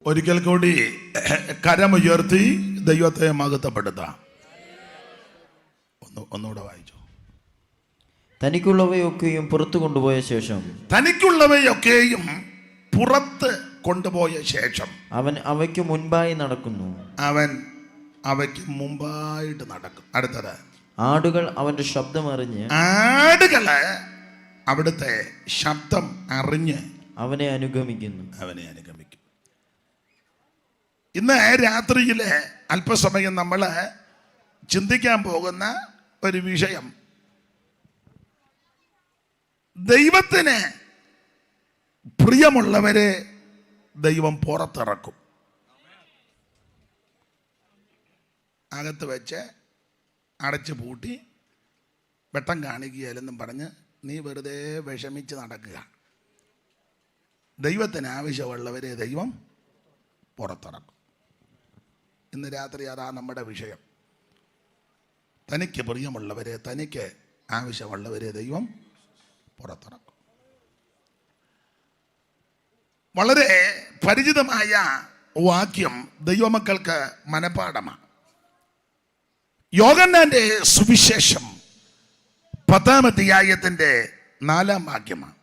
ഒരിക്കൽ കൂടി കരമുയർത്തി ദൈവത്തെ മഹത്വപ്പെടുത്താം. ഒന്നുകൂടെ വായിച്ചു. തനിക്കുള്ളവയൊക്കെയും പുറത്തു കൊണ്ടുപോയ ശേഷം അവൻ അവയ്ക്ക് മുൻപായി നടക്കുന്നു. അവൻ അവയ്ക്ക് മുമ്പായിട്ട് നടക്കും. അടുത്തത്, ആടുകൾ അവന്റെ ശബ്ദം അറിഞ്ഞ് അവിടുത്തെ ശബ്ദം അറിഞ്ഞ് അവനെ അനുഗമിക്കുന്നു. ഇന്ന് രാത്രിയിലെ അല്പസമയം നമ്മൾ ചിന്തിക്കാൻ പോകുന്ന ഒരു വിഷയം, ദൈവത്തിന് പ്രിയമുള്ളവരെ ദൈവം പുറത്തിറക്കും. അകത്ത് വെച്ച് അടച്ചു പൂട്ടി വെട്ടം കാണിക്കുകയല്ലെന്നും പറഞ്ഞ് നീ വെറുതെ വിഷമിച്ച് നടക്കുക. ദൈവത്തിന് ആവശ്യമുള്ളവരെ ദൈവം പുറത്തിറക്കും. ഇന്ന് രാത്രി അതാ നമ്മുടെ വിഷയം. തനിക്ക് പ്രിയമുള്ളവരെ, തനിക്ക് ആവശ്യമുള്ളവരെ ദൈവം പുറത്തിറക്കും. വളരെ പരിചിതമായ വാക്യം ദൈവമക്കൾക്ക് മനപാഠമാണ്. യോഹന്നാന്റെ സുവിശേഷം 10-ാം അധ്യായത്തിന്റെ 4-ാം വാക്യമാണ്.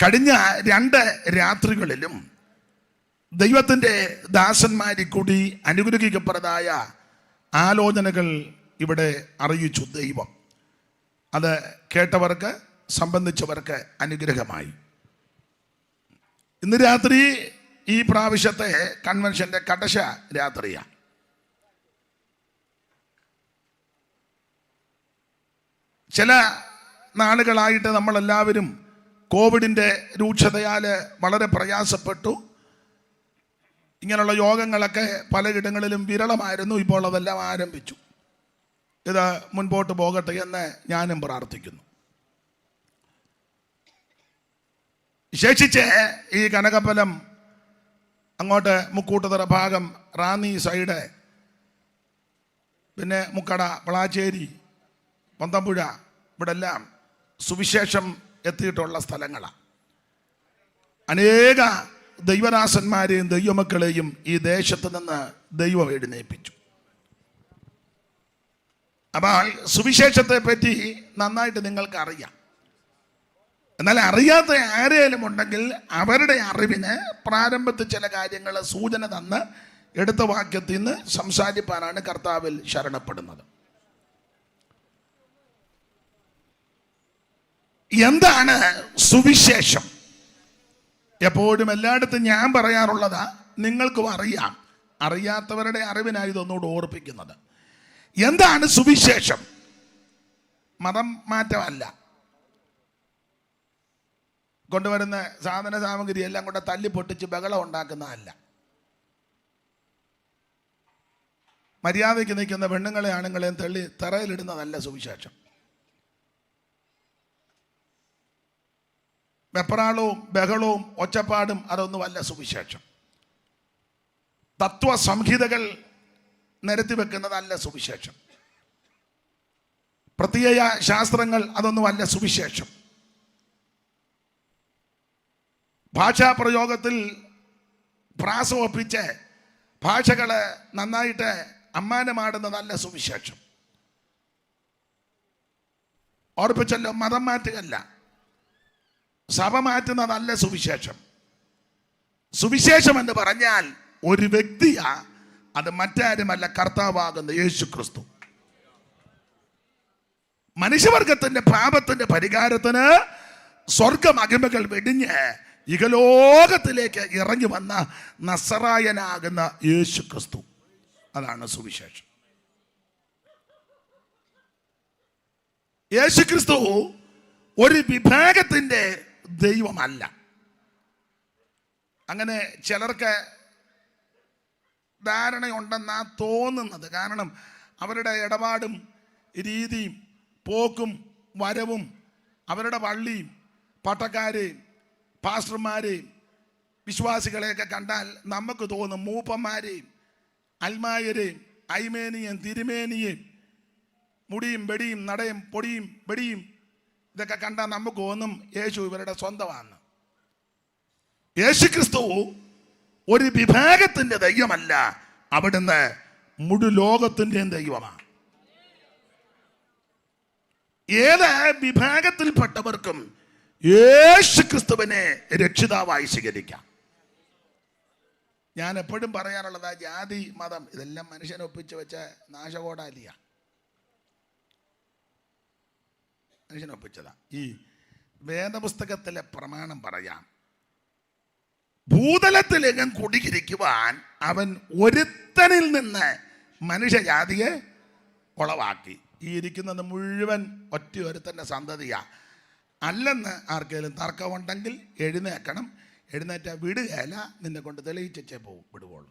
കഴിഞ്ഞ 2 രാത്രികളിലും ദൈവത്തിൻ്റെ ദാസന്മാരിൽ കൂടി അനുഗ്രഹിക്കപ്പെട്ടതായ ആലോചനകൾ ഇവിടെ അറിയിച്ചു ദൈവം. അത് കേട്ടവർക്ക്, സംബന്ധിച്ചവർക്ക് അനുഗ്രഹമായി. ഇന്ന് രാത്രി ഈ പ്രാവശ്യത്തെ കൺവെൻഷന്റെ കടശ രാത്രിയാണ്. ചില നാളുകളായിട്ട് നമ്മളെല്ലാവരും കോവിഡിൻ്റെ രൂക്ഷതയാൽ വളരെ പ്രയാസപ്പെട്ടു. ഇങ്ങനെയുള്ള യോഗങ്ങളൊക്കെ പലയിടങ്ങളിലും വിരളമായിരുന്നു. ഇപ്പോൾ അതെല്ലാം ആരംഭിച്ചു. ഇത് മുൻപോട്ട് പോകട്ടെ എന്ന് ഞാനും പ്രാർത്ഥിക്കുന്നു. ശേഷിച്ച് ഈ കനകപ്പലം അങ്ങോട്ട് മുക്കൂട്ടുതറ ഭാഗം, റാന്നി സൈഡ്, പിന്നെ മുക്കട, വളാച്ചേരി, പന്തമ്പുഴ, ഇവിടെ എല്ലാം സുവിശേഷം എത്തിയിട്ടുള്ള സ്ഥലങ്ങളാണ്. അനേക ദൈവദാസന്മാരെയും ദൈവമക്കളെയും ഈ ദേശത്ത് നിന്ന് ദൈവം എഴുന്നേൽപ്പിച്ചു. അപ്പോൾ സുവിശേഷത്തെ പറ്റി നന്നായിട്ട് നിങ്ങൾക്ക് അറിയാം. എന്നാൽ അറിയാത്ത ആരെങ്കിലും ഉണ്ടെങ്കിൽ അവരുടെ അറിവിന് പ്രാരംഭത്തിൽ ചില കാര്യങ്ങൾ സൂചന തന്ന് എടുത്ത വാക്യത്തിൽ നിന്ന് സംസാരിപ്പാനാണ് കർത്താവിൽ ശരണപ്പെടുന്നത്. എന്താണ് സുവിശേഷം? എപ്പോഴും എല്ലായിടത്തും ഞാൻ പറയാറുള്ളതാ, നിങ്ങൾക്കും അറിയാം. അറിയാത്തവരുടെ അറിവിനായി ഇതൊന്നുകൂടെ ഓർപ്പിക്കുന്നത്. എന്താണ് സുവിശേഷം? മതം മാറ്റമല്ല. കൊണ്ടുവരുന്ന സാധന സാമഗ്രി എല്ലാം കൂടെ തല്ലി പൊട്ടിച്ച് ബഹളം ഉണ്ടാക്കുന്നതല്ല. മര്യാദയ്ക്ക് നിൽക്കുന്ന പെണ്ണുങ്ങളെ ആണുങ്ങളെയും തള്ളി തറയിലിടുന്നതല്ല സുവിശേഷം. വെപ്രാളവും ബഹളവും ഒച്ചപ്പാടും അതൊന്നുമല്ല സുവിശേഷം. തത്വസംഹിതകൾ നിരത്തി വെക്കുന്നതല്ല സുവിശേഷം. പ്രത്യയ ശാസ്ത്രങ്ങൾ അതൊന്നുമല്ല സുവിശേഷം. ഭാഷാപ്രയോഗത്തിൽ പ്രാസം ഒപ്പിച്ച് ഭാഷകള് നന്നായിട്ട് അമ്മാനമാടുന്നതല്ല സുവിശേഷം. ഓർപ്പിച്ചല്ലോ, മതം മാറ്റുകയല്ല, സഭ മാറ്റുന്നതല്ല സുവിശേഷം. സുവിശേഷം എന്ന് പറഞ്ഞാൽ ഒരു വ്യക്തിയാ, അത് മറ്റാരുമല്ല, കർത്താവാകുന്ന യേശു ക്രിസ്തു. മനുഷ്യവർഗത്തിന്റെ പാപത്തിന്റെ പരിഹാരത്തിന് സ്വർഗമഹിമകൾ വെടിഞ്ഞ് ഇഹലോകത്തിലേക്ക് ഇറങ്ങി വന്ന നസറായനാകുന്ന യേശു ക്രിസ്തു, അതാണ് സുവിശേഷം. യേശു ക്രിസ്തു ഒരു വിഭാഗത്തിന്റെ ദൈവമല്ല. അങ്ങനെ ചിലർക്ക് ധാരണയുണ്ടെന്നാ തോന്നുന്നത്. കാരണം അവരുടെ ഇടപാടും രീതിയും പോക്കും വരവും, അവരുടെ പള്ളിയും പട്ടക്കാരെയും പാസ്റ്റർമാരെയും വിശ്വാസികളെയൊക്കെ കണ്ടാൽ നമുക്ക് തോന്നും മൂപ്പന്മാരെയും അൽമായരെയും ഐമേനിയും തിരുമേനിയും മുടിയും വെടിയും നടയും പൊടിയും വെടിയും ഇതൊക്കെ കണ്ടാൽ നമുക്ക് തോന്നും യേശു ഇവരുടെ സ്വന്തമാണ്. യേശു ക്രിസ്തു ഒരു വിഭാഗത്തിന്റെ ദൈവമല്ല, അവിടുന്ന് മുഴു ലോകത്തിന്റെയും ദൈവമാണ്. ഏത് വിഭാഗത്തിൽപ്പെട്ടവർക്കും യേശു ക്രിസ്തുവിനെ രക്ഷിതാവായി സ്വീകരിക്കാം. ഞാൻ എപ്പോഴും പറയാറുള്ളത്, ജാതി മതം ഇതെല്ലാം മനുഷ്യനെ ഒപ്പിച്ച് വെച്ച നാശകോടാലിയ, മനുഷ്യനൊപ്പിച്ചതാ. ഈ വേദപുസ്തകത്തിലെ പ്രമാണം പറയാം, ഭൂതലത്തിലെങ്ങും കുടിയിരിക്കുവാൻ അവൻ ഒരുത്തനിൽ നിന്ന് മനുഷ്യജാതിയെ ഉളവാക്കി. ഈ ഇരിക്കുന്നത് മുഴുവൻ ഒറ്റ ഒരുത്തൻ്റെ സന്തതിയാ. അല്ലെന്ന് ആർക്കെങ്കിലും തർക്കമുണ്ടെങ്കിൽ എഴുന്നേക്കണം. എഴുന്നേറ്റ വിടുകയല്ല, നിന്നെ കൊണ്ട് തെളിയിച്ചേ വിടുവുള്ളൂ.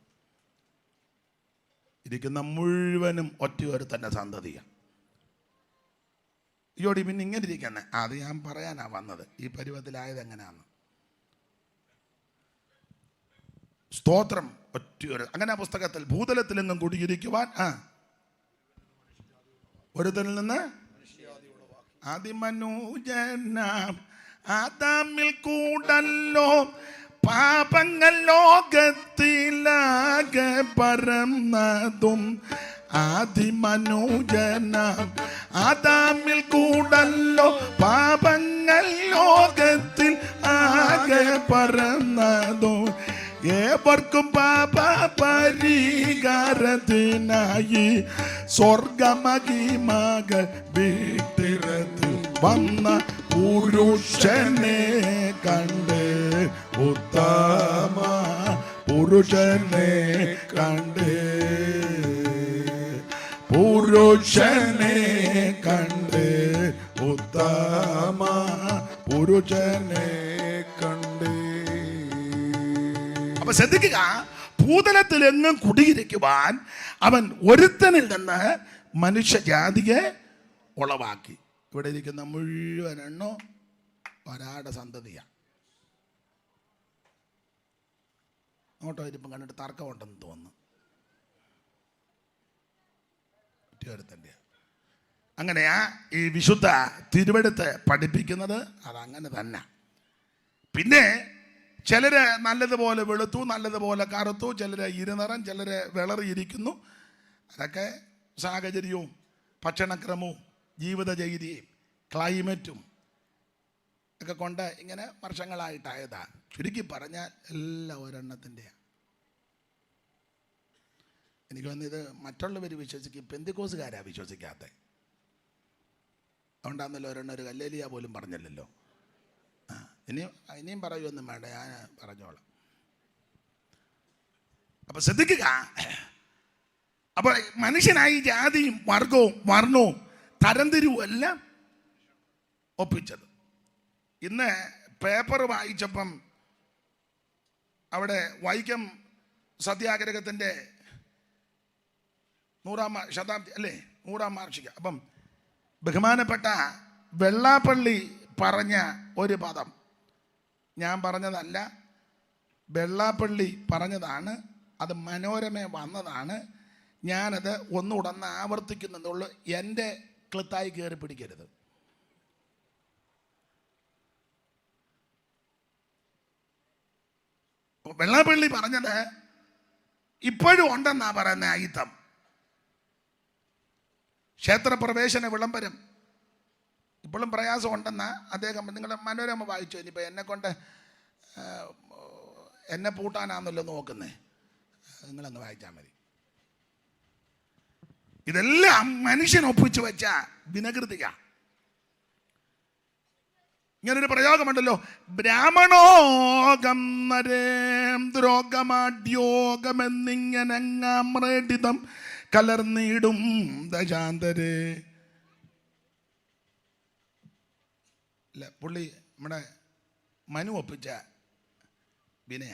ഇരിക്കുന്ന മുഴുവനും ഒറ്റ ഒരുത്തൻ്റെ സന്തതിയാണ്. ഇയോടി പിന്നെ ഇങ്ങനെ ഇരിക്കുന്നത്, അത് ഞാൻ പറയാനാ വന്നത്. ഈ പരുവത്തിലായത് എങ്ങനെയാന്ന്. സ്തോത്രം. ഒറ്റയൊരു അങ്ങനെ ആ പുസ്തകത്തിൽ ഭൂതലത്തിലെങ്ങും കുടിയിരിക്കുവാൻ ഒരുത്തനിൽ നിന്ന് അതിമനൂജനാം ആദാമിൽ കൂടല്ലോ പാപങ്ങൾ ലോകത്തിലാകെ പരന്നതും. ആദിമനൂജനാം ആദാമിൽ കൂടല്ലോ പാപങ്ങൾ ലോകത്തിൽ ആകെ പരന്നതും. ഏവർക്കും പാപ പരിഹാരത്തിനായി സ്വർഗമഹിമകൾ വീട്ടിരത്തിൽ വന്ന പുരുഷനെ കണ്ട്, ഉത്തമ പുരുഷനെ കണ്ട്, പുരുഷനെ കണ്ട്, ഉത്തമ പുരുഷനെ കണ്ട്. അപ്പൊ ശ്രദ്ധിക്കുക, ഭൂതലത്തിൽ എങ്ങും കുടിയിരിക്കുവാൻ അവൻ ഒരുത്തനിൽ നിന്ന് മനുഷ്യജാതിയെ ഉളവാക്കി. ഇവിടെ ഇരിക്കുന്ന മുഴുവൻ എണ്ണോ ഒരാടെ സന്തതിയാണ്. അങ്ങോട്ടോ ഇരിപ്പം കണ്ടിട്ട് തർക്കമുണ്ടെന്ന് തോന്നുന്നു. ഒരുത്തൻ്റെ അങ്ങനെയാ ഈ വിശുദ്ധ തിരുവെടുത്ത് പഠിപ്പിക്കുന്നത്. അതങ്ങനെ തന്നെ. പിന്നെ ചിലര് നല്ലതുപോലെ വെളുത്തു, നല്ലതുപോലെ കറുത്തു, ചിലര് ഇരുനിറം, ചിലര് വിളറിയിരിക്കുന്നു. അതൊക്കെ സാഹചര്യവും ഭക്ഷണക്രമവും ജീവിതചര്യയും ക്ലൈമറ്റും ഒക്കെ കൊണ്ട് ഇങ്ങനെ വർഷങ്ങളായിട്ടായതാ. ചുരുക്കി പറഞ്ഞാൽ എല്ലാം ഒരെണ്ണത്തിൻ്റെയാണ്. എനിക്ക് വന്നിത് മറ്റുള്ളവർ വിശ്വസിക്കും, പെന്തിക്കോസുകാരാ വിശ്വസിക്കാത്ത. അതുകൊണ്ടാന്നല്ലോ ഒരെണ്ണം ഒരു കല്ലേലിയ പോലും പറഞ്ഞില്ലല്ലോ. ഇനിയും പറയുമൊന്നും വേണ്ട, ഞാൻ പറഞ്ഞോളാം. അപ്പൊ ശ്രദ്ധിക്കുക, അപ്പോൾ മനുഷ്യനായി ജാതിയും വർഗവും വർണ്ണവും തരംതിരിവും എല്ലാം ഒപ്പിച്ചത്. ഇന്ന് പേപ്പർ വായിച്ചപ്പം അവിടെ വൈക്കം സത്യാഗ്രഹത്തിൻ്റെ 100ാം ശതാബ്ദി അല്ലേ, 100ാം വാർഷിക. അപ്പം ബഹുമാനപ്പെട്ട വെള്ളാപ്പള്ളി പറഞ്ഞ ഒരു പദം ഞാൻ പറഞ്ഞതല്ല, വെള്ളാപ്പള്ളി പറഞ്ഞതാണ്. അത് മനോരമ വന്നതാണ്. ഞാനത് ഒന്നുകൂടെ ആവർത്തിക്കുന്നുള്ളൂ. എൻ്റെ ക്ലിത്തായി കയറി പിടിക്കരുത്. വെള്ളാപ്പള്ളി പറഞ്ഞത് ഇപ്പോഴും ഉണ്ടെന്നാ പറയുന്ന അയിത്തം. ക്ഷേത്രപ്രവേശന വിളംബരം ഇപ്പോഴും പ്രയാസം ഉണ്ടെന്നാ അദ്ദേഹം. നിങ്ങളുടെ മനോരമ വായിച്ചു. ഇനിയിപ്പോൾ എന്നെ പൂട്ടാനാന്നല്ലോ നോക്കുന്നേ, നിങ്ങളൊന്ന് വായിച്ചാൽ മതി. ഇതെല്ലാം മനുഷ്യൻ ഒപ്പിച്ചു വെച്ച വിനകൃതിക. ഇങ്ങനൊരു പ്രയോഗമുണ്ടല്ലോ, ബ്രാഹ്മണോകം നരേന്ദ്രോഗമാഡ്യോഗമെന്നിങ്ങനങ്ങാമ്രേഡിതം കലർന്നിടും ദശാന്തരേ. അല്ല, പുള്ളി നമ്മുടെ മനു ഒപ്പിച്ച വിനയ.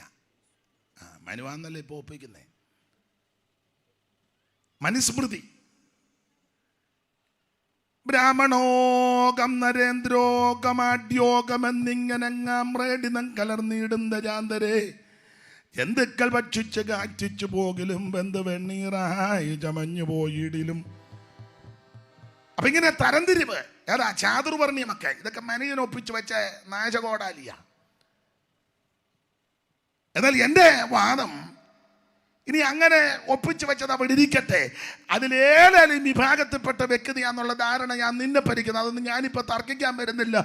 മനുവാന്നല്ലേ ഇപ്പോൾ ഒപ്പിക്കുന്നേ. മനുസ്മൃതി. ബ്രാഹ്മണോകം നരേന്ദ്രോഗമാഡ്യോഗമെന്നിങ്ങനങ്ങാമ്രേഡിതം കലർന്നിടും ദശാന്തരേ. ജന്തുക്കൾ ഭക്ഷിച്ച് കാറ്റിച്ചു പോകിലും ബന്ധു വെണ്ണീറായി ചമഞ്ഞു പോയിടിലും. അപ്പൊ ഇങ്ങനെ തരംതിരിവ് ഏതാ, ചാതുർവർണ്ണയമൊക്കെ ഇതൊക്കെ മനുഷ്യനൊപ്പിച്ചു വെച്ച നാശകോടാലിയ. എന്നാൽ എൻ്റെ വാദം, ഇനി അങ്ങനെ ഒപ്പിച്ചു വെച്ചത് അവിടെ ഇരിക്കട്ടെ, അതിലേതായാലും വിഭാഗത്തിൽപ്പെട്ട വ്യക്തിയാന്നുള്ള ധാരണ ഞാൻ നിന്നെ ഭരിക്കുന്നത്. അതൊന്നും ഞാനിപ്പോൾ തർക്കിക്കാൻ വരുന്നില്ല.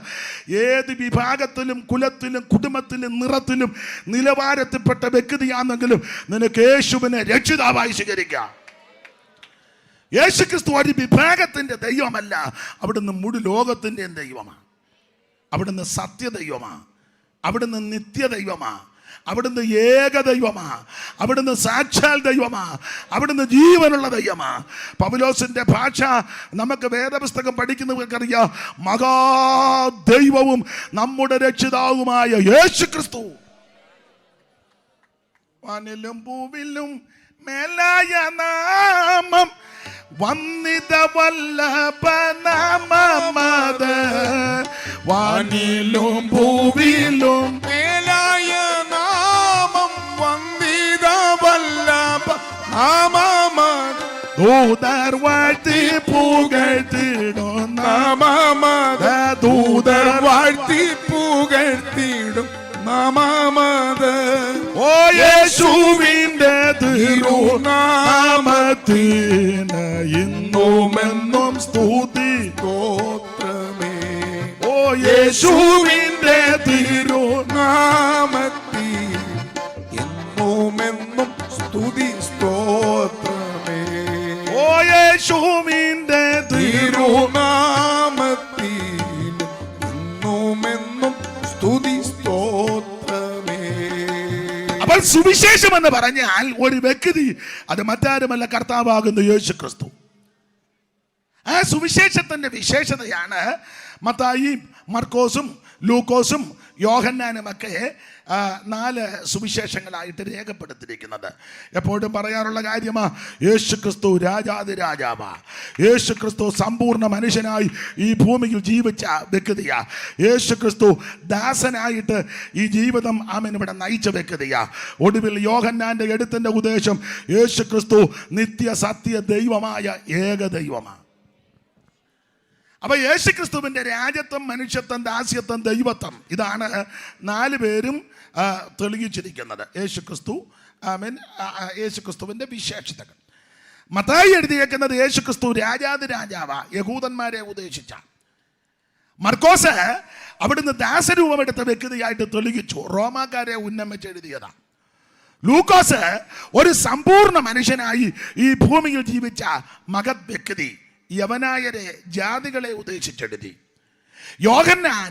ഏത് വിഭാഗത്തിലും കുലത്തിലും കുടുംബത്തിലും നിറത്തിലും നിലവാരത്തിൽപ്പെട്ട വ്യക്തിയാണെങ്കിലും നിനക്ക് യേശുവിനെ രക്ഷിതാവായി സ്വീകരിക്കാം. യേശുക്രിസ്തു ഒരു വിഭാഗത്തിൻ്റെ ദൈവമല്ല, അവിടുന്ന് മുഴു ലോകത്തിൻ്റെയും ദൈവമാണ്. അവിടുന്ന് സത്യദൈവമാണ്, അവിടുന്ന് നിത്യദൈവമാ, അവിടുന്ന് ഏകദൈവമാ, അവിടുന്ന് സാക്ഷാൽ ദൈവമാ, അവിടുന്ന് ജീവനുള്ള ദൈവമാ. പൗലോസിന്റെ ഭാഷ നമുക്ക് വേദപുസ്തകം പഠിക്കുന്നവർക്കറിയാം. മഹാദൈവവും നമ്മുടെ രക്ഷിതാവുമായ യേശുക്രിസ്തു. വാനിലും പൂവിലും മേലായ നാമം വന്നിത വല്ലഭനാമമത്. വാനിലും പൂവിലും മേലായ നാമം വന്ദിത വല്ലഭനാമമത്. ദൂതർ വാഴ്ത്തി പുകഴ്ത്തിടുന്ന നാമമത്. ദൂതർ വാഴ്ത്തി പുകഴ്ത്തിടും നാമമത്. ഓ യേശുവിന്റെ തിരുനാമത്തിന് ഇന്നുമെന്നും സ്തുതി സ്തോത്രമേ. ഓ യേശുവിന്റെ തിരുനാമത്തിൽ എന്നുമെന്നും സ്തുതി സ്തോത്രമേ. ഓ യേശുവിന്റെ തിരുനാമത്തിൽ എന്നുമെന്നും സ്തുതി സ്തോത്രമേ. അപ്പോൾ സുവിശേഷം എന്ന് പറഞ്ഞാൽ ഒരു വ്യക്തി, അത് മറ്റാരുമല്ല, കർത്താവാകുന്ന യേശുക്രിസ്തു. ആ സുവിശേഷത്തിന്റെ വിശേഷതയാണ് മത്തായിയും മർക്കോസും ലൂക്കോസും യോഹന്നാനും ഒക്കെ 4 സുവിശേഷങ്ങളായിട്ട് രേഖപ്പെടുത്തിയിരിക്കുന്നത്. എപ്പോഴും പറയാറുള്ള കാര്യമാ, യേശുക്രിസ്തു രാജാതിരാജാവാ, യേശുക്രിസ്തു സമ്പൂർണ്ണ മനുഷ്യനായി ഈ ഭൂമിയിൽ ജീവിച്ച വ്യക്തിയാ, യേശുക്രിസ്തു ദാസനായിട്ട് ഈ ജീവിതം ഇവിടെ നയിച്ച വ്യക്തിയാ. ഒടുവിൽ യോഹന്നാന്റെ എഴുത്തിന്റെ ഉദ്ദേശം യേശുക്രിസ്തു നിത്യ സത്യ ദൈവമായ ഏകദൈവമാണ്. അപ്പൊ യേശുക്രിസ്തുവിന്റെ രാജത്വം, മനുഷ്യത്വം, ദാസ്യത്വം, ദൈവത്വം, ഇതാണ് 4 പേരും തെളിയിച്ചിരിക്കുന്നത്. യേശുക്രിസ്തുവിന്റെ വിശേഷതകൾ. മത്തായി എഴുതിയേക്കുന്നത് യേശുക്രിസ്തു രാജാതിരാജാവാ, യഹൂദന്മാരെ ഉദ്ദേശിച്ച. മർക്കോസ് അവിടുന്ന് ദാസരൂപമെടുത്ത വ്യക്തിയായിട്ട് തെളിയിച്ചു, റോമാക്കാരെ ഉന്നമിച്ച് എഴുതിയതാ. ലൂക്കോസ് ഒരു സമ്പൂർണ്ണ മനുഷ്യനായി ഈ ഭൂമിയിൽ ജീവിച്ച മഹത് വ്യക്തി, യവനായരെ, ജാതികളെ ഉദ്ദേശിച്ചെഴുതി. യോഹന്നാൻ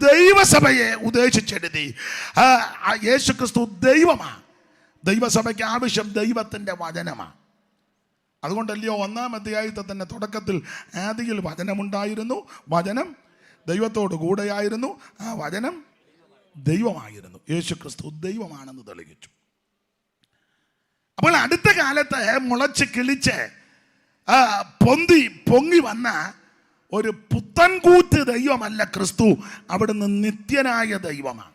ദൈവസഭയെ ഉദ്ദേശിച്ചെഴുതി. യേശുക്രിസ്തു ദൈവമാണ്, ദൈവസഭയ്ക്ക് ആവശ്യം ദൈവത്തിൻ്റെ വചനമാണ്. അതുകൊണ്ടല്ലയോ 1-ാം അധ്യായത്തിൽ തന്നെ തുടക്കത്തിൽ ആദിയിൽ വചനമുണ്ടായിരുന്നു, വചനം ദൈവത്തോട് കൂടെയായിരുന്നു, ആ വചനം ദൈവമായിരുന്നു. യേശുക്രിസ്തു ദൈവമാണെന്ന് തെളിയിച്ചു. അപ്പോൾ അടുത്ത കാലത്ത് മുളച്ച് കിളിച്ച് പൊങ്ങി വന്ന ഒരു പുത്തൻകൂത്ത് ദൈവമല്ല ക്രിസ്തു, അവിടുന്ന് നിത്യനായ ദൈവമാണ്.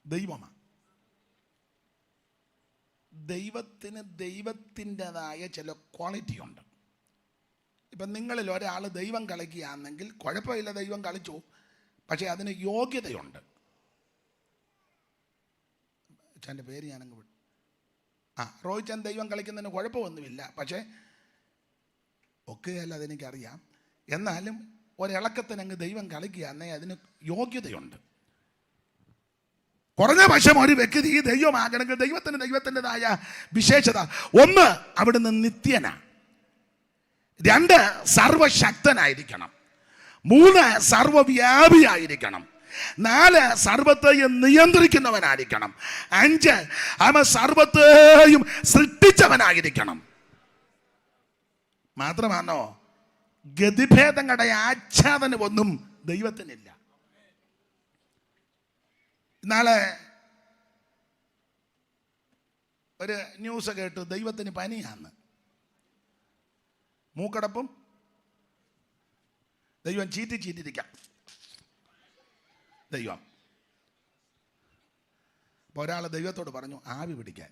ദൈവമാണ്. ദൈവത്തിന് ദൈവത്തിൻ്റെതായ ചില ക്വാളിറ്റി ഉണ്ട്. ഇപ്പം നിങ്ങളിൽ ഒരാൾ ദൈവം കളിക്കുകയാണെങ്കിൽ കുഴപ്പമില്ല, ദൈവം കളിച്ചു, പക്ഷേ അതിന് യോഗ്യതയുണ്ട്. എൻ്റെ പേര് ഞാനങ്ങ് വിട്ടു. റോയിച്ചാൻ ദൈവം കളിക്കുന്നതിന് കുഴപ്പമൊന്നുമില്ല, പക്ഷേ ഒക്കെയല്ല, അതെനിക്കറിയാം. എന്നാലും ഒരിളക്കത്തിനങ്ങ് ദൈവം കളിക്കുകയാണെ അതിന് യോഗ്യതയുണ്ട്. കുറഞ്ഞ പക്ഷം ഒരു വ്യക്തി ദൈവമാകണമെങ്കിൽ ദൈവത്തിൻ്റെതായ വിശേഷത. 1, അവിടുന്ന് നിത്യനാണ്. 2, സർവശക്തനായിരിക്കണം. 3, സർവവ്യാപിയായിരിക്കണം. 4, സർവത്തെയും നിയന്ത്രിക്കുന്നവനായിരിക്കണം. 5, അവൻ സർവത്തെയും സൃഷ്ടിച്ചവനായിരിക്കണം. മാത്രമാണോ, ഗതിഭേദങ്ങളുടെ ആച്ഛാദനമൊന്നും ദൈവത്തിനില്ല. നാളെ ഒരു ന്യൂസ് കേട്ടു, ദൈവത്തിന് പനിയാന്ന്. മൂക്കടപ്പും ദൈവം ചീറ്റിരിക്കാം. ദൈവം അപ്പോൾ ഒരാൾ ദൈവത്തോട് പറഞ്ഞു ആവി പിടിക്കാൻ.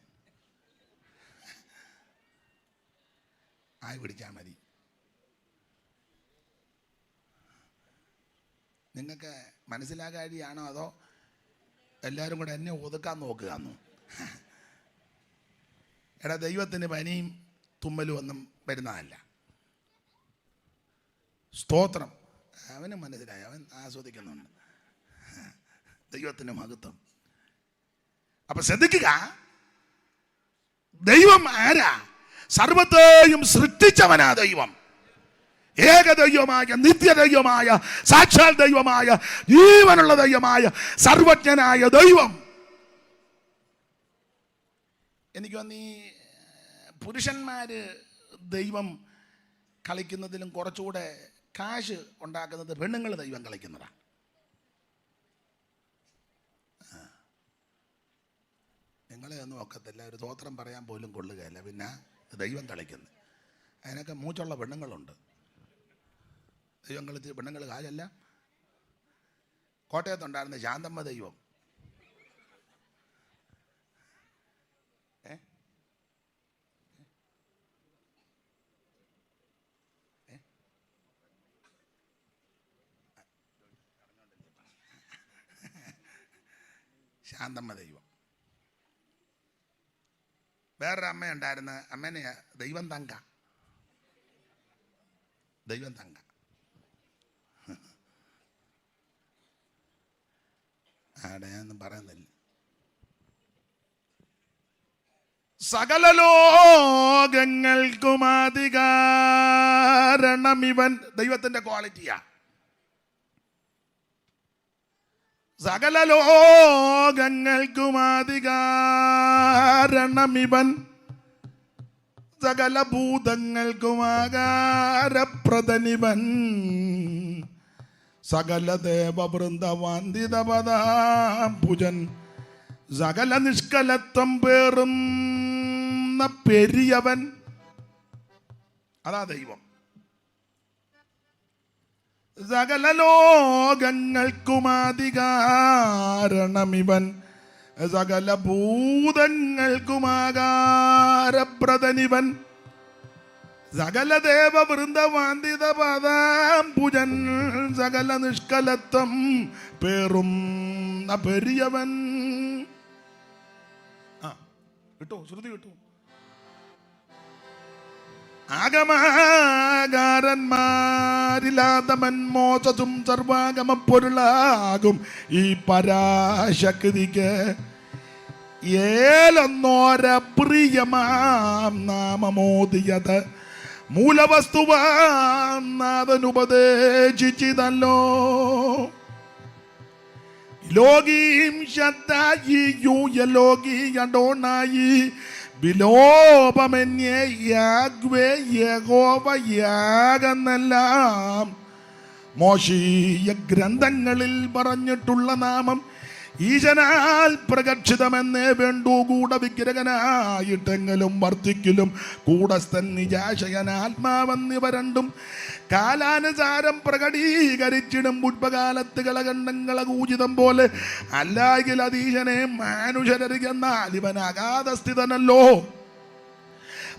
ആവി പിടിച്ചാൽ മതി. നിങ്ങൾക്ക് മനസ്സിലാകാതെയാണോ അതോ എല്ലാവരും കൂടെ എന്നെ ഒതുക്കാൻ നോക്കുകയെന്നു. എടാ, ദൈവത്തിന് പനിയും തുമ്മലും ഒന്നും വരുന്നതല്ല. സ്തോത്രം. അവന് മനസ്സിലായി, അവൻ ആസ്വദിക്കുന്നുണ്ട്. ദൈവത്തിന് മഹത്വം. അപ്പൊ ശ്രദ്ധിക്കുക, ദൈവം ആരാ? സർവ്വത്തെയും സൃഷ്ടിച്ചവനാ ദൈവം. ഏകദൈവമായ, നിത്യദൈവമായ, സാക്ഷാൽ ദൈവമായ, ജീവനുള്ള ദൈവമായ, സർവജ്ഞനായ ദൈവം. എനിക്ക് തോന്നി ഈ പുരുഷന്മാര് ദൈവം കളിക്കുന്നതിലും കുറച്ചുകൂടെ കാശ് ഉണ്ടാക്കുന്നത് പെണ്ണുങ്ങൾ ദൈവം കളിക്കുന്നതാണ്. നിങ്ങളെ ഒന്നും ഒക്കത്തില്ല, ഒരു സ്തോത്രം പറയാൻ പോലും കൊള്ളുകയില്ല, പിന്നെ ദൈവം കളിക്കുന്നത്. അതിനൊക്കെ മൂച്ചുള്ള പെണ്ണുങ്ങളുണ്ട്. ദൈവം കളിച്ച് പെണ്ണുങ്ങൾ കാലല്ല. കോട്ടയത്തുണ്ടായിരുന്ന ശാന്തമ്മ ദൈവം, ശാന്തമ്മ ദൈവം. വേറൊരു അമ്മയുണ്ടായിരുന്ന അമ്മേനെ ദൈവം തങ്ക. ദൈവം തങ്ക. ആടെ ഞാനൊന്നും പറയുന്നില്ല. സകല ലോകങ്ങൾക്കും അധികാരണം ഇവൻ. ദൈവത്തിന്റെ ക്വാളിറ്റിയാ. സകല ലോകങ്ങൾക്കും അധികാരണം ഇവൻ, സകല ഭൂതങ്ങൾക്കും ആകാരപ്രദനിവൻ, സകല ദേവവൃന്ദവാന്തിതപദാംബുജൻ, സകല നിഷ്കലത്വം പേറുന്ന പെരിയവൻ. അതാ ദൈവം. സകല ലോകങ്ങൾക്കും അധികാരണം ഇവൻ, സകല ഭൂതങ്ങൾക്കും ആകാരപ്രദനിവൻ, സകല ദേവവൃന്ദവാന്തിത പദാംബുജൻ, സകല നിഷ്കലത്വം പേറും പെരിയവൻ. കിട്ടോ? ശ്രുതി കിട്ടു? ആഗമാകാരന്മാരിലാതമൻ മോചതും സർവാഗമ പൊരുളാകും ഈ പരാശക്തിക്ക് ഏലൊന്നോര പ്രിയമാം നാമമോദിയത് മൂലവസ്തുവാം നാഥനുപദേശിച്ചിതല്ലോ. ലോകീം ശദ്ദായി യൂയലോകി അഡോണായി വിലോപമന്യേ യാഗ്വേ യഹോവയാകെന്നെല്ലാം മോശീയ ഗ്രന്ഥങ്ങളിൽ പറഞ്ഞിട്ടുള്ള നാമം ഈശനാൽ പ്രകർഷിതമെന്നേ വേണ്ടു. കൂടെ വിഗ്രഹനായിട്ടെങ്കിലും വർദ്ധിക്കലും കൂടസ്ഥൻ നിജാശയൻ ആത്മാവെന്നിവ രണ്ടും കാലാനുസാരം പ്രകടീകരിച്ചിടും. പുഷ്പകാലത്ത് കളകണ്ഡങ്ങളെ കൂജിതം പോലെ അല്ലായെങ്കിൽ അതീശനെ മാനുഷരരികെന്നാൽ ഇവൻ അഗാധസ്ഥിതനല്ലോ.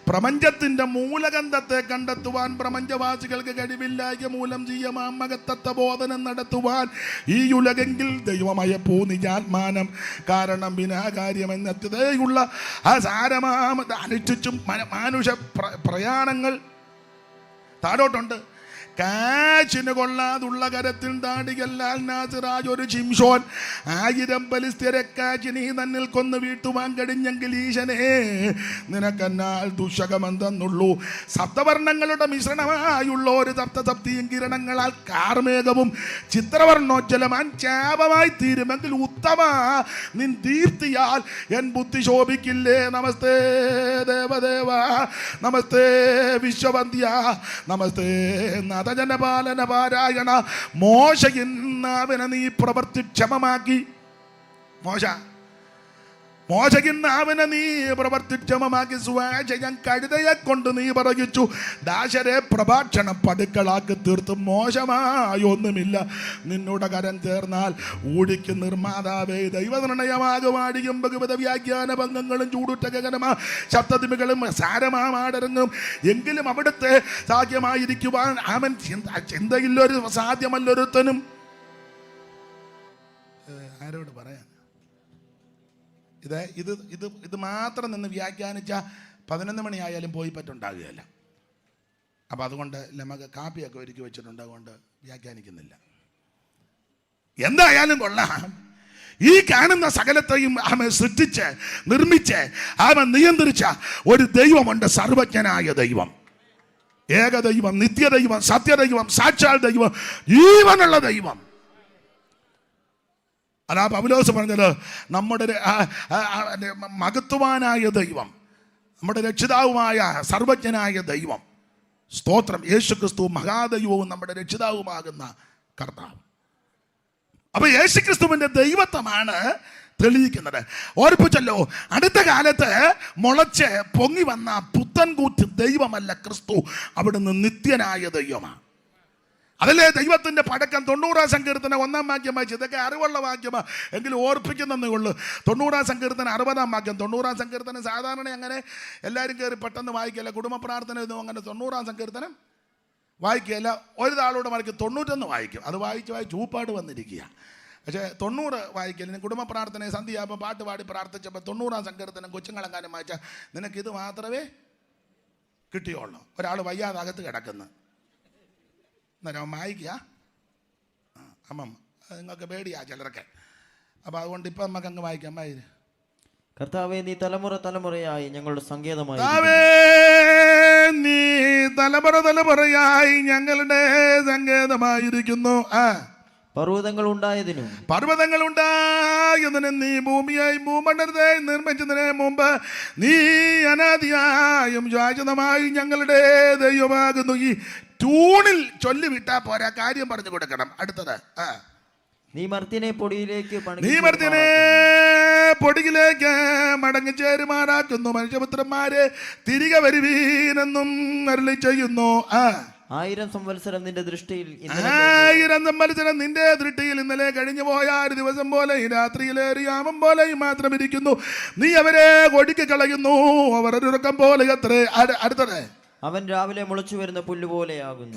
പ്രപഞ്ചത്തിന്റെ മൂലഗന്ധത്തെ കണ്ടെത്തുവാൻ പ്രപഞ്ചവാസികൾക്ക് കഴിവില്ലായ്ക മൂലം ജീയമാമകത്തത്വ ബോധനം നടത്തുവാൻ ഈ ഉലകെങ്കിൽ ദൈവമയപ്പൂ നിജാത്മാനം കാരണം വിനാകാര്യമെന്നതേയുള്ള അസാരമാമത് അനുഷ്ഠിച്ചും മാനുഷ പ്രയാണങ്ങൾ താഴോട്ടുണ്ട്. കാച്ചിന് കൊള്ളാതുള്ള കരത്തിൽ താടികല്ലാൽ നാസിറാജ് ഒരു ചിംഷോൻ 1000 ഫലിസ്ത്യരെ കാച്ചിനി തന്നിൽ കൊന്ന് വീട്ടുവാൻ കഴിഞ്ഞെങ്കിൽ ഈശനെ നിനക്കെന്നാൽ ദുഷകമെന്തെന്നുള്ളൂ. സപ്തവർണ്ണങ്ങളുടെ മിശ്രണമായുള്ള ഒരു സപ്തസപ്തിയും കിരണങ്ങളാൽ കാർമേഘവും ചിത്രവർണ്ണോജ്ജലമാൻ ചാപമായി തീരുമെങ്കിൽ ഉത്തമ നിൻ ദീപ്തിയാൽ എൻ ബുദ്ധി ശോഭിക്കില്ലേ. നമസ്തേ ദേവദേവ, നമസ്തേ വിശ്വവന്ധ്യ, നമസ്തേ ജനപാലന പാരായണ. മോശയിന്നാവിനെ നീ പ്രവർത്തിക്ഷമമാക്കി. മോശയിന്നാവിനെ നീ പ്രവർത്തിക്ഷമമാക്കി. സ്വാചയം കഴുതയെ കൊണ്ട് നീ പറയിച്ചു. ദാശരെ പ്രഭാഷണം പടുക്കളാക്കി തീർത്തും മോശമായൊന്നുമില്ല. നിന്നോട് കരം ചേർന്നാൽ ഊഴിക്ക് നിർമ്മാതാവേ ദൈവനിർണയമാകുവാടിയും ഭഗവത വ്യാഖ്യാന ഭംഗങ്ങളും ചൂടുറ്റ ഗഗനമാ ശബ്ദതിമികളും സാരമാടരങ്ങും എങ്കിലും അവിടുത്തെ സാധ്യമായിരിക്കുവാൻ അവൻ ചിന്തയില്ലൊരു സാധ്യമല്ലൊരുത്തനും. ആരോട് പറയാൻ? ഇത് മാത്രം നിന്ന് വ്യാഖ്യാനിച്ച 11 മണിയായാലും പോയി പറ്റുണ്ടാകുകയല്ല. അപ്പം അതുകൊണ്ട് നമുക്ക് കാപ്പിയൊക്കെ ഒരുക്കി വെച്ചിട്ടുണ്ട്, അതുകൊണ്ട് വ്യാഖ്യാനിക്കുന്നില്ല. എന്തായാലും കൊള്ളാം, ഈ കാണുന്ന സകലത്തെയും അവൻ സൃഷ്ടിച്ച് നിർമ്മിച്ച് അവൻ നിയന്ത്രിച്ച ഒരു ദൈവമുണ്ട്, സർവജ്ഞനായ ദൈവം, ഏകദൈവം, നിത്യദൈവം, സത്യദൈവം, സാക്ഷാൽ ദൈവം, ജീവനുള്ള ദൈവം. അതാ പൗലോസ് പറഞ്ഞത്, നമ്മുടെ മഹത്വവാനായ ദൈവം, നമ്മുടെ രക്ഷിതാവുമായ സർവജ്ഞനായ ദൈവം, സ്തോത്രം, യേശുക്രിസ്തു മഹാദൈവവും നമ്മുടെ രക്ഷിതാവുമാകുന്ന കർത്താവ്. അപ്പൊ യേശുക്രിസ്തുവിന്റെ ദൈവത്വമാണ് തെളിയിക്കുന്നത്. ഓർപ്പിച്ചല്ലോ, അടുത്ത കാലത്ത് മുളച്ച് പൊങ്ങി വന്ന പുത്തൻകൂറ്റ് ദൈവമല്ല ക്രിസ്തു, അവിടുന്ന് നിത്യനായ ദൈവമാണ്. അതല്ലേ ദൈവത്തിന്റെ പടക്കം 90-ാം സങ്കീർത്തനം 1-ാം വാക്യം വായിച്ചു. ഇതൊക്കെ അറിവുള്ള വാക്യമാണ്, എങ്കിലും ഓർപ്പിക്കുന്നതേ ഉള്ളൂ. 90-ാം സങ്കീർത്തനം 60-ാം വാക്യം. 90-ാം സങ്കീർത്തനം സാധാരണ അങ്ങനെ എല്ലാവരും കയറി പെട്ടെന്ന് വായിക്കില്ല. കുടുംബ പ്രാർത്ഥന ഒന്നും അങ്ങനെ 90-ാം സങ്കീർത്തനം വായിക്കുകയല്ല. ഒരു താളോട് മറിക്ക് 91 വായിക്കും. അത് വായിച്ച് ഊപ്പാട് വന്നിരിക്കുക. പക്ഷേ 90 വായിക്കില്ല. കുടുംബ പ്രാർത്ഥന സന്ധ്യയാകുമ്പോൾ പാട്ട് പാടി പ്രാർത്ഥിച്ചപ്പോൾ 90-ാം സങ്കീർത്തനം കൊച്ചുങ്ങളെങ്ങാനും വായിച്ചാൽ നിനക്കിത് മാത്രമേ കിട്ടിയുള്ളൂ. ഒരാൾ വയ്യാതെ അകത്ത് കിടക്കുന്നു, അന്നേരം വായിക്കുക. അമ്മം നിങ്ങൾക്ക് പേടിയാ ചിലരൊക്കെ. അപ്പം അതുകൊണ്ട് ഇപ്പം നമുക്ക് അങ്ങ് വായിക്കാം. കർത്താവേ, നീ തലമുറ തലമുറയായി ഞങ്ങളുടെ സങ്കേതമായി, നീ തലമുറ തലമുറയായി ഞങ്ങളുടെ സങ്കേതമായിരിക്കുന്നു. പർവ്വതങ്ങൾ ഉണ്ടായതിനും നീ ഭൂമിയായി ഭൂമണ്ഡലത്തെ നിർമ്മിച്ചതിന് മുമ്പ് നീ അനാദിയായും ശാശ്വതമായി ഞങ്ങളുടെ ദൈവമാകുന്നു. ഈ ട്യൂണിൽ ചൊല്ലിവിട്ടാ പോരാ, കാര്യം പറഞ്ഞു കൊടുക്കണം. അടുത്തത്, നീ മർത്യനെ പൊടിയിലേക്ക് മടങ്ങി ചേരുമാറാക്കുന്നു. മനുഷ്യപുത്രന്മാരെ തിരികെ വരുവീനെന്നും അരുളി ചെയ്യുന്നു. 1000 സംവത്സരം നിന്റെ ദൃഷ്ടിയിൽ, 1000 സംവത്സരം നിന്റെ ദൃഷ്ടിയിൽ ഇന്നലെ കഴിഞ്ഞു പോയ ഒരു ദിവസം പോലെയും രാത്രിയിലേറി യാമം പോലെയും മാത്രം ഇരിക്കുന്നു. നീ അവരെ ഒടുക്കി കളയുന്നു, അവർ ഒരു ഉറക്കം പോലെ അത്രേ. അടുത്തത്, അവൻ രാവിലെ മുളച്ചു വരുന്ന പുല്ലുപോലെയാകുന്നു.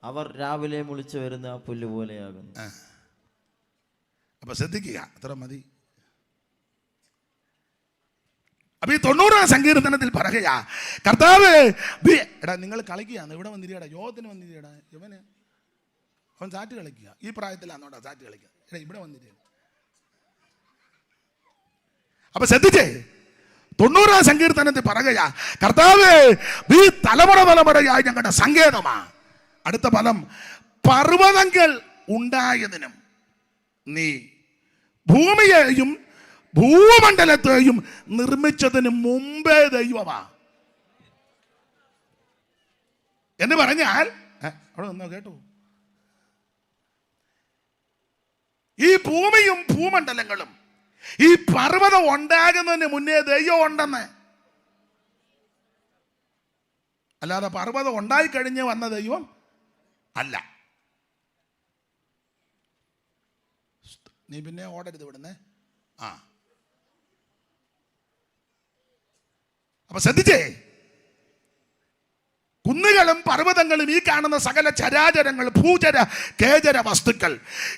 അവർ രാവിലെ മുളിച്ചു വരുന്ന പുല്ലുപോലെയാകുന്നു. അപ്പൊ ശ്രദ്ധിക്കുക, അത്ര മതി. അപ്പൊ ഈ 90-ാം സങ്കീർത്തനത്തിൽ പറയുക, കർത്താവ് എടാ നിങ്ങൾ കളിക്കുകയാണ്, ഇവിടെ വന്നിരിക്കടാ, യോഗത്തിന് വന്നിരിക്കടാ, അവൻ സാറ്റ് കളിക്കുക. ഈ പ്രായത്തിലാണോടാ സാറ്റ് കളിക്കുക? എടാ ഇവിടെ വന്നിരിക്കുക. അപ്പൊ ശ്രദ്ധിച്ചേ, 90-ാം സങ്കീർത്തനത്തിൽ പറയുക, കർത്താവ് നീ തലമുറ തലമുറയായി ഞങ്ങളുടെ സങ്കേതമാ. അടുത്ത പദം, പർവ്വതങ്ങൾ ഉണ്ടായതിനും നീ ഭൂമിയെയും ഭൂമണ്ഡലത്തെയും നിർമ്മിച്ചതിന് മുമ്പേ ദൈവമാ എന്ന് പറഞ്ഞാൽ, അവിടെ നിന്നോ കേട്ടു, ഈ ഭൂമിയും ഭൂമണ്ഡലങ്ങളും ഈ പർവ്വതം ഉണ്ടാകുന്നതിന് മുന്നേ ദൈവം ഉണ്ടെന്ന്. അല്ലാതെ പർവ്വതം ഉണ്ടായിക്കഴിഞ്ഞ് വന്ന ദൈവം അല്ല. നീ പിന്നെ ഓടരുത് ഇവിടുന്ന്. അപ്പൊ ശ്രദ്ധിച്ചേ, കുന്നുകളും പർവ്വതങ്ങളും ഈ കാണുന്ന സകല ചരാചരങ്ങൾ, ഭൂചര കേചര വസ്തുക്കൾ,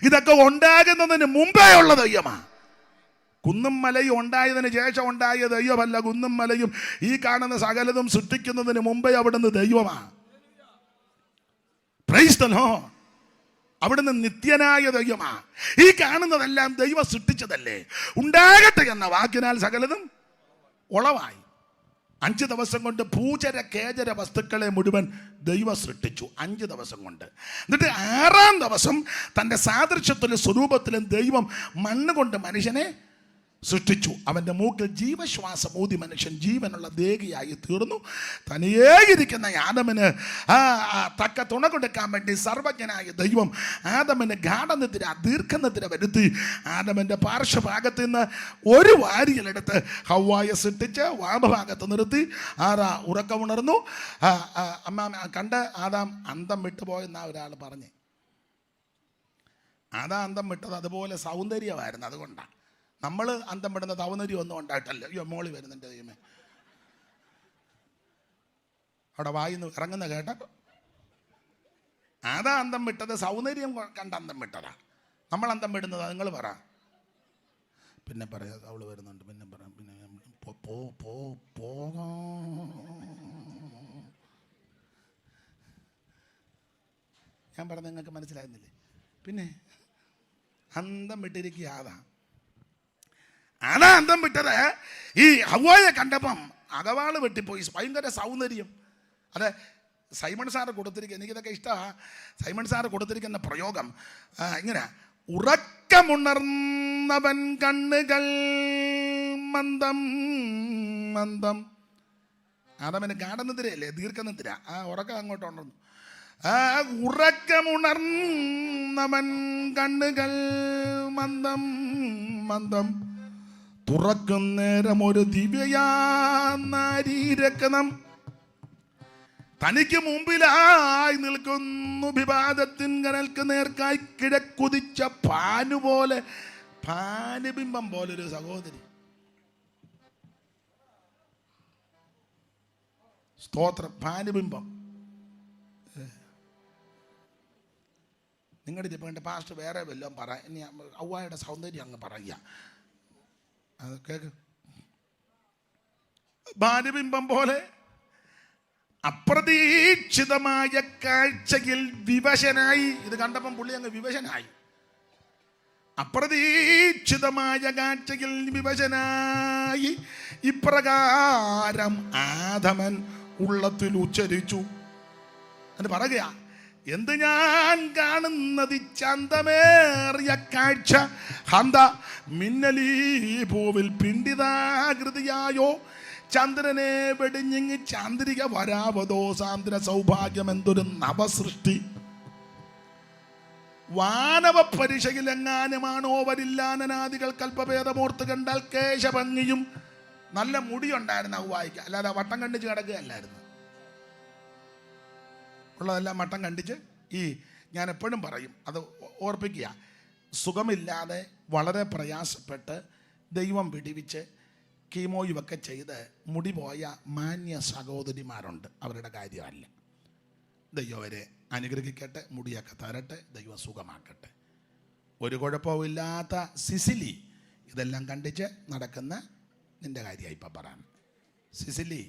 ഇതൊക്കെ ഉണ്ടാകുന്നതിന് മുമ്പേ ഉള്ള ദൈവമാ. കുന്നും മലയും ഉണ്ടായതിന് ശേഷം ഉണ്ടായ ദൈവമല്ല. കുന്നും മലയും ഈ കാണുന്ന സകലതും സൃഷ്ടിക്കുന്നതിന് മുമ്പേ അവിടുന്ന് ദൈവമാ. Price the Lord. അവിടുന്ന് നിത്യനായ ദൈവമാ. ഈ കാണുന്നതെല്ലാം ദൈവം സൃഷ്ടിച്ചതല്ലേ. ഉണ്ടാകട്ടെ എന്ന വാക്കിനാൽ സകലതും ഉളവായി. 5 ദിവസം കൊണ്ട് ഭൂചര കേചര വസ്തുക്കളെ മുഴുവൻ ദൈവം സൃഷ്ടിച്ചു 5 ദിവസം കൊണ്ട്. എന്നിട്ട് 6-ാം ദിവസം തൻ്റെ സാദൃശ്യത്തിലും സ്വരൂപത്തിലും ദൈവം മണ്ണ് കൊണ്ട് മനുഷ്യനെ സൃഷ്ടിച്ചു. അവൻ്റെ മൂക്കിൽ ജീവശ്വാസം ഊതി മനുഷ്യൻ ജീവനുള്ള ദേഹിയായി തീർന്നു. തനിയേയിരിക്കുന്ന ആദമിന് തക്ക തുണ കൊടുക്കാൻ വേണ്ടി സർവജ്ഞനായ ദൈവം ആദമിന് ഗാഠനിദ്ര ദീർഘനിദ്ര വരുത്തി ആദമിൻ്റെ പാർശ്വഭാഗത്ത് നിന്ന് ഒരു വാരിയിലെടുത്ത് ഹവ്വായെ സൃഷ്ടിച്ച് വാമഭാഗത്ത് നിർത്തി ഉറക്കമുണർന്നു. അമ്മ കണ്ട് ആദാം അന്തം വിട്ടുപോയെന്നാ ഒരാൾ പറഞ്ഞേ. അന്തം വിട്ടത് അതുപോലെ സൗന്ദര്യമായിരുന്നു. അതുകൊണ്ടാണ് നമ്മൾ അന്തം വിടുന്ന സൗന്ദര്യം ഒന്നും ഉണ്ടായിട്ടല്ല. അയ്യോ മോളി വരുന്നുണ്ട് ദൈവമേ, അവിടെ വായിന്ന് ഇറങ്ങുന്ന കേട്ട. അന്തം വിട്ടത് സൗന്ദര്യം കണ്ട് അന്തം വിട്ടതാ. നമ്മൾ അന്തം വിടുന്നത് നിങ്ങൾ പറ. പിന്നെ പറയാം, അവള് വരുന്നുണ്ട്, പിന്നെ പറയാം, പിന്നെ പോകാം. ഞാൻ പറഞ്ഞ നിങ്ങൾക്ക് മനസ്സിലായിരുന്നില്ലേ? പിന്നെ അന്തം വിട്ടിരിക്കുക. അതാ അന്തം വിട്ടത്. ഈ ഹവ്വായെ കണ്ടപ്പം അകവാള് വെട്ടിപ്പോയി. ഭയങ്കര സൗന്ദര്യം. അതെ, സൈമൺ സാറ് കൊടുത്തിരിക്കുക, എനിക്കിതൊക്കെ ഇഷ്ടമാണ്. സൈമൺ സാറ് കൊടുത്തിരിക്കുന്ന പ്രയോഗം ഇങ്ങനെ: ഉറക്കമുണർന്നവൻ കണ്ണുകൾ മന്ദം മന്ദം. അതവന് ഗാഠനിദ്രയല്ലേ, ദീർഘനിദ്ര. ആ ഉറക്കം അങ്ങോട്ട് ഉണർന്നു. ഉറക്കമുണർന്നവൻ കണ്ണുകൾ മന്ദം മന്ദം, തുറക്കുന്നേരം ഒരു ദിവ്യയാരീരക്കണം തനിക്ക് മുമ്പിലായി നിൽക്കുന്നു. വിവാദത്തിൻ കനൽക്ക് നേർക്കായി കിഴക്കുതിച്ച പാനുപോലെ, പാനുബിംബം പോലൊരു സഹോദരി. സ്തോത്രം. പാനുബിംബം. നിങ്ങളുടെ ഇപ്പം എൻ്റെ പാസ്റ്റ് വേറെ വല്ലതും പറ. ഇനി ഹവ്വായുടെ സൗന്ദര്യം അങ്ങ് പറയുക. അത് കേക്ക്. പാനുബിംബം പോലെ അപ്രതീക്ഷിതമായ കാഴ്ചയിൽ വിവശനായി. ഇത് കണ്ടപ്പം പുള്ളി അങ്ങ് വിവശനായി. അപ്രതീക്ഷിതമായ കാഴ്ചയിൽ വിവശനായി ഇപ്രകാരം ആദമൻ ഉള്ളത്തിൽ ഉച്ചരിച്ചു. എന്ന് പറയുക, എന്ത് ഞാൻ കാണുന്നത് ചന്തമേറിയ കാഴ്ച. ഹന്ത മിന്നലീ പൂവിൽ പിണ്ടിതാകൃതിയായോ, ചന്ദ്രനെ വെടിഞ്ഞിങ്ങി ചാന്ദ്രിക വരാവതോ, സാന്ദ്ര സൗഭാഗ്യം എന്തൊരു നവസൃഷ്ടി. വാനവ പരിശയിലെങ്ങാനുമാണോ വരില്ലാനാദികൾ കൽപ്പഭേദമോർത്ത് കണ്ടാൽ കേശഭംഗിയും. നല്ല മുടിയുണ്ടായിരുന്നു ഹവ്വായിക്ക്, അല്ലാതെ വട്ടം കണ്ടിച്ച് കിടക്കുകയല്ലായിരുന്നു. ഉള്ളതെല്ലാം വട്ടം കണ്ടിച്ച്. ഞാൻ എപ്പോഴും പറയും, അത് ഓർപ്പിക്കുക, സുഖമില്ലാതെ വളരെ പ്രയാസപ്പെട്ട് ദൈവം പിടിവിച്ച് കീമോയുമൊക്കെ ചെയ്ത് മുടി പോയ മാന്യ സഹോദരിമാരുണ്ട്. അവരുടെ കാര്യമല്ല. ദൈവം അവരെ അനുഗ്രഹിക്കട്ടെ, മുടിയൊക്കെ തരട്ടെ, ദൈവം സുഖമാക്കട്ടെ. ഒരു കുഴപ്പമില്ലാത്ത സിസിലി ഇതെല്ലാം കണ്ടിച്ച് നടക്കുന്ന നിന്റെ കാര്യമായി ഇപ്പം പറയാൻ. സിസിലി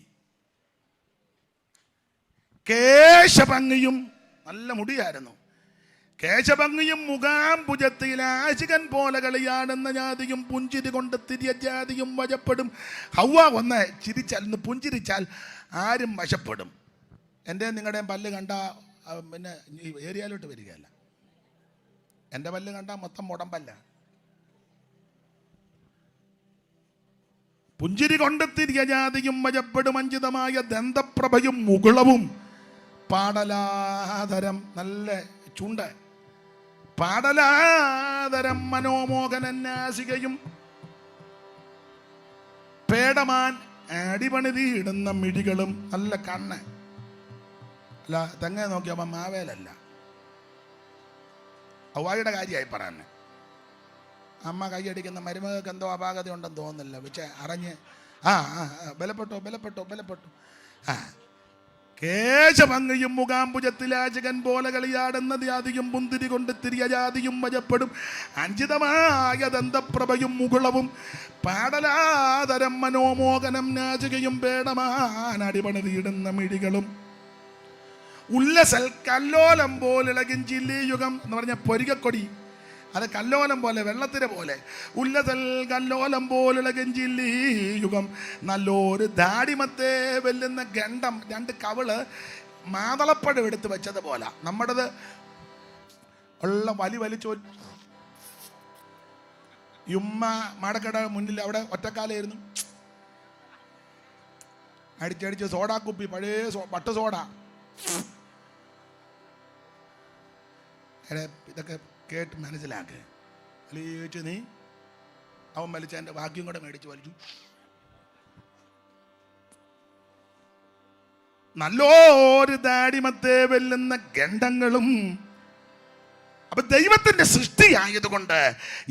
കേശഭംഗിയും, നല്ല മുടിയായിരുന്നു. കേശഭംഗിയും മുഖാംബുജത്തിൽ ആശികൻ പോലെ കളിയാടുന്ന ജാതിയും പുഞ്ചിരി കൊണ്ട് തിരിയ ജാതിയും വശപ്പെടും. ഹവ്വ ഒന്ന് ചിരിച്ചാൽ, ഒന്ന് പുഞ്ചിരിച്ചാൽ ആരും വശപ്പെടും. എൻ്റെ നിങ്ങളുടെയും പല്ല് കണ്ട പിന്നെ ഈ ഏരിയയിലോട്ട് വരികയല്ല. എൻ്റെ പല്ല് കണ്ടാൽ മൊത്തം മുടമ്പല്ല. പുഞ്ചിരി കൊണ്ട് തിരിയ ജാതിയും വശപ്പെടും, അഞ്ചിതമായ ദന്തപ്രഭയും മുകുളവും, പാടലാതരം, നല്ല ചുണ്ട്, പാടലാതരം മനോമോഹനാസികയും, പേടമാൻ അടിപണിതിയിടുന്ന മിഴികളും, നല്ല കണ്ണ്. അല്ല തെങ്ങ നോക്കിയപ്പോൾ മാവേലല്ല. ഹവ്വായുടെ കാര്യമായി പറയാൻ. അമ്മ കൈയടിക്കുന്ന മരുമകൾക്ക് എന്തോ അപാകത ഉണ്ടെന്ന് തോന്നുന്നില്ല. പക്ഷേ അറിഞ്ഞ് ബലപ്പെട്ടു ബലപ്പെട്ടു ബലപ്പെട്ടു. കേശഭംഗിയും മുഖാംബുജത്തിലാചകൻ പോലെ കളിയാടുന്ന ജാതിയും പുന്തിരി കൊണ്ട് തിരിയ ജാതിയും വശപ്പെടും, അഞ്ചിതമായ ദന്തപ്രഭയും മുകുളവും, പാടലാതരം മനോമോഹനം നാചികയും, പേടമാൻ അടിപണിതിയിടുന്ന മിഴികളും, ഉല്ലസൽ കല്ലോലം പോലിളകും ചില്ലിയുഗം എന്ന് പറഞ്ഞ പൊരികക്കൊടി. അത് കല്ലോലം പോലെ, വെള്ളത്തിര പോലെ. ഉല്ലസൽ കല്ലോലം പോലിളകും ചില്ലിയുഗം, നല്ലൊരു ദാടിമത്തെ വെല്ലുന്ന ഗണ്ഡം, രണ്ട് കവിള് മാതളപ്പഴം എടുത്ത് വെച്ചതുപോലെ. നമ്മുടേത് ഉള്ള വലിച്ചു. യുമ്മ മാടക്കട മുന്നിൽ അവിടെ ഒറ്റക്കാലായിരുന്നു. അടിച്ചടിച്ച് സോഡാ കുപ്പി, പഴയ പട്ട് സോഡ. ഇതൊക്കെ കേട്ട് മനസ്സിലാക്ക്. വലിച്ചു നീ അവൻ വലിച്ച എൻ്റെ ഭാഗ്യം കൂടെ മേടിച്ച് വലിച്ചു. നല്ലൊരു ദാടിമത്തെ വെല്ലുന്ന ഗണ്ഡങ്ങളും. അപ്പൊ ദൈവത്തിന്റെ സൃഷ്ടിയായതുകൊണ്ട്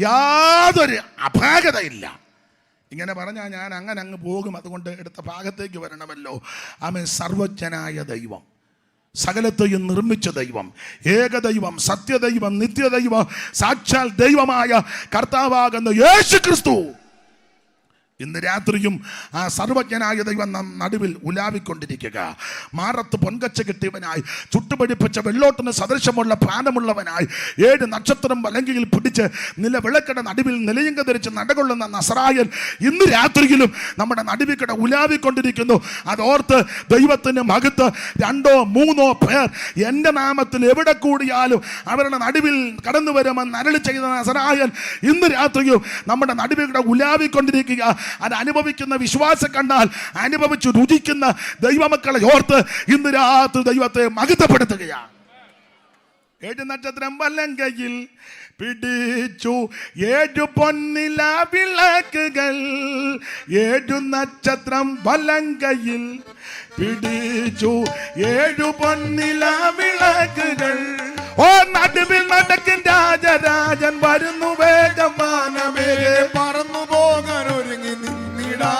യാതൊരു അപാകതയില്ല. ഇങ്ങനെ പറഞ്ഞാൽ ഞാൻ അങ്ങനെ അങ്ങ് പോകും. അതുകൊണ്ട് എടുത്ത ഭാഗത്തേക്ക് വരണമല്ലോ. ആമേൻ. സർവജ്ഞനായ ദൈവം, സകലത്തെയും നിർമ്മിച്ച ദൈവം, ഏകദൈവം, സത്യദൈവം, നിത്യദൈവം, സാക്ഷാൽ ദൈവമായ കർത്താവാകുന്ന യേശു ക്രിസ്തു ഇന്ന് രാത്രിയും ആ സർവജ്ഞനായ ദൈവം നാം നടുവിൽ ഉലാവിക്കൊണ്ടിരിക്കുക. മാറത്ത് പൊൻകച്ച കിട്ടിയവനായി, ചുട്ടുപടിപ്പിച്ച വെള്ളോട്ടിന് സദൃശമുള്ള പ്രാണമുള്ളവനായി, 7 നക്ഷത്രം വലങ്കയിൽ പിടിച്ച് വിളക്കട നടുവിൽ നിലയങ്ക ധരിച്ച് നടകൊള്ളുന്ന നസറായൻ ഇന്ന് രാത്രിയിലും നമ്മുടെ നടുവിക്കട ഉലാവിക്കൊണ്ടിരിക്കുന്നു. അതോർത്ത് ദൈവത്തിന് മഹത്വം. 2 3 പേർ എൻ്റെ നാമത്തിൽ എവിടെ കൂടിയാലും അവരുടെ നടുവിൽ കടന്നു വരുമെന്ന് അരുളി ചെയ്ത നസറായൻ ഇന്ന് രാത്രിയും നമ്മുടെ നടുവിക്കട ഉലാവിക്കൊണ്ടിരിക്കുക. അത് അനുഭവിക്കുന്ന വിശ്വാസം കണ്ടാൽ അനുഭവിച്ചു രുചിക്കുന്ന ദൈവമക്കളെ ഓർത്ത് ഇന്ന് രാത്രി ദൈവത്തെ മഹത്വപ്പെടുത്തുകയാണ്. 7 നക്ഷത്രം വലങ്കയിൽ പിടിച്ചു 7 പൊന്നില വിളക്കുകൾ, 7 നക്ഷത്രം വലങ്കയിൽ പിടിച്ചു 7 പൊന്നില വിളക്കുകൾ. ഓ നടുവിൽ നടക്കും രാജരാജൻ വരുന്നു വേഗം മാനമേ, പറന്നു പോകാൻ ഒരുങ്ങി നിന്നിടാ.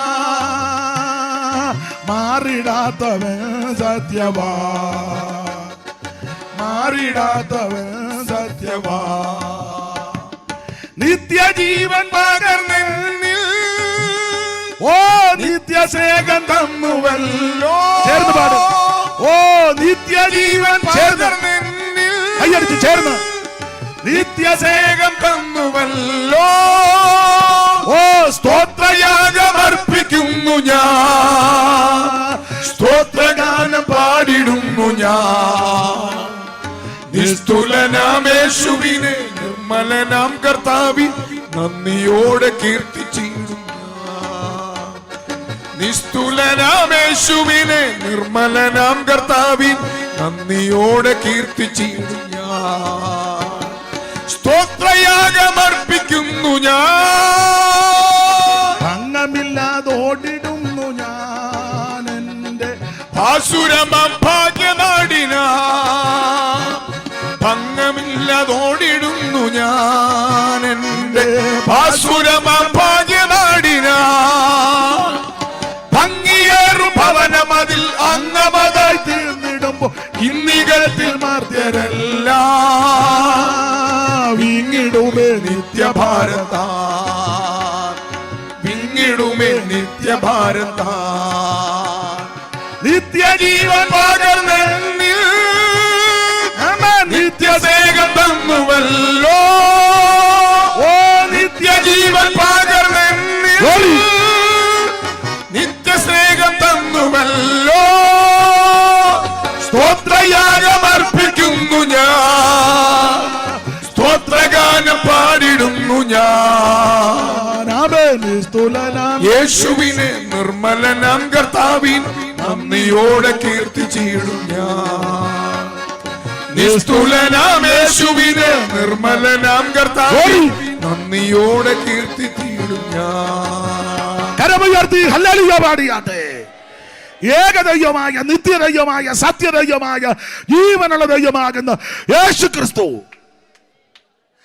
മാറിടാത്തവൻ സത്യവാ, മാറിടാത്തവൻ സത്യവാ, നിത്യജീവൻ പകർന്നെന്നിൽ ഓ നിത്യസ്നേഹം തന്നുവല്ലോ. ചേർന്ന് പാടും. ഓ നിത്യജീവൻ പകർന്നെന്നിൽ കയ്യടിച്ച് ചേർന്ന് നിത്യസ്നേഹം തന്നുവല്ലോ. ഓ സ്തോത്രയാഗമർപ്പിക്കുന്നു ഞാൻ, സ്തോത്രഗാനം പാടിടുന്നു ഞാൻ. നിസ്തുലനാമേശുവിനെ നിർമ്മലനാം കർത്താവിൻ നന്ദിയോടെ കീർത്തിച്ചിടും ഞാൻ. നിസ്തുലനാമേശുവിനെ നിർമ്മലനാം കർത്താവിൻ നന്ദിയോടെ കീർത്തിച്ചിടും ഞാൻ. സ്തോത്രയാഗമർപ്പിക്കുന്നു ഞാൻ, ഭംഗമില്ലാതോടിടുന്നു ഞാൻ എൻ്റെ ഭാസുരമം ഭാഗ്യനാടിന. ഭംഗമില്ലാതോടിടുന്നു ഞാൻ എൻ്റെ ഭാസുരമം ഭാഗ്യനാടിന. ഭംഗിയേറും ഭവനമതിൽ അംഗമതായി തീർന്നിടുമ്പോ ഇന്നികത്തിൽ മാർത്യരല്ല വിങ്ങിടുമേ നിത്യഭാരത, വിങ്ങിടുമേ നിത്യഭാരത. നിത്യജീവൻ പകർന്നെന്നിൽ നിത്യസ്നേഹം തന്നുവല്ലോ. ഓ നിത്യജീവൻ പകർന്നെന്നിൽ നിത്യസ്നേഹം തന്നുവല്ലോ. സ്തോത്രയാഗമർപ്പിക്കുന്നു ഞാൻ, സ്തോത്രഗാനം പാടിടുന്നു ഞാൻ. യേശുവിനെ നിർമ്മലനാം കർത്താവിൻ നന്ദിയോടെ കീർത്തിച്ചിടും ഞാൻ. നിസ്തുലനാം യേശുവിനെ നിർമ്മലനാം കർത്താവിൻ നന്ദിയോടെ കീർത്തിച്ചിടും ഞാൻ. കരമുയർത്തി ഹല്ലേലൂയ പാടിയാട്ടെ. ഏകദൈവമായ നിത്യദൈവമായ സത്യദൈവമായ ജീവനുള്ള ദൈവമാകുന്ന യേശു ക്രിസ്തു,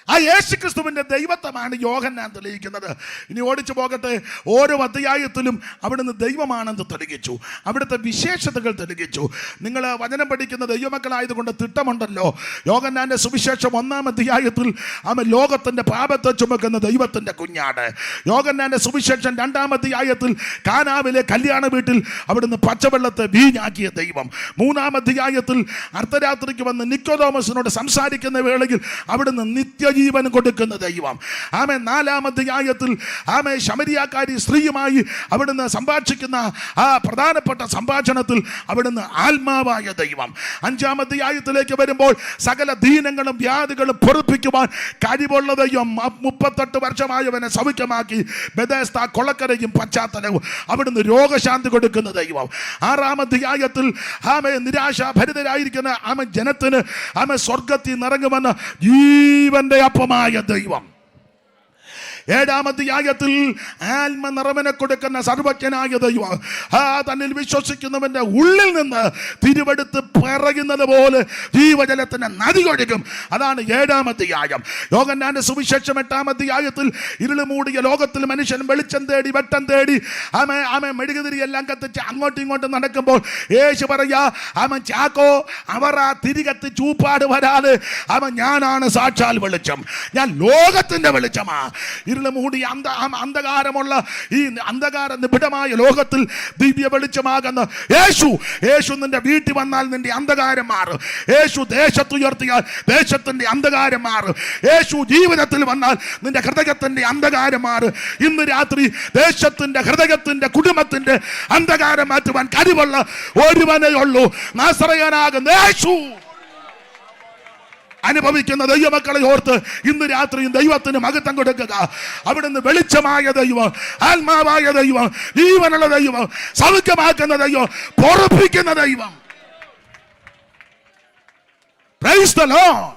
ആ യേശു ക്രിസ്തുവിന്റെ ദൈവത്വമാണ് യോഹന്നാൻ തെളിയിക്കുന്നത്. ഇനി ഓടിച്ചു പോകട്ടെ. ഓരോ അധ്യായത്തിലും അവിടുന്ന് ദൈവമാണെന്ന് തെളിയിച്ചു, അവിടുത്തെ വിശേഷതകൾ തെളിയിച്ചു. നിങ്ങൾ വചനം പഠിക്കുന്ന ദൈവമക്കളായതുകൊണ്ട് തിട്ടമുണ്ടല്ലോ. യോഹന്നാന്റെ സുവിശേഷം 1-ാം അധ്യായത്തിൽ അവൻ ലോകത്തിന്റെ പാപത്തെ ചുമക്കുന്ന ദൈവത്തിന്റെ കുഞ്ഞാട്. യോഹന്നാന്റെ സുവിശേഷം 2-ാം അധ്യായത്തിൽ കാനാവിലെ കല്യാണ വീട്ടിൽ അവിടുന്ന് പച്ചവെള്ളത്തെ വീഞ്ഞാക്കിയ ദൈവം. 3-ാം അധ്യായത്തിൽ അർദ്ധരാത്രിക്ക് വന്ന് നിക്കോദോമസിനോട് സംസാരിക്കുന്ന വേളയിൽ അവിടുന്ന് നിത്യജീവൻ കൊടുക്കുന്ന ദൈവം. ആമേ 4-ാം അധ്യായത്തിൽ ആമേ ശമരിയാക്കാരി സ്ത്രീയുമായി അവിടുന്ന് സംഭാഷിക്കുന്ന ആ പ്രധാനപ്പെട്ട സംഭാഷണത്തിൽ അവിടുന്ന് ആത്മാവായ ദൈവം. 5-ാം അധ്യായത്തിലേക്ക് വരുമ്പോൾ സകല ദീനങ്ങളും വ്യാധികളും പൊറുപ്പിക്കുവാൻ കഴിവുള്ള ദൈവം. 38 വർഷമായവനെ സൗഖ്യമാക്കി ബെഥെസ്ദ കൊളക്കരയും പശ്ചാത്തലവും അവിടുന്ന് രോഗശാന്തി കൊടുക്കുന്ന ദൈവം. 6-ാം അധ്യായത്തിൽ ആമേ നിരാശാഭരിതരായിരിക്കുന്ന ആമേ ജനത്തിന് ആമേ സ്വർഗത്തിൽ നിറങ്ങുമെന്ന് ജീവന്റെ അപ്പമായ ദൈവം. 7-ാം അധ്യായത്തിൽ ആത്മനിറവിനെ കൊടുക്കുന്ന സർവജ്ഞനായ ദൈവം തന്നിൽ വിശ്വസിക്കുന്നവന്റെ ഉള്ളിൽ നിന്ന് തിരുവെടുത്ത് പറയുന്നത് പോലെ ജീവജലത്തിന് നദി ഒഴുകും. അതാണ് 7-ാം അധ്യായം. യോഹന്നാന്റെ സുവിശേഷം 8-ാം അധ്യായത്തിൽ ഇരുള് മൂടിയ ലോകത്തിൽ മനുഷ്യൻ വെളിച്ചം തേടി വെട്ടം തേടി ആമൻ മെഴുകുതിരി എല്ലാം കത്തിച്ച് അങ്ങോട്ടും ഇങ്ങോട്ടും നടക്കുമ്പോൾ യേശു പറയാ, അവൻ ചാക്കോ അവർ ആ തിരികത്ത് ചൂപ്പാട് വരാതെ ഞാനാണ് സാക്ഷാൽ വെളിച്ചം, ഞാൻ ലോകത്തിന്റെ വെളിച്ചമാ. ഇരുള് മൂടി അന്ധകാരമുള്ള ഈ അന്ധകാര നിബിഡമായ ലോകത്തിൽ ദിവ്യ വെളിച്ചമാകുന്ന യേശു നിന്റെ വീട്ടിൽ വന്നാൽ നിന്റെ അന്ധകാരം മാറും. യേശു ദേശത്തുയർത്തിയാൽ ദേശത്തിന്റെ അന്ധകാരം മാറും. യേശു ജീവിതത്തിൽ വന്നാൽ നിന്റെ ഹൃദയത്തിന്റെ അന്ധകാരം മാറും. ഇന്ന് രാത്രി ദേശത്തിന്റെ ഹൃദയത്തിന്റെ കുടുംബത്തിന്റെ അന്ധകാരം മാറ്റുവാൻ കഴിവുള്ള ഒരുവനേ ഉള്ളൂ, നാസറേയനാകുന്ന യേശു. അനുഭവിക്കുന്ന ദൈവമക്കളെ ഓർത്ത് ഇന്ന് രാത്രിയും ദൈവത്തിന് മഹത്വം കൊടുക്കുക. അവിടുന്ന് വെളിച്ചമായ ദൈവം, ആത്മാവായ ദൈവം, ജീവനുള്ള ദൈവം, സൗഖ്യമാക്കുന്ന ദൈവം, പൊറപ്പിക്കുന്ന ദൈവം. Price the Lord.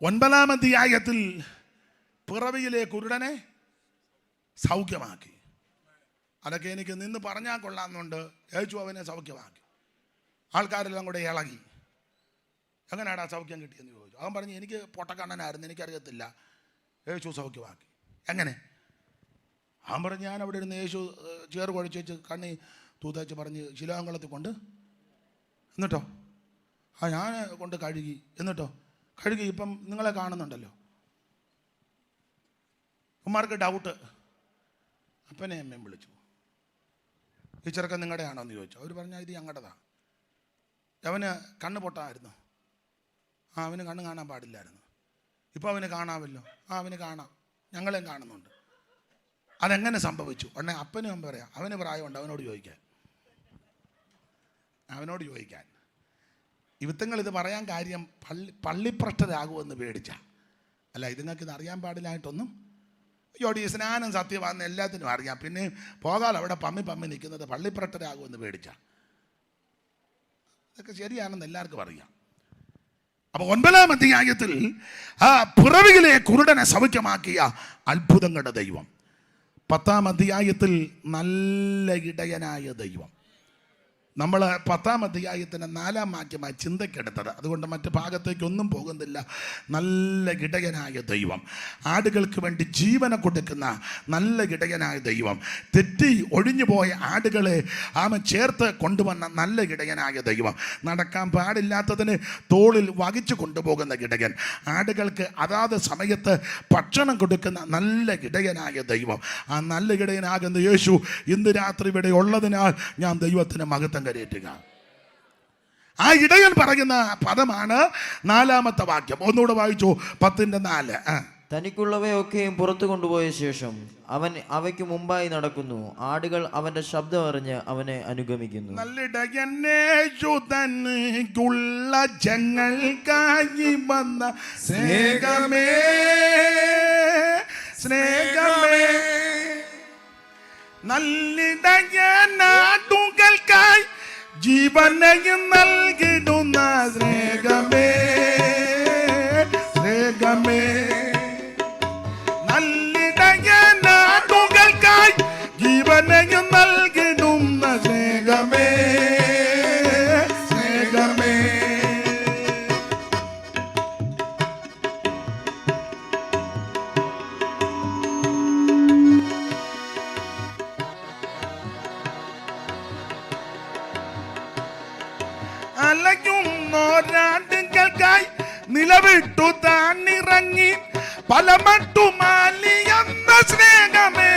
9-ാം അധ്യായത്തിൽ പിറവിയിലെ കുരുടനെ സൗഖ്യമാക്കി. അതൊക്കെ എനിക്ക് നിന്ന് പറഞ്ഞാൽ കൊള്ളാമെന്നുണ്ട്. യേശു അവനെ സൗഖ്യമാക്കി. ആൾക്കാരെല്ലാം കൂടെ ഇളകി. എങ്ങനെയാണ് ആ സൗഖ്യം കിട്ടിയെന്ന് ചോദിച്ചു. അവൻ പറഞ്ഞു, എനിക്ക് പൊട്ടക്കണ്ണനായിരുന്നു, എനിക്കറിയത്തില്ല. യേശു സൗഖ്യമാക്കി. എങ്ങനെ? അവൻ പറഞ്ഞു, ഞാൻ അവിടെ ഇരുന്ന് യേശു ചേറ് കുഴച്ച് വെച്ച് കണ്ണി തൂത്തച്ച് പറഞ്ഞ് ശിലാങ്കുളത്തിൽ കൊണ്ട് എന്നിട്ടോ ഞാൻ കൊണ്ട് കഴുകി. എന്നിട്ടോ കഴുകി. ഇപ്പം നിങ്ങളെ കാണുന്നുണ്ടല്ലോ. ഉമ്മാർക്ക് ഡൗട്ട്. അപ്പനെ അമ്മയും വിളിച്ചു. ഈ ചെറുക്കൻ നിങ്ങളുടെ ആണോ എന്ന് ചോദിച്ചു. അവർ പറഞ്ഞാൽ ഇത് ഞങ്ങളുടേതാണ്. അവന് കണ്ണ് പൊട്ടായിരുന്നു. അവന് കണ്ണ് കാണാൻ പാടില്ലായിരുന്നു. ഇപ്പോൾ അവന് കാണാമല്ലോ. അവന് കാണാം, ഞങ്ങളെയും കാണുന്നുണ്ട്. അതെങ്ങനെ സംഭവിച്ചു? ഉടനെ അപ്പനും അമ്മ പറയാം, അവന് പ്രായമുണ്ട്, അവനോട് ചോദിക്കാൻ. ഇവിത്തങ്ങൾ ഇത് പറയാൻ കാര്യം പള്ളിപ്രഷ്ടരാകുമെന്ന് പേടിച്ച അല്ല. ഇതുങ്ങൾക്ക് ഇത് അറിയാൻ പാടില്ലായിട്ടൊന്നും. ഈ സ്നാനം സത്യമാണെന്ന് എല്ലാത്തിനും അറിയാം. പിന്നെ പോകാതെ അവിടെ പമ്മി നിൽക്കുന്നത് പള്ളിപ്രഷ്ടരാകുമെന്ന് പേടിച്ച. ഇതൊക്കെ ശരിയാണെന്ന് എല്ലാവർക്കും അറിയാം. അപ്പൊ 9-ാം അധ്യായത്തിൽ ആ പിറവിയിലെ കുരുടനെ സൗഖ്യമാക്കിയ അത്ഭുതങ്ങളുടെ ദൈവം. 10-ാം അധ്യായത്തിൽ നല്ല ഇടയനായ ദൈവം. നമ്മൾ 10-ാം അധ്യായത്തിന് 4-ാം വാക്യമായി ചിന്തക്കെടുത്തത്. അതുകൊണ്ട് മറ്റു ഭാഗത്തേക്കൊന്നും പോകുന്നില്ല. നല്ല ഇടയനായ ദൈവം, ആടുകൾക്ക് വേണ്ടി ജീവനെ കൊടുക്കുന്ന നല്ല ഇടയനായ ദൈവം, തെറ്റി ഒഴിഞ്ഞുപോയ ആടുകളെ ചേർത്ത് കൊണ്ടുവന്ന നല്ല ഇടയനായ ദൈവം, നടക്കാൻ പാടില്ലാത്തതിന് തോളിൽ വഹിച്ചു കൊണ്ടുപോകുന്ന ഇടയൻ, ആടുകൾക്ക് അതാത് സമയത്ത് ഭക്ഷണം കൊടുക്കുന്ന നല്ല ഇടയനായ ദൈവം. ആ നല്ല ഇടയനാകുന്ന യേശു ഇന്ന് രാത്രി ഇവിടെ ഉള്ളതിനാൽ ഞാൻ ദൈവത്തിന് മഹത്വം കരയേറ്റുക. ആ ഇടയൻ പറയുന്ന പദമാണ് 4-ാമത്തെ വാക്യം. ഒന്നുകൂടെ വായിച്ചു. 10:4. തനിക്കുള്ളവയൊക്കെയും പുറത്തു കൊണ്ടുപോയ ശേഷം അവൻ അവയ്ക്ക് മുമ്പായി നടക്കുന്നു. ആടുകൾ അവന്റെ ശബ്ദം അറിഞ്ഞ് അവനെ അനുഗമിക്കുന്നു. നല്ലിടയനേശുതനിക്കുള്ള ജനങ്ങൾക്കായി വന്ന സ്നേഹമേ, സ്നേഹമേ, നല്ലിടയനാടുകൾക്കായി ജീവനെയും നൽകിടുന്ന സ്നേഹമേ, സ്നേഹമേ, നല്ലിടയനാടുകൾക്കായി ജീവനെയും നൽകിടുന്ന സ്നേഹമേ, സ്നേഹമേ. അലയുന്നോരാടുകൾക്കായി നിലവിട്ടു താണിറങ്ങി പലമട്ടുമാലിയെന്ന സ്നേഹമേ,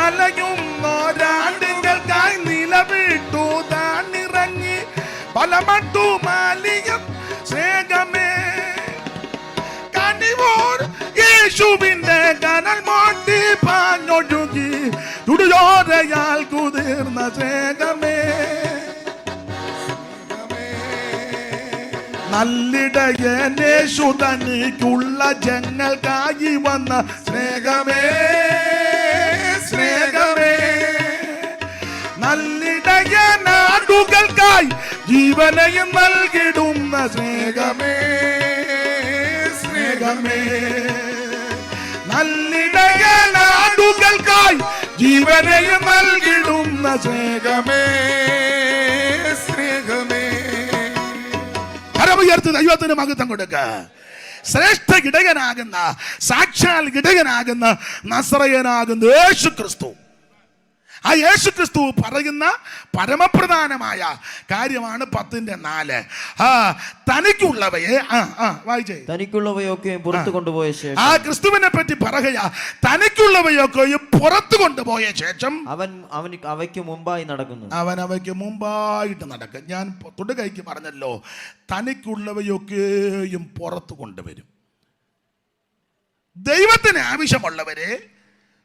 അലയുന്നോരാടുകൾക്കായി നിലവിട്ടു താണിറങ്ങി പലമട്ടുമാലിയം സ്നേഹമേ. കനിവോർ യേശുവിന്റെ കനൽ മോട്ടി പാഞ്ഞൊഴുകി തുടിയോരയാൽ കുതിർന്ന സ്നേഹമേ, നല്ലിടയനേശു തനിക്കുള്ള ജനങ്ങൾക്കായി വന്ന സ്നേഹമേ, സ്നേഹമേ, നല്ലിടയനാടുകൾക്കായി ജീവനെയും നൽകിടുന്ന സ്നേഹമേ, സ്നേഹമേ. എനിക്കായി ജീവനെയും നൽകിടുന്ന സ്നേഹമേ സ്നേഹമേ. കരമുയർത്തി ദൈവത്തിന് മഹത്വം കൊടുക്ക. ശ്രേഷ്ഠ ഇടയനാകുന്ന, സാക്ഷാൽ ഇടയനാകുന്ന നസറയനാകുന്ന യേശു ക്രിസ്തു, ആ യേശു ക്രിസ്തു പറയുന്ന പരമപ്രധാനമായ കാര്യമാണ് 10:4. തനിക്കുള്ളവയെ വായിച്ചേ. തനിക്കുള്ളവയൊക്കെ പുറത്തു കൊണ്ടുപോയ ശേഷം, ആ ക്രിസ്തുവിനെ പറ്റി പറയുക, തനിക്കുള്ളവയൊക്കെയും പുറത്തു കൊണ്ടുപോയ ശേഷം അവൻ അവയ്ക്ക് മുമ്പായി നടക്കുന്നു. അവൻ അവയ്ക്ക് മുമ്പായിട്ട് നടക്കും. ഞാൻ തൊടുകൈക്ക് പറഞ്ഞല്ലോ, തനിക്കുള്ളവയൊക്കെയും പുറത്തു കൊണ്ടുവരും. ദൈവത്തിന് ആവശ്യമുള്ളവരെ,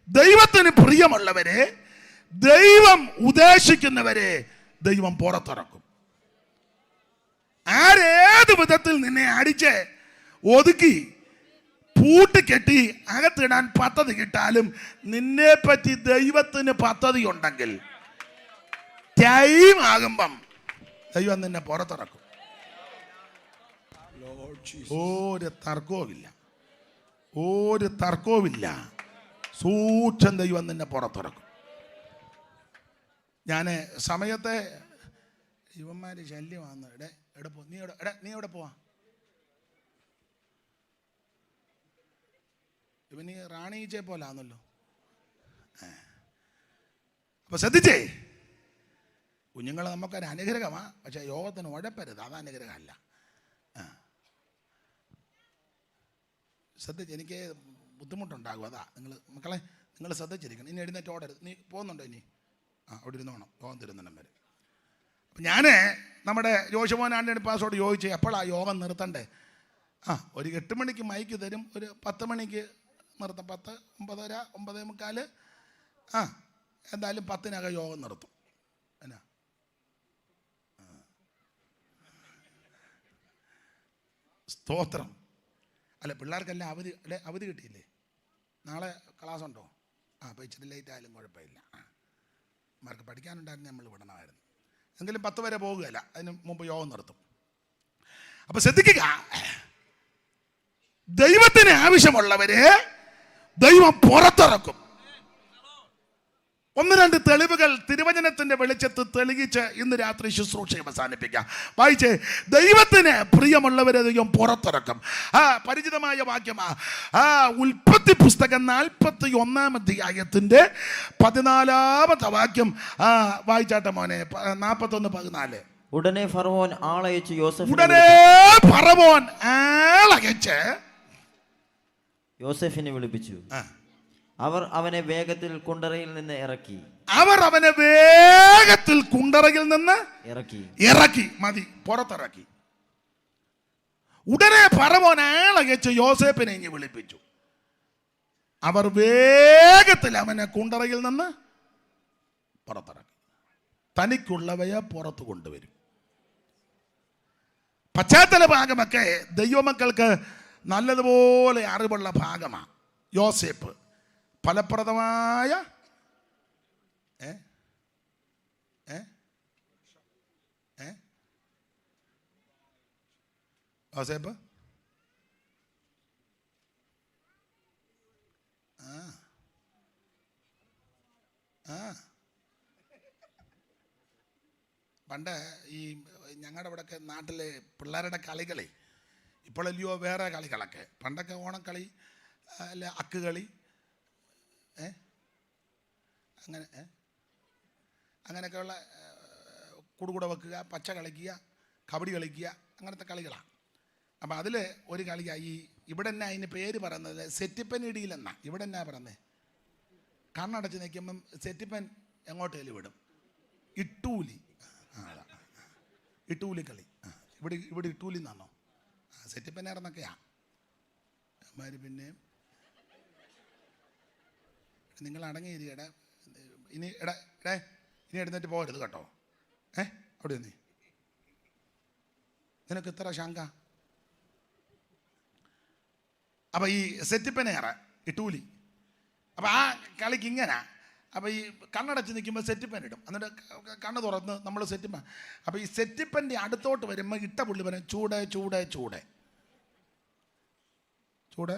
ദൈവത്തിന് പ്രിയമുള്ളവരെ, ദൈവം ഉദ്ദേശിക്കുന്നവരെ ദൈവം പുറത്തിറക്കും. ആരേത് വിധത്തിൽ നിന്നെ അടിച്ച് ഒതുക്കി പൂട്ടിക്കെട്ടി അകത്തിടാൻ പദ്ധതി കിട്ടാലും, നിന്നെ പറ്റി ദൈവത്തിന് പദ്ധതി ഉണ്ടെങ്കിൽ ടൈം ആകുമ്പം ദൈവം നിന്നെ പുറത്തിറക്കും. ഒരു തർക്കവുമില്ല, ഒരു തർക്കവുമില്ല. സൂക്ഷം ദൈവം നിന്നെ പുറത്തിറക്കും. ഞാൻ സമയത്തെ ഇവന്മാര് ശല്യമാണെന്ന്. നീ എവിടെ പോവാ? ഇവന് റാണീച്ചെ പോലാന്നല്ലോ. അപ്പൊ ശ്രദ്ധിച്ചേ, കുഞ്ഞുങ്ങൾ നമുക്കൊരു അനുഗ്രഹമാണ്, പക്ഷെ യോഗത്തിന് ഉഴപ്പരുത്, അത് അനുഗ്രഹമല്ല. ശ്രദ്ധിച്ച്, എനിക്ക് ബുദ്ധിമുട്ടുണ്ടാകും, അതാ. മക്കളെ നിങ്ങൾ ശ്രദ്ധിച്ചിരിക്കണം. ഇനി എഴുന്നേറ്റ് ഓടരുത്. നീ പോകുന്നുണ്ടോ? ഇനി അവിടെ ഇരുന്നോണം, യോഗം തരുന്നിടം വരെ. അപ്പം ഞാൻ നമ്മുടെ ജോഷുമോനാൻ്റെ പാസോട് ചോദിച്ചു, എപ്പോഴാണ് യോഗം നിർത്തണ്ടേ? ഒരു 8 മണിക്ക് മൈക്ക് തരും, ഒരു 10 മണിക്ക് നിർത്തും. 10, 9:30, 9:45, എന്തായാലും 10-നകം യോഗം നിർത്തും. എന്നാ സ്തോത്രം. അല്ല, പിള്ളേർക്കെല്ലാം അവധി കിട്ടിയില്ലേ? നാളെ ക്ലാസ് ഉണ്ടോ? അപ്പോൾ ഇച്ചിരി ലേറ്റ് ആയാലും കുഴപ്പമില്ല. മാർക്ക് പഠിക്കാനുണ്ടായിരുന്നു, നമ്മൾ വിടണമായിരുന്നു. എങ്കിലും 10 വരെ പോകുകയില്ല, അതിന് മുമ്പ് യോഗം നിർത്തും. അപ്പൊ ശ്രദ്ധിക്കുക, ദൈവത്തിന് ആവശ്യമുള്ളവരെ ദൈവം പുറത്തിറക്കും. 1-2 തെളിവുകൾ തിരുവചനത്തിന്റെ വെളിച്ചത്ത് തെളിയിച്ച് ഇന്ന് രാത്രി ശുശ്രൂഷ അവസാനിപ്പിക്കാം. വായിച്ചേ. ദൈവത്തിന് പ്രിയമുള്ളവരെ ദൈവം പുറത്തിറക്കും. പരിചിതമായ വാക്യമാ. ഉൽപ്പത്തി പുസ്തകം 41-ാം അധ്യായത്തിന്റെ 14-ാമത്തെ വാക്യം വായിച്ചാട്ടെ മോനെ. 41-14. ഉടനെ ഫറവോൻ ആളയച്ച് യോസേഫിനെ വിളിപ്പിച്ചു. അവർ അവനെ വേഗത്തിൽ കുണ്ടറയിൽ നിന്ന് ഇറക്കി. ഇറക്കി മതി, പുറത്തിറക്കി. ഉടനെ ഫറവോൻ ആളയച്ച് യോസേഫിനെ ഇങ്ങ് വിളിപ്പിച്ചു. അവർ വേഗത്തിൽ അവനെ കുണ്ടറയിൽ നിന്ന് പുറത്തിറക്കി. തനിക്കുള്ളവയെ പുറത്തു കൊണ്ടുവരും. പശ്ചാത്തല ഭാഗമൊക്കെ ദൈവമക്കൾക്ക് നല്ലതുപോലെ അറിവുള്ള ഭാഗമാണ്. യോസേഫ് ഫലപ്രദമായ യോസേഫ് പണ്ട് ഈ ഞങ്ങളുടെ ഇവിടെയൊക്കെ നാട്ടിലെ പിള്ളേരുടെ കളികളെ, ഇപ്പോഴല്ലയോ വേറെ കളികളൊക്കെ. പണ്ടൊക്കെ ഓണക്കളി, അല്ല അക്കുകളി, അങ്ങനെയൊക്കെയുള്ള കുടുകുട വെക്കുക, പച്ച കളിക്കുക, കബഡി കളിക്കുക, അങ്ങനത്തെ കളികളാണ്. അപ്പം അതിൽ ഒരു കളിയാണ് ഇവിടെ തന്നെ അതിന് പേര് പറയുന്നത് സെറ്റിപ്പൻ ഇടിയിലെന്നാ. ഇവിടെ എന്നാ പറയുന്നത്? കണ്ണടച്ച് നിൽക്കുമ്പം സെറ്റിപ്പൻ എങ്ങോട്ടേലും വിടും. ഇട്ടൂലി. ഇട്ടൂലി കളി. ഇവിടെ ഇട്ടൂലി എന്നാണോ? സെറ്റിപ്പനായിരുന്നൊക്കെയാ അമ്മാര്. പിന്നെ നിങ്ങൾ അടങ്ങിയിരിക്കട. ഇനി ഇനി എഴുന്നേറ്റ് പോകരുത് കേട്ടോ. അവിടെ നീ നിനക്ക് ഇത്ര ശങ്ക. അപ്പം ഈ സെറ്റിപ്പനേറ ഇട്ടൂലി. അപ്പം ആ കളിക്ക് ഇങ്ങനെ. അപ്പം ഈ കണ്ണടച്ച് നിൽക്കുമ്പോൾ സെറ്റിപ്പൻ ഇടും. എന്നിട്ട് കണ്ണ് തുറന്ന് നമ്മൾ സെറ്റിപ്പൻ. അപ്പം ഈ സെറ്റിപ്പൻ്റെ അടുത്തോട്ട് വരുമ്പോൾ ഇട്ട പുള്ളി പറയും ചൂട് ചൂട് ചൂട് ചൂട്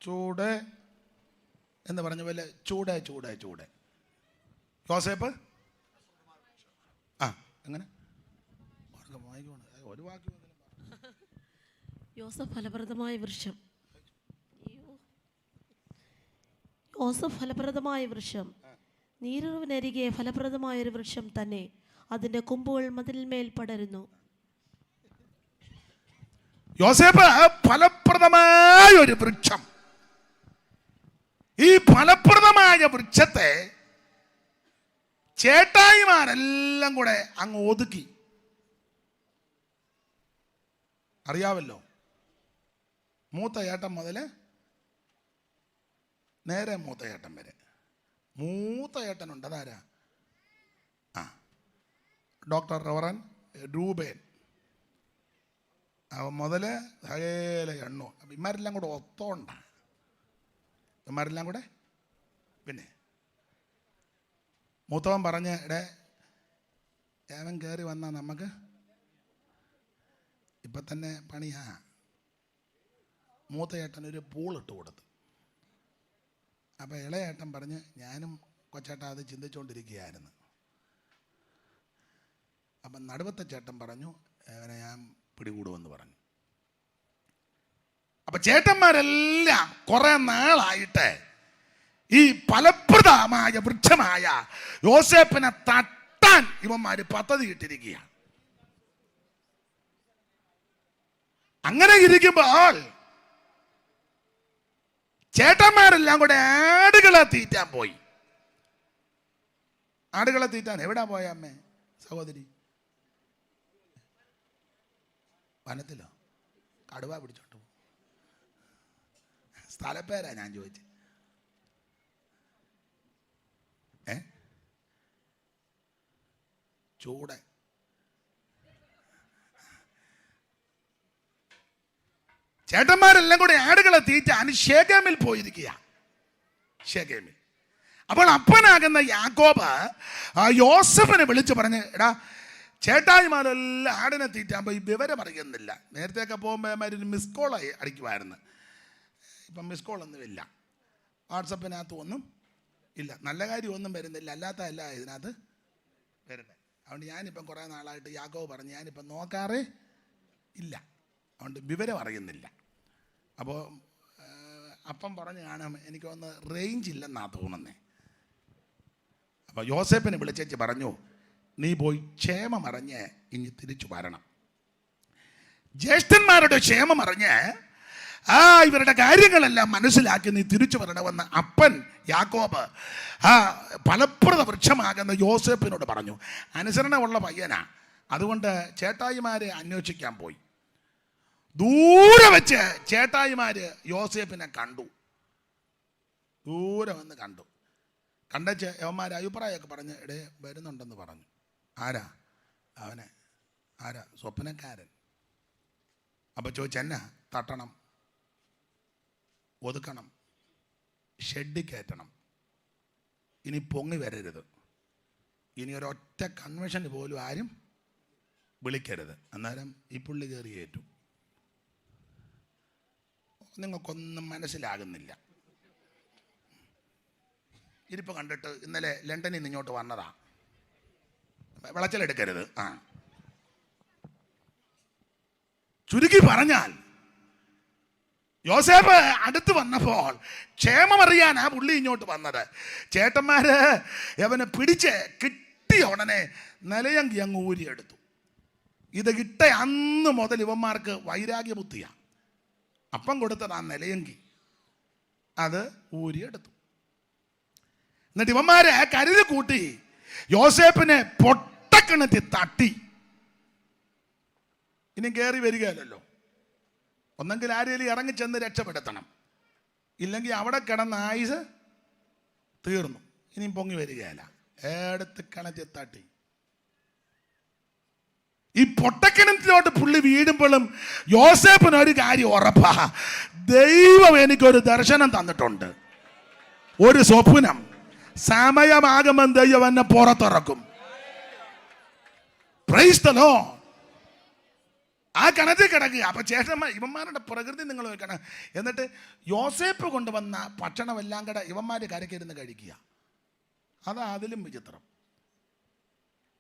ചൂട്. എന്ന് പറഞ്ഞ പോലെ ചൂടെ ചൂടെ ചൂടെ. യോസേപ്പ് എങ്ങനെ ഒരു വാക്ക് യോസഫ് ഫലപ്രദമായ വൃക്ഷം. യോസഫ് ഫലപ്രദമായ വൃക്ഷം, നീരുറവിനരികെ ഫലപ്രദമായ ഒരു വൃക്ഷം തന്നെ. അതിന്റെ കൊമ്പുകൾ മതിലിന്മേൽ പടരുന്നു. യോസേപ്പ് ഫലപ്രദമായ ഒരു വൃക്ഷം. ഈ ഫലപ്രദമായ വൃക്ഷത്തെ ചേട്ടായിമാരെല്ലാം കൂടെ അങ്ങ് ഒതുക്കി. അറിയാവല്ലോ, മൂത്ത ഏട്ടൻ മുതൽ നേരെ മൂത്ത ഏട്ടൻ വരെ. മൂത്ത ഏട്ടനുണ്ട്, അതാരാ? Doctor reverend Reuben. അവൻ മുതല് സകല എണ്ണു. ഇമാരെല്ലാം കൂടെ ഒത്തോണ്ട, ഇമാരെല്ലാം കൂടെ. പിന്നെ മൂത്തവൻ പറഞ്ഞ്, എടേ അവൻ കയറി വന്നാൽ നമുക്ക് ഇപ്പം തന്നെ പണിയാ. മൂത്ത ഏട്ടനൊരു പൂളിട്ട് കൊടുത്തു. അപ്പം ഇളയേട്ടൻ പറഞ്ഞ്, ഞാനും കൊച്ചേട്ടൻ അത് ചിന്തിച്ചുകൊണ്ടിരിക്കുകയായിരുന്നു. അപ്പം നടുവത്തെ ചേട്ടൻ പറഞ്ഞു, അവനെ ഞാൻ പിടികൂടുമെന്ന് പറഞ്ഞു. അപ്പം ചേട്ടന്മാരെല്ലാം കുറെ നാളായിട്ട് ഈ ഫലപ്രദമായ വൃക്ഷമായ യോസേപ്പിനെ തട്ടാൻ ഇവന്മാര് പദ്ധതി ഇട്ടിരിക്കുകയാണ്. അങ്ങനെ ഇരിക്കുമ്പോൾ ചേട്ടന്മാരെല്ലാം കൂടെ ആടുകളെ തീറ്റാൻ പോയി. ആടുകളെ തീറ്റാൻ എവിടാ പോയ അമ്മേ സഹോദരി? വനത്തിലോ? കടുവ പിടിച്ചോണ്ട് പോകും. സ്ഥലപ്പേരാ ഞാൻ ചോദിച്ചത്. ചൂട്. ചേട്ടന്മാരെല്ലാം കൂടെ ആടുകളെ തീറ്റാൻ ശേഖേമിൽ പോയിരിക്കുക. ശേഖേമിൽ. അപ്പോൾ അപ്പനാകുന്ന യാക്കോബ് യോസഫിനെ വിളിച്ചു പറഞ്ഞ്, എടാ ചേട്ടായിമാരെല്ലാം ആടിനെ തീറ്റാൻ പോയി, വിവരം അറിയുന്നില്ല. നേരത്തെയൊക്കെ പോകുമ്പോൾ ഒരു മിസ് കോൾ അടിക്കുമായിരുന്നു. ഇപ്പം മിസ് കോളൊന്നും ഇല്ല, വാട്സപ്പിനകത്ത് ഒന്നും ഇല്ല, നല്ല കാര്യം ഒന്നും വരുന്നില്ല, അല്ലാത്തതല്ല ഇതിനകത്ത് വരുന്നത്. അതുകൊണ്ട് ഞാനിപ്പം കുറേ നാളായിട്ട് യാക്കോബ് പറഞ്ഞ് ഞാനിപ്പം നോക്കാറേ ഇല്ല, അതുകൊണ്ട് വിവരം അറിയുന്നില്ല. അപ്പോൾ അപ്പം പറഞ്ഞ് കാണാം, എനിക്കൊന്ന് റേഞ്ച് ഇല്ലെന്നാണ് തോന്നുന്നേ. അപ്പോൾ യോസേപ്പിനെ വിളിച്ചേച്ച് പറഞ്ഞു, നീ പോയി ക്ഷേമം അറിഞ്ഞ് ഇനി തിരിച്ചു വരണം. ജ്യേഷ്ഠന്മാരുടെ ക്ഷേമം അറിഞ്ഞ് ഇവരുടെ കാര്യങ്ങളെല്ലാം മനസ്സിലാക്കി നീ തിരിച്ചു വരണമെന്ന് അപ്പൻ യാക്കോബ് ഫലപ്രദ വൃക്ഷമാകുന്ന യോസേപ്പിനോട് പറഞ്ഞു. അനുസരണമുള്ള പയ്യനാ, അതുകൊണ്ട് ചേട്ടായിമാരെ അന്വേഷിക്കാൻ പോയി. ദൂരെ വെച്ച് ചേട്ടായിമാര് യോസേപ്പിനെ കണ്ടു. ദൂരെ വന്ന് കണ്ടു. കണ്ടച്ച് യവന്മാർ അഭിപ്രായമൊക്കെ പറഞ്ഞ്, എടേ വരുന്നുണ്ടെന്ന് പറഞ്ഞു. ആരാ? അവനെ. ആരാ? സ്വപ്നക്കാരൻ. അപ്പോൾ ചോദിച്ചെന്നാ? തട്ടണം, ഒതുക്കണം, ഷെഡി കയറ്റണം, ഇനി പൊങ്ങി വരരുത്, ഇനി ഒരൊറ്റ കൺവെൻഷന് പോലും ആരും വിളിക്കരുത്. അന്നേരം ഈ പുള്ളി കയറി കയറ്റും. നിങ്ങൾക്കൊന്നും മനസ്സിലാകുന്നില്ല. ഇരിപ്പ് കണ്ടിട്ട് ഇന്നലെ ലണ്ടനിൽ നിന്ന് ഇങ്ങോട്ട് വന്നതാ. വിളച്ചിലെടുക്കരുത്. ചുരുക്കി പറഞ്ഞാൽ യോസേപ്പ് അടുത്ത് വന്നപ്പോൾ ക്ഷേമമറിയാനാ പുള്ളി ഇങ്ങോട്ട് വന്നത്. ചേട്ടന്മാര് അവനെ പിടിച്ച് കിട്ടിയ ഉടനെ നിലയങ്കി അങ്ങ് ഊരിയെടുത്തു. ഇത് കിട്ട അന്ന് മുതൽ ഇവന്മാർക്ക് വൈരാഗ്യബുദ്ധിയാണ്. അപ്പം കൊടുത്തതാ നിലയങ്കി, അത് ഊരിയെടുത്തു. എന്നിട്ട് ഇവന്മാരെ കരുതി കൂട്ടി യോസേപ്പിനെ പൊട്ടക്കിണറ്റി തട്ടി. ഇനി കയറി വരികയല്ലോ, ഒന്നെങ്കിൽ ആരെങ്കിലും ഇറങ്ങിച്ചെന്ന് രക്ഷപ്പെടുത്തണം, ഇല്ലെങ്കിൽ അവിടെ കിടന്ന ആയുസ് തീർന്നു, ഇനിയും പൊങ്ങി വരികയല്ല. എടുത്ത് കിണറ്റി തട്ടി. ഈ പൊട്ടക്കിണറ്റിലോട്ട് പുള്ളി വീടുമ്പോഴും യോസേപ്പിന് ഒരു കാര്യം ഉറപ്പാ, ദൈവം എനിക്കൊരു ദർശനം തന്നിട്ടുണ്ട്, ഒരു സ്വപ്നം. സമയമാകുമ്പോൾ ദൈവം എന്നെ പുറത്തിറക്കും. Price the Lord. ആ കിണറ്റിൽ കിടക്കുക. അപ്പൊ ചേട്ടന്മാർ ഇവന്മാരുടെ പ്രകൃതി നിങ്ങൾ നോക്കണം. എന്നിട്ട് യോസേപ്പ് കൊണ്ടുവന്ന ഭക്ഷണമെല്ലാം കൂടെ ഇവന്മാർ കരക്കിരുന്ന് കഴിക്കുക. അതാ അതിലും വിചിത്രം.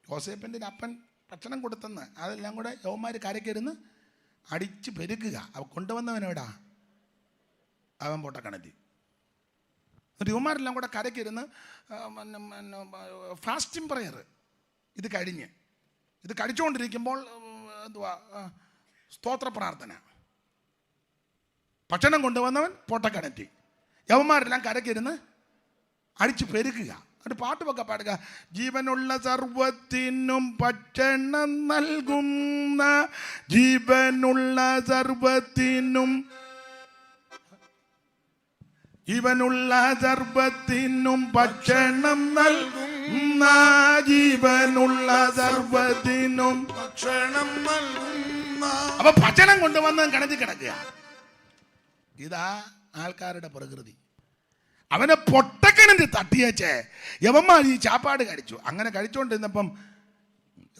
യോസേപ്പിൻ്റെ അപ്പൻ ഭക്ഷണം കൊടുത്തെന്ന് അതെല്ലാം കൂടെ യവന്മാർ കരക്കിരുന്ന് അടിച്ച് പെരുക്കുക. അവ കൊണ്ടുവന്നവനെവിടാ? അവൻ പൊട്ടക്കിണറ്റി. എന്നിട്ട് യുവമാരെല്ലാം കൂടെ കരക്കിരുന്ന് ഫാസ്റ്റിംഗ് പ്രയർ ഇത് കഴിച്ചുകൊണ്ടിരിക്കുമ്പോൾ എന്തുവാ സ്തോത്ര പ്രാർത്ഥന. ഭക്ഷണം കൊണ്ടുവന്നവൻ പൊട്ടക്കിണറ്റി, യവന്മാരെല്ലാം കരക്കിരുന്ന് അടിച്ചു പെരുക്കുക. എന്നിട്ട് പാട്ടുമൊക്കെ പാടുക. ജീവനുള്ള സർവത്തിനും ഭക്ഷണം നൽകുന്ന, ജീവനുള്ള സർവത്തിനും, ജീവനുള്ള സർവത്തിനും ഭക്ഷണം നൽകുന്ന, ജീവനുള്ള സർവത്തിനും ഭക്ഷണം നൽകുന്ന. അപ്പൊ ഭക്ഷണം കൊണ്ടുവന്ന് കിണറ്റി കിടക്കുക. ഇതാ ആൾക്കാരുടെ പ്രകൃതി. അവനെ പൊട്ടക്കിണറ്റി തട്ടിയച്ചേ യവന്മാർ ഈ ചാപ്പാട് കഴിച്ചു. അങ്ങനെ കഴിച്ചുകൊണ്ടിരുന്നപ്പം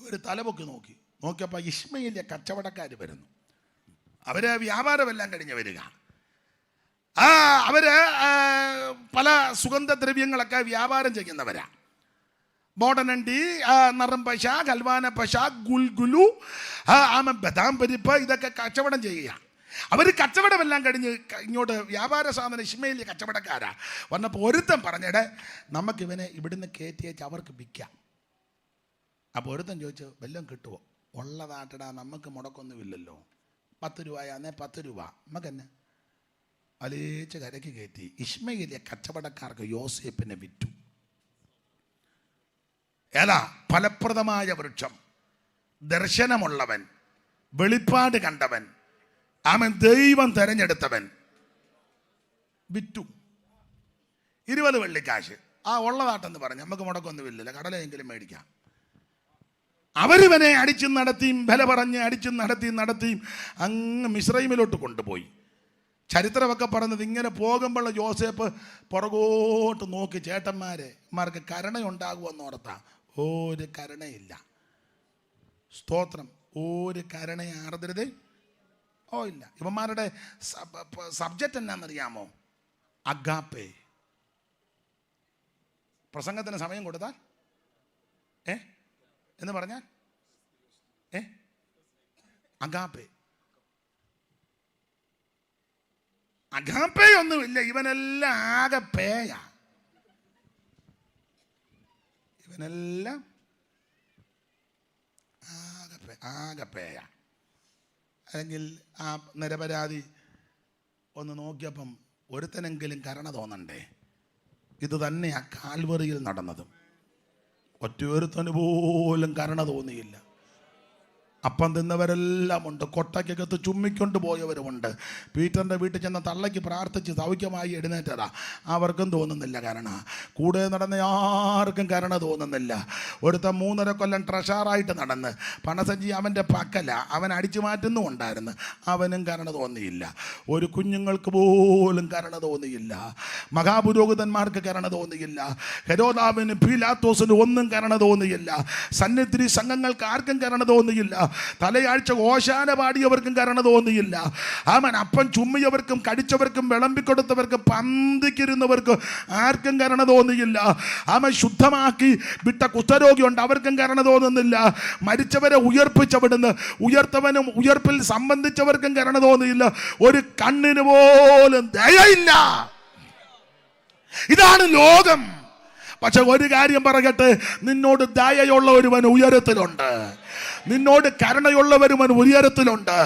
ഒരു തലപൊക്കി നോക്കിയപ്പോൾ ഇശ്മയിലെ കച്ചവടക്കാർ വരുന്നു. അവര് വ്യാപാരമെല്ലാം കഴിഞ്ഞ് വരിക. അവര് പല സുഗന്ധദ്രവ്യങ്ങളൊക്കെ വ്യാപാരം ചെയ്യുന്നവരാ. ബോഡനണ്ടി, നറംപശ, ഗൽവാനപശ, ഗുൽഗുലു, ബദാം പരിപ്പ്, ഇതൊക്കെ കച്ചവടം ചെയ്യുക. അവർ കച്ചവടമെല്ലാം കഴിഞ്ഞ് ഇങ്ങോട്ട് വ്യാപാര സാധനം ഇശ്മയിലെ കച്ചവടക്കാരാ വന്നപ്പോൾ ഒരുത്തൻ പറഞ്ഞിടെ നമുക്കിവനെ ഇവിടുന്ന് കയറ്റിയേച്ച് അവർക്ക് വിൽക്കാം. അപ്പോൾ ഒരുത്തൻ ചോദിച്ചു, വല്ലതും കിട്ടുമോ? ഉള്ളതാട്ടടാ, നമുക്ക് മുടക്കൊന്നുമില്ലല്ലോ. 10 രൂപയാന്നേ 10 രൂപ നമുക്കെന്നെ. അലേച്ച് കരയ്ക്ക് കയറ്റി ഇശ്മയിലെ കച്ചവടക്കാർക്ക് യോസേപ്പിനെ വിറ്റു. ഏതാ? ഫലപ്രദമായ വൃക്ഷം, ദർശനമുള്ളവൻ, വെളിപ്പാട് കണ്ടവൻ, അവൻ ദൈവം തെരഞ്ഞെടുത്തവൻ വിറ്റു. 20 വെള്ളിക്കാശ്. ഉള്ളതാട്ടെന്ന് പറഞ്ഞു, നമുക്ക് മുടക്കൊന്നുമില്ലല്ലോ, കടലെങ്കിലും മേടിക്കാം. അവരിവനെ അടിച്ചും നടത്തിയും വില പറഞ്ഞ് അടിച്ചും നടത്തിയും അങ്ങ് മിസ്രൈമിലോട്ട് കൊണ്ടുപോയി. ചരിത്രമൊക്കെ പറഞ്ഞത് ഇങ്ങനെ പോകുമ്പോൾ യോസേപ്പ് പുറകോട്ട് നോക്കി ചേട്ടന്മാർക്ക് കരുണയുണ്ടാകുമെന്ന് ഓർത്താ. ഒരു കരുണയില്ല. സ്തോത്രം. ഒരു കരുണ ആർദ്രത ഇല്ല. ഇവന്മാരുടെ സബ്ജക്റ്റ് എന്നാന്നറിയാമോ? അഗാപ്പേ. പ്രസംഗത്തിന് സമയം കൊടുത്താൽ എന്ന് പറഞ്ഞാൽ അഗാപ്പേ. അഗാപ്പേ ഒന്നുമില്ല. ഇവനെല്ലാം ആകെ പേയാ. ഇവനെല്ലാം ആകെ പേയാ. അല്ലെങ്കിൽ ആ നിരപരാധി ഒന്ന് നോക്കിയപ്പം ഒരുത്തനെങ്കിലും കരുണ തോന്നണ്ടേ? ഇത് തന്നെയാ കാൽവറിയിൽ നടന്നതും. ഒറ്റൊരുത്തന് പോലും കരുണ തോന്നിയില്ല. അപ്പം തിന്നവരെല്ലാം ഉണ്ട്. കൊട്ടയ്ക്കകത്ത് ചുമ്മിക്കൊണ്ട് പോയവരുമുണ്ട്. പീറ്ററിൻ്റെ വീട്ടിൽ ചെന്ന തള്ളയ്ക്ക് പ്രാർത്ഥിച്ച് സൗഖ്യമായി എഴുന്നേറ്റതാ. അവർക്കും തോന്നുന്നില്ല കരുണ. കൂടെ നടന്ന ആർക്കും കരുണ തോന്നുന്നില്ല. ഒരുത്തൻ 3.5 കൊല്ലം ട്രഷറായിട്ട് നടന്ന് പണസഞ്ചി അവൻ്റെ പക്കല, അവൻ അടിച്ചു മാറ്റുന്നുമുണ്ടായിരുന്നു. അവനും കരുണ തോന്നിയില്ല. ഒരു കുഞ്ഞുങ്ങൾക്ക് പോലും കരുണ തോന്നിയില്ല. മഹാപുരോഹിതന്മാർക്ക് കരുണ തോന്നിയില്ല. ഹെരോദാവിന് പീലാത്തോസിന് ഒന്നും കരുണ തോന്നിയില്ല. സന്നിധി സംഘങ്ങൾക്ക് ആർക്കും കരുണ തോന്നിയില്ല. തലയാഴ്ച ഓശാന പാടിയവർക്കും കരുണ തോന്നിയില്ല. അവൻ അപ്പം ചുമ്മിയവർക്കും കടിച്ചവർക്കും വിളമ്പിക്കൊടുത്തവർക്കും പന്തിക്കിരുന്നവർക്കും ആർക്കും കരുണ തോന്നിയില്ല. അവൻ ശുദ്ധമാക്കി വിട്ട കുഷ്ഠരോഗിയുണ്ട്, അവർക്കും കരുണ തോന്നുന്നില്ല. മരിച്ചവരെ ഉയർപ്പിച്ചവിടുന്ന് ഉയർത്തവനും ഉയർപ്പിൽ സംബന്ധിച്ചവർക്കും കരുണ തോന്നിയില്ല. ഒരു കണ്ണിന് പോലും ദയയില്ല. ഇതാണ് ലോകം. പക്ഷെ ഒരു കാര്യം പറയട്ടെ, നിന്നോട് ദയയുള്ള ഒരുവൻ ഉയരത്തിലുണ്ട്. നിന്നോട് കരുണയുള്ളവരുവൻ ഉയരത്തിലുണ്ട്.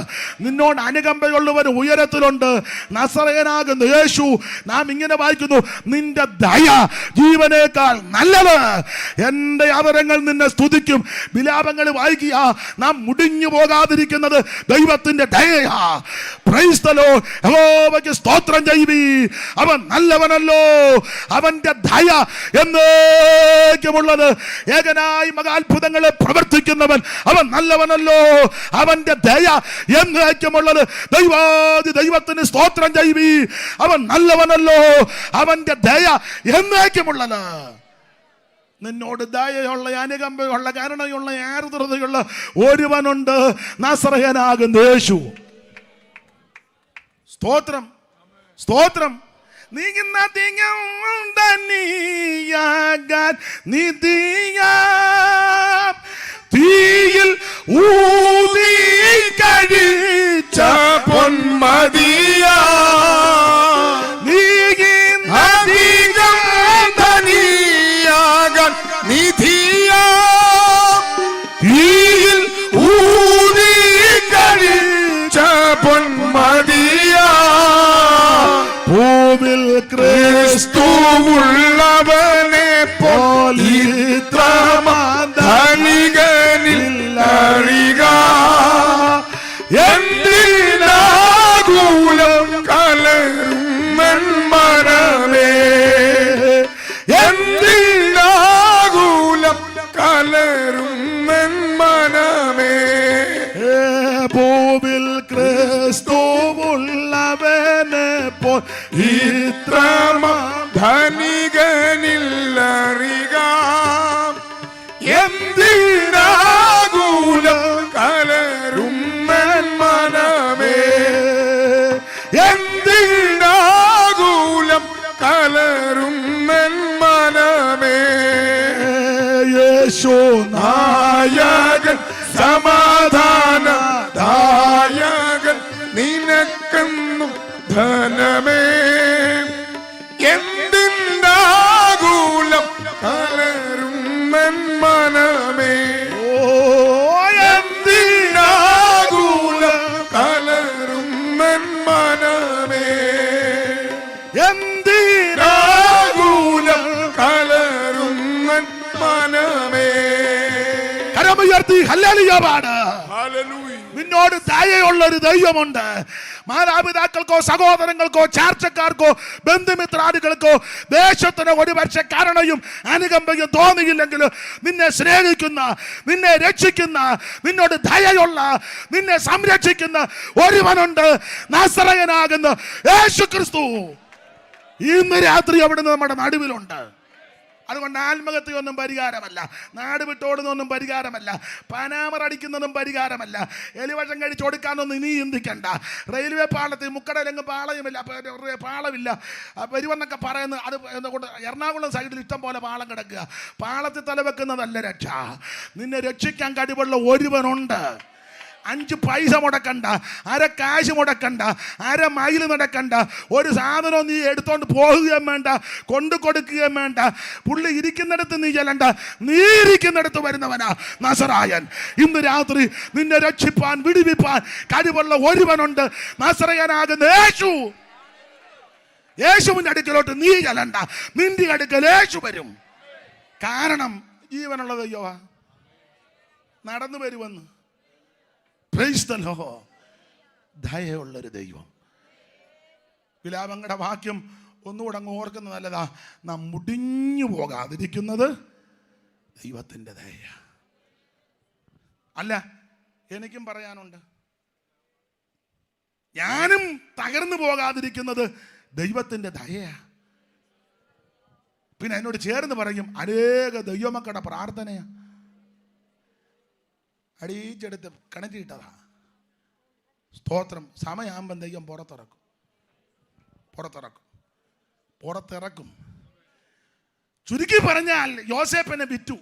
നിന്നോട് അനുകമ്പയുള്ളവർ ഉയരത്തിലുണ്ട്. നസറേയനാകുന്ന യേശു, നാം ഇങ്ങനെ വായിക്കുന്നു, നിന്റെ ദയ ജീവനേക്കാൾ നല്ലത്. എൻ്റെ അവരങ്ങൾ നിന്നെ സ്തുതിക്കും. വിലാപങ്ങൾ വായിക്കുക. നാം മുടിഞ്ഞു പോകാതിരിക്കുന്നത് ദൈവത്തിന്റെ ദയയാ. Price the Lord. യഹോവയ്ക്ക് സ്തോത്രം ചെയ്യുവീ. അവൻ നല്ലവനല്ലോ. അവന്റെ ദയ എന്നേക്കുമുള്ളത്. ഏകനായി മഹാത്ഭുതങ്ങളെ പ്രവർത്തിക്കുന്നവൻ അവൻ നല്ലവനല്ലോ. അവന്റെ ദയ എന്നേക്കുമുള്ളത്. ദൈവത്തിന് സ്തോത്രം ചെയ്യുവീ. അവൻ നല്ലവനല്ലോ. അവന്റെ ദയ എന്നേക്കുമുള്ളത്. നിന്നോട് ദയയുള്ള അനുകമ്പയുള്ള കരുണയുള്ള ആർദ്രതയുള്ള ഒരുവനുണ്ട്, നസറയനാകുന്ന യേശു. സ്തോത്രം, സ്തോത്രം. നീങ്ങുന്ന തനിയാകാൻ നിധിയാം തീയിൽ ഊതി കഴിച്ച പൊന്മതിയാ നീങ്ങുന്ന ധനിയാകാൻ നിധിയാ തീയിൽ ഊതി കഴിച്ച പൊന്മതിയാ ഭൂവിൽ ക്രിസ്തുവുള്ളവനെ ധനികനിൽ അറിക എന്തിനാകൂലം കലരും മനമേ എന്തിനാകൂലം കലരും മനമേ ഭൂവിൽ ക്രിസ്തുവുള്ളവനെ ധനികനിൽ അറിക എന്തിനാകൂലം കലരും മനമേ എന്തിനാകൂലം കലരും മനമേ യേശു നായകൻ സമാധാന ദായകൻ നിനക്കെന്നും ധനമേ എന്തിനാകൂലം കലരും മനമേ എന്തിനാകൂലം കലരും മനമേ എന്തിനാകൂലം കലരും മനമേ. കരമുയർത്തി ഹല്ലേലൂയ പാട്. ഹല്ലേലൂയ. നിന്നോട് ദയയുള്ള ഒരു ദൈവമുണ്ട്. മാതാപിതാക്കൾക്കോ സഹോദരങ്ങൾക്കോ ചാർച്ചക്കാർക്കോ ബന്ധുമിത്രാദികൾക്കോ ദേശത്തിന് ഒരുപക്ഷെ കാരണയും അനുകമ്പയും തോന്നിയില്ലെങ്കിൽ നിന്നെ സ്നേഹിക്കുന്ന, നിന്നെ രക്ഷിക്കുന്ന, നിന്നോട് ദയയുള്ള, നിന്നെ സംരക്ഷിക്കുന്ന ഒരുവനുണ്ട്, നസറയനാകുന്ന യേശു ക്രിസ്തു. ഇന്ന് രാത്രി അവിടുന്ന് നമ്മുടെ നടുവിലുണ്ട്. അതുകൊണ്ട് ആത്മഹത്യയൊന്നും പരിഹാരമല്ല, നാട് വിട്ടോടുന്നൊന്നും പരിഹാരമല്ല, പനാമർ അടിക്കുന്നതും പരിഹാരമല്ല, എലിവശം കഴിച്ച് കൊടുക്കാനൊന്നും ഇനി ചിന്തിക്കണ്ട. റെയിൽവേ പാളത്തിൽ മുക്കടയിലെങ്ങും പാളയുമില്ല, പാളമില്ല വരുമെന്നൊക്കെ പറയുന്നത്. അത് എന്തുകൊണ്ട് എറണാകുളം സൈഡിൽ ഇഷ്ടം പോലെ പാളം കിടക്കുക. പാളത്തിൽ തലവെക്കുന്നതല്ല രക്ഷ. നിന്നെ രക്ഷിക്കാൻ കഴിവുള്ള ഒരുവനുണ്ട്. 5 പൈസ മുടക്കണ്ട, അര കാശ് മുടക്കണ്ട, അര മൈൽ നടക്കണ്ട, ഒരു സാധനവും നീ എടുത്തോണ്ട് പോകുകയും വേണ്ട, കൊണ്ടു കൊടുക്കുകയും വേണ്ട. പുള്ളി ഇരിക്കുന്നിടത്ത് നീ ചെല്ലണ്ട, നീ ഇരിക്കുന്നിടത്ത് വരുന്നവനാ നസറായൻ. ഇന്ന് രാത്രി നിന്നെ രക്ഷിപ്പാൻ, വിടുവിപ്പാൻ കഴിവുള്ള ഒരുവനുണ്ട്, നസറായനാകുന്ന യേശു. യേശുവിൻ്റെ അടുക്കലോട്ട് നീ ചെല്ലണ്ട, നിന്റെ അടുക്കൽ യേശു വരും. കാരണം ജീവനുള്ള ദൈവമാ, നടന്നു വരുമെന്ന്. Price the Lord. ദയയുള്ളൊരു ദൈവം. വിലാപങ്ങളുടെ വാക്യം ഒന്നുകൂടെ അങ്ങ് ഓർക്കുന്നത് നല്ലതാ. നാം മുടിഞ്ഞു പോകാതിരിക്കുന്നത് ദൈവത്തിൻ്റെ ദയ. അല്ല, എനിക്കും പറയാനുണ്ട്. ഞാനും തകർന്നു പോകാതിരിക്കുന്നത് ദൈവത്തിൻ്റെ ദയയാ. പിന്നെ എന്നോട് ചേർന്ന് പറയും, അനേക ദൈവമക്കളുടെ പ്രാർത്ഥനയാ. അടിയിച്ചെടുത്ത് കിണറ്റിയിട്ടതാ. സ്തോത്രം. സമയമാകുമ്പം ദൈവം പുറത്തിറക്കും. ചുരുക്കി പറഞ്ഞാൽ യോസേപ്പിനെ വിറ്റു.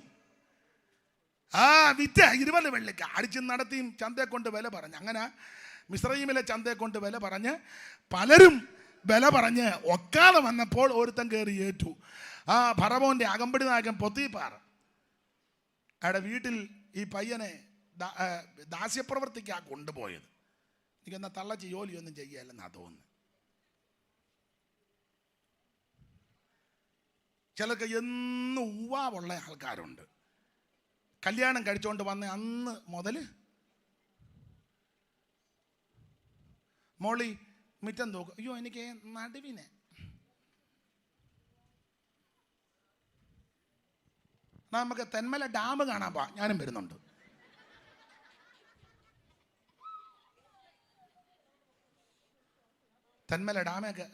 വിറ്റ 20 വെള്ളിക്ക് അടിച്ച് നടത്തിയും ചന്തയെ കൊണ്ട് വില പറഞ്ഞ്. അങ്ങനെ മിസ്രയീമിലെ ചന്തയെ കൊണ്ട് വില പറഞ്ഞ് പലരും വില പറഞ്ഞ് ഒക്കാതെ വന്നപ്പോൾ ഒരുത്തൻ കയറി ഏറ്റു. ഫറവോന്റെ അകമ്പടി നായകൻ പൊത്തീഫാർ അയാളുടെ വീട്ടിൽ ഈ പയ്യനെ ദാസ്യപ്രവർത്തിക്കാ കൊണ്ടുപോയത്. എനിക്കെന്നാ തള്ളച്ച് ജോലിയൊന്നും ചെയ്യല്ലെന്നാ തോന്നുന്നു. ചിലർക്ക് എന്നും ഉവ്വാവുള്ള ആൾക്കാരുണ്ട്. കല്യാണം കഴിച്ചുകൊണ്ട് വന്ന അന്ന് മുതൽ മോളി മിറ്റം തൂക്കും. അയ്യോ എനിക്ക് നടുവിനെ. നമുക്ക് തെന്മല ഡാം കാണാൻ പോവാം, ഞാനും വരുന്നുണ്ട്. തെന്മല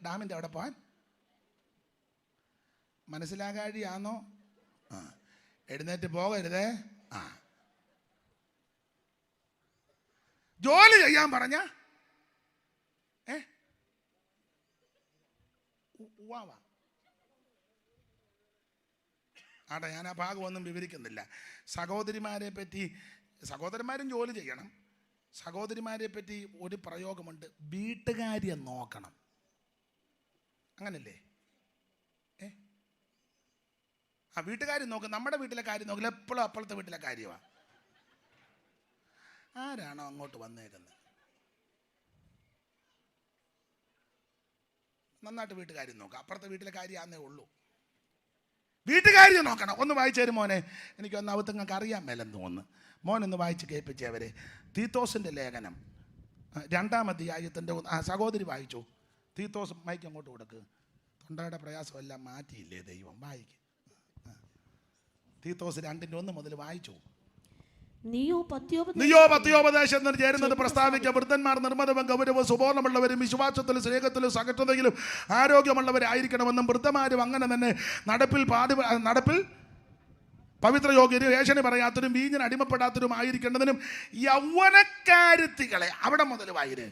ഡാമിൻ്റെ അവിടെ പോകാൻ മനസ്സിലാകാഴിയാണോ? എഴുന്നേറ്റ് പോകരുതേ. ആ, ജോലി ചെയ്യാൻ പറഞ്ഞ ആട്ടെ, ഞാൻ ആ ഭാഗമൊന്നും വിവരിക്കുന്നില്ല. സഹോദരിമാരെ പറ്റി, സഹോദരന്മാരും ജോലി ചെയ്യണം. സഹോദരിമാരെ പറ്റി ഒരു പ്രയോഗമുണ്ട്, വീട്ടുകാര്യം നോക്കണം. അങ്ങനല്ലേ? ആ, വീട്ടുകാര്യം നോക്കും. നമ്മുടെ വീട്ടിലെ കാര്യം നോക്കില്ല, എപ്പോഴും അപ്പോഴത്തെ വീട്ടിലെ കാര്യമാണ്. ആരാണോ അങ്ങോട്ട് വന്നേക്കുന്നത്? നന്നായിട്ട് വീട്ടുകാര്യം നോക്കാം. അപ്പുറത്തെ വീട്ടിലെ കാര്യമാണെന്നേ ഉള്ളൂ. വീട്ടുകാര്യം നോക്കണം. ഒന്ന് വായിച്ചു തരും മോനെ. എനിക്കൊന്ന് അവത്തങ്ങൾക്ക് അറിയാൻ മേലെന്ന് തോന്നുന്നു. മോനൊന്ന് വായിച്ച് കേൾപ്പിച്ചവരെ. തീത്തോസിൻ്റെ ലേഖനം 2-ാം അധ്യായത്തിൻ്റെ സഹോദരി വായിച്ചു. തീത്തോസ് മൈക്ക് അങ്ങോട്ട് കൊടുക്ക്. തൊണ്ടയുടെ പ്രയാസമെല്ലാം മാറ്റിയില്ലേ ദൈവം? വായിക്ക്. തീത്തോസ് 2:1 മുതൽ വായിച്ചു. നീയോ പത്യോപദേശം ചേരുന്നത് പ്രസ്താവിക്കുക. വൃദ്ധന്മാർ നിർമ്മതവും ഗൗരവവും സുബോധമുള്ളവരും വിശ്വാസത്തിലും സ്നേഹത്തിലും സകറ്റതയിലും ആരോഗ്യമുള്ളവരായിരിക്കണമെന്നും വൃദ്ധന്മാരും അങ്ങനെ തന്നെ നടപ്പിൽ പവിത്രയോഗ്യരും ഏഷണി പറയാത്തവരും വീഞ്ഞിന് അടിമപ്പെടാത്തവരും ആയിരിക്കേണ്ടതിനും യൗവനക്കാരത്തികളെ, അവിടെ മുതൽ വായിര്.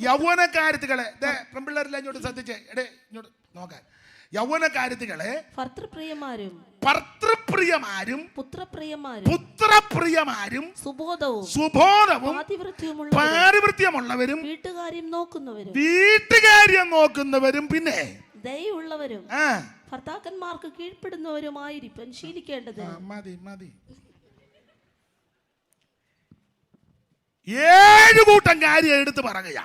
യൗവനക്കാരത്തികളെ പെൺപിള്ളേരെല്ലാം ഇങ്ങോട്ട് ശ്രദ്ധിച്ചേ. ഇങ്ങോട്ട് നോക്കാൻ. യൗവനക്കാരത്തികളെ ഭർത്തൃപ്രിയമാരും പുത്രപ്രിയമാരും സുബോധവും പാരിവൃത്യമുള്ളവരും വീട്ടുകാര്യം നോക്കുന്നവരും പിന്നെ ദയയുള്ളവരും ഭർത്താക്കന്മാർക്ക് കീഴ്പ്പെടുന്നവരുമായിരിക്കും ശീലിക്കേണ്ടത്. മതി. 7 കൂട്ടം കാര്യം എടുത്ത് പറയുക.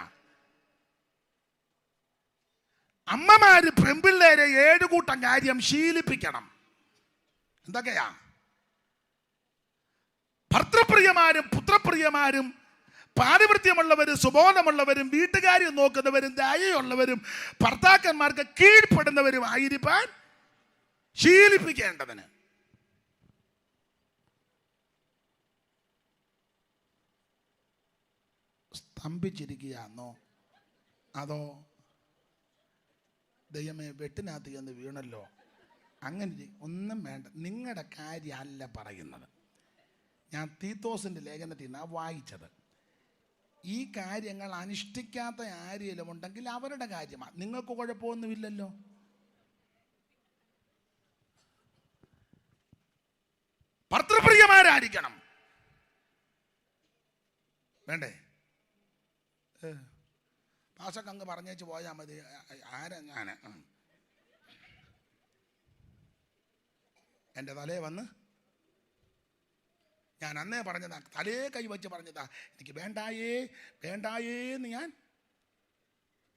അമ്മമാര് പെൺപിള്ളേരെ 7 കൂട്ടം കാര്യം ശീലിപ്പിക്കണം. എന്തൊക്കെയാ? ഭർത്തൃപ്രിയമാരും പുത്രപ്രിയമാരും പാരിവൃത്യമുള്ളവരും സുബോധമുള്ളവരും വീട്ടുകാര്യം നോക്കുന്നവരും ദയയുള്ളവരും ഭർത്താക്കന്മാർക്ക് കീഴ്പ്പെടുന്നവരും ആയിരിക്കാൻ ശീലിപ്പിക്കേണ്ടതിന്. സ്തംഭിച്ചിരിക്കുകയാണോ അതോ ദൈവമേ വെട്ടിനകത്ത് ചെന്ന് വീണല്ലോ? അങ്ങനെ ഒന്നും വേണ്ട. നിങ്ങളുടെ കാര്യമല്ല പറയുന്നത്. ഞാൻ തീത്തോസിൻ്റെ ലേഖനത്തിൽ നിന്നാണ് വായിച്ചത്. ഈ കാര്യങ്ങൾ അനുഷ്ഠിക്കാത്ത ആരെങ്കിലും ഉണ്ടെങ്കിൽ അവരുടെ കാര്യമാണ്. നിങ്ങൾക്ക് കുഴപ്പമൊന്നുമില്ലല്ലോ. ഭർത്തൃപ്രിയമാരായിരിക്കണം. വേണ്ടേ? പാസക്കങ്ങ് പറഞ്ഞേച്ച് പോയാൽ മതി. ആരാ ഞാൻ? എൻ്റെ തലേ വന്ന് ഞാൻ അന്നേ പറഞ്ഞതാ, തലേ കൈ വെച്ച് പറഞ്ഞതാ, എനിക്ക് വേണ്ടായേന്ന് ഞാൻ.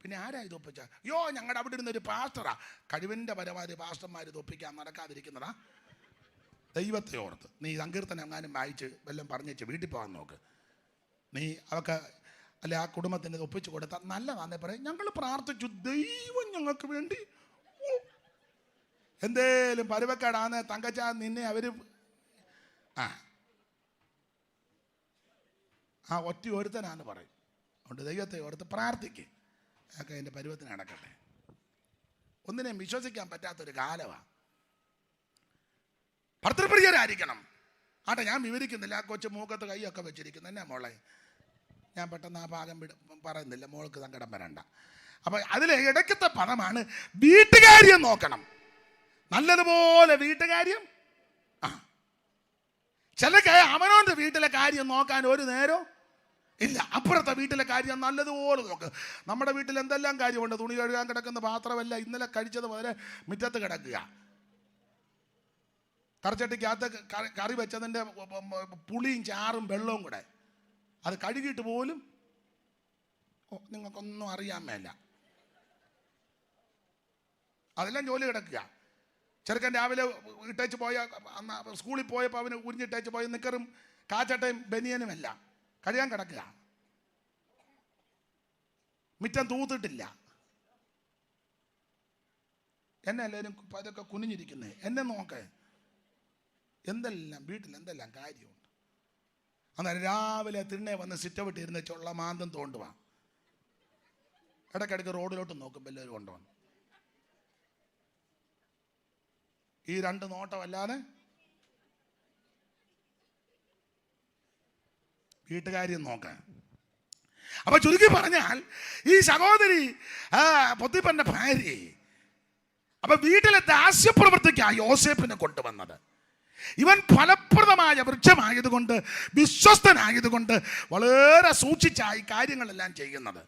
പിന്നെ ആരാ ഇത് ഒപ്പിച്ച? അയ്യോ, ഞങ്ങളുടെ അവിടെ ഇരുന്നൊരു പാസ്റ്ററാ. കഴിവിൻ്റെ പരമാവധി പാസ്റ്റർമാർ ഇത് ഒപ്പിക്കാൻ നടക്കാതിരിക്കുന്നതാ. ദൈവത്തെ ഓർത്ത് നീ സങ്കീർത്തനം എങ്ങാനും വായിച്ച് വല്ലതും പറഞ്ഞേച്ച് വീട്ടിൽ പോകാൻ നോക്ക്. നീ അവർക്ക് അല്ലെ ആ കുടുംബത്തിന് ഒപ്പിച്ചു കൊടുത്താൽ നല്ലതാന്നേ പറയും. ഞങ്ങൾ പ്രാർത്ഥിച്ചു, ദൈവം ഞങ്ങൾക്ക് വേണ്ടി. എന്തേലും പരുവക്കേടാന്ന് തങ്കച്ച നിന്നെ അവർ ഒറ്റ ഒരുത്തനാന്ന് പറയും. അതുകൊണ്ട് ദൈവത്തെ ഓർത്ത് പ്രാർത്ഥിക്കുക. ഒക്കെ എൻ്റെ പരുവത്തിന് നടക്കട്ടെ. ഒന്നിനെയും വിശ്വസിക്കാൻ പറ്റാത്തൊരു കാലമാണ്. ഭർത്തൃപ്രിയരായിരിക്കണം. ആട്ടെ, ഞാൻ വിവരിക്കുന്നില്ല. ആ കൊച്ചു മൂക്കത്ത് കൈയൊക്കെ വെച്ചിരിക്കുന്നു. എന്നാ മോളെ, ഞാൻ പെട്ടെന്ന് ആ ഭാഗം പറയുന്നില്ല, മോൾക്ക് സങ്കടം വരണ്ട. അപ്പം അതിലെ ഇടയ്ക്കത്തെ പദമാണ് വീട്ടുകാര്യം നോക്കണം. നല്ലതുപോലെ വീട്ടുകാര്യം. ചില അവനവൻ്റെ വീട്ടിലെ കാര്യം നോക്കാൻ ഒരു നേരം ഇല്ല. അപ്പുറത്തെ വീട്ടിലെ കാര്യം നല്ലതുപോലെ നോക്ക്. നമ്മുടെ വീട്ടിൽ എന്തെല്ലാം കാര്യമുണ്ട്. തുണി കഴുകാൻ കിടക്കുന്ന പാത്രമല്ല ഇന്നലെ കഴിച്ചത് മുതലേ മുറ്റത്ത് കിടക്കുക. കറിച്ചട്ടിക്കകത്ത് കറി വെച്ചതിൻ്റെ പുളിയും ചാറും വെള്ളവും കൂടെ അത് കഴുകിയിട്ട് പോലും നിങ്ങൾക്കൊന്നും അറിയാൻ മേല. അതെല്ലാം ജോലി കിടക്കുക. ചെറുക്കൻ രാവിലെ ഇട്ടേച്ച് പോയ സ്കൂളിൽ പോയപ്പോൾ അവന് ഉരിഞ്ഞിട്ടേച്ച് പോയ നിക്കറും കാച്ചട്ടയും ബനിയനുമല്ല കഴുകാൻ കിടക്കുക. മിറ്റം തൂത്തിട്ടില്ല. എന്നെ എല്ലാവരും അതൊക്കെ കുനിഞ്ഞിരിക്കുന്നേ. എന്നെ നോക്കേ, എന്തെല്ലാം വീട്ടിൽ എന്തെല്ലാം കാര്യമുണ്ട്. അന്നേരം രാവിലെ തിണ്ണെ വന്ന് സിറ്റവിട്ട് ഇരുന്ന് ചൊള്ള മാന്തം തോണ്ടുവാ. ഇടയ്ക്കിടയ്ക്ക് റോഡിലോട്ട് നോക്കും എല്ലാവരും കൊണ്ടുവന്ന്. ഈ 2 നോട്ടമല്ലാതെ വീട്ടുകാര്യം നോക്കാൻ. അപ്പൊ ചുരുക്കി പറഞ്ഞാൽ ഈ സഹോദരി പൊത്തിപ്പന്റെ ഭാര്യ അപ്പൊ വീട്ടിലെ ദാസ്യപ്രവൃത്തിക്കായി യോസേപ്പിനെ കൊണ്ടുവന്നത്. ഇവൻ ഫലപ്രദമായ വൃക്ഷമായതുകൊണ്ട്, വിശ്വസ്തനായതുകൊണ്ട് വളരെ സൂക്ഷിച്ചായി കാര്യങ്ങളെല്ലാം ചെയ്യുന്നത്.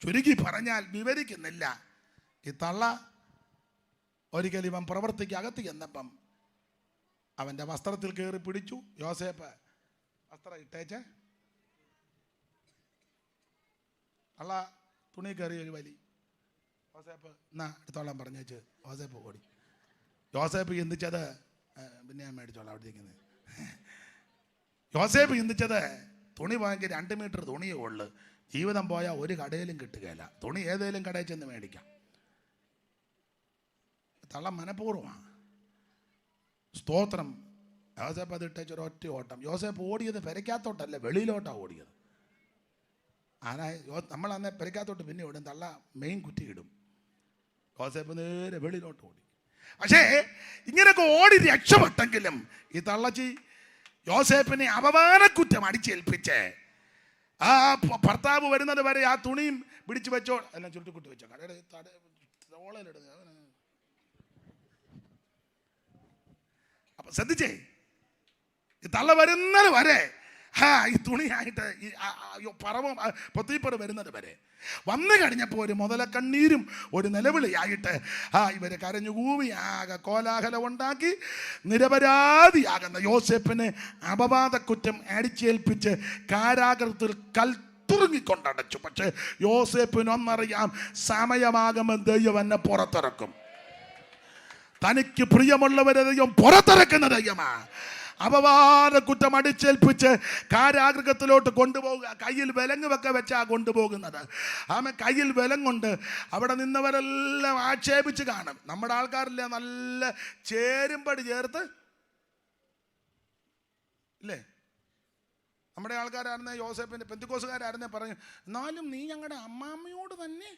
ചുരുക്കി പറഞ്ഞാൽ വിവരിക്കുന്നില്ല. ഈ തള്ള ഒരിക്കൽ ഇവൻ പ്രവൃത്തിക്കകത്ത് ചെന്നപ്പം അവൻ്റെ വസ്ത്രത്തിൽ കയറി പിടിച്ചു. യോസേപ്പ് വസ്ത്രം ഇട്ടേച്ച് തള്ള തുണി കയറി ഒരു വലി. യോസേപ്പ് എന്നാ എടുത്തോളാൻ പറഞ്ഞേച്ച് യോസേപ്പ് ഓടി. യോസേപ്പ് ചിന്തിച്ചത് പിന്നെ ഞാൻ മേടിച്ചോളാം അവിടെ ഇരിക്കുന്നത്. യോസേപ്പ് ചിന്തിച്ചത് തുണി വാങ്ങി 2 മീറ്റർ തുണിയേ ഉള്ളു, ജീവിതം പോയാൽ ഒരു കടയിലും കിട്ടുകയില്ല, തുണി ഏതെങ്കിലും കടയിൽ ചെന്ന് മേടിക്കാം. തള്ള മനഃപൂർവ്വമാണ്. സ്തോത്രം. യോസേപ്പ് അത് ഇട്ടേച്ച് ഒരൊറ്റ ഓട്ടം. യോസേപ്പ് ഓടിയത് പെരയ്ക്കകത്തോട്ടല്ല, വെളിയിലോട്ടാണ് ഓടിയത്. നമ്മൾ അന്നേ പെരയ്ക്കകത്തോട്ട് പിന്നെ ഓടും, തള്ള മെയിൻ കുറ്റി ഇടും. യോസേപ്പ് നേരെ വെളിയിലോട്ട് ഓടി. പക്ഷേ ഇങ്ങനെയൊക്കെ ഓടി രക്ഷപ്പെട്ടെങ്കിലും ഈ തള്ളച്ചി യോസേപ്പിനെ അപമാനക്കുറ്റം അടിച്ചേൽപ്പിച്ച് ആ ഭർത്താവ് വരുന്നത് വരെ ആ തുണിയും പിടിച്ചു വെച്ചോ, എല്ലാം ചുരുട്ടിക്കുട്ടി വെച്ചോ, കടയുടെ ഓളയിലിടുക. അപ്പൊ ശ്രദ്ധിച്ചേ, ഈ തള്ള വരുന്നത് വരെ ഈ തുണിയായിട്ട് ഈ പറവും പൊത്തിപ്പറ് വരുന്നത് വരെ വന്നു കഴിഞ്ഞപ്പോൾ ഒരു മുതലക്കണ്ണീരും ഒരു നിലവിളിയായിട്ട് ഇവരെ കരഞ്ഞുകൂവി ആകെ കോലാഹലം ഉണ്ടാക്കി നിരപരാധിയാകുന്ന യോസേപ്പിനെ അപവാദക്കുറ്റം അടിച്ചേൽപ്പിച്ച് കാരാഗ്രഹത്തിൽ കൽത്തുറുങ്ങിക്കൊണ്ടടച്ചു. പക്ഷെ യോസേപ്പിനൊന്നറിയാം, സമയമാകുമ്പോൾ ദൈവം എന്നെ പുറത്തിറക്കും. തനിക്ക് പ്രിയമുള്ളവരെ ദൈവം പുറത്തിറക്കുന്ന ദൈവമാ. അപവാദക്കുറ്റം അടിച്ചേൽപ്പിച്ച് കാരാഗൃഹത്തിലോട്ട് കൊണ്ടുപോകുക. കയ്യിൽ വിലങ്ങുവൊക്കെ വെച്ചാ കൊണ്ടുപോകുന്നത്. കയ്യിൽ വിലങ്ങുണ്ട്. അവിടെ നിന്നവരെല്ലാം ആക്ഷേപിച്ച് കാണും. നമ്മുടെ ആൾക്കാരില്ലേ നല്ല ചേരുമ്പടി ചേർത്ത് ഇല്ലേ, നമ്മുടെ ആൾക്കാരായിരുന്നേ, യോസേപ്പിന്റെ പെന്തിക്കോസുകാരായിരുന്നേ പറഞ്ഞു, എന്നാലും നീ ഞങ്ങളുടെ അമ്മാമ്മയോട് തന്നെ,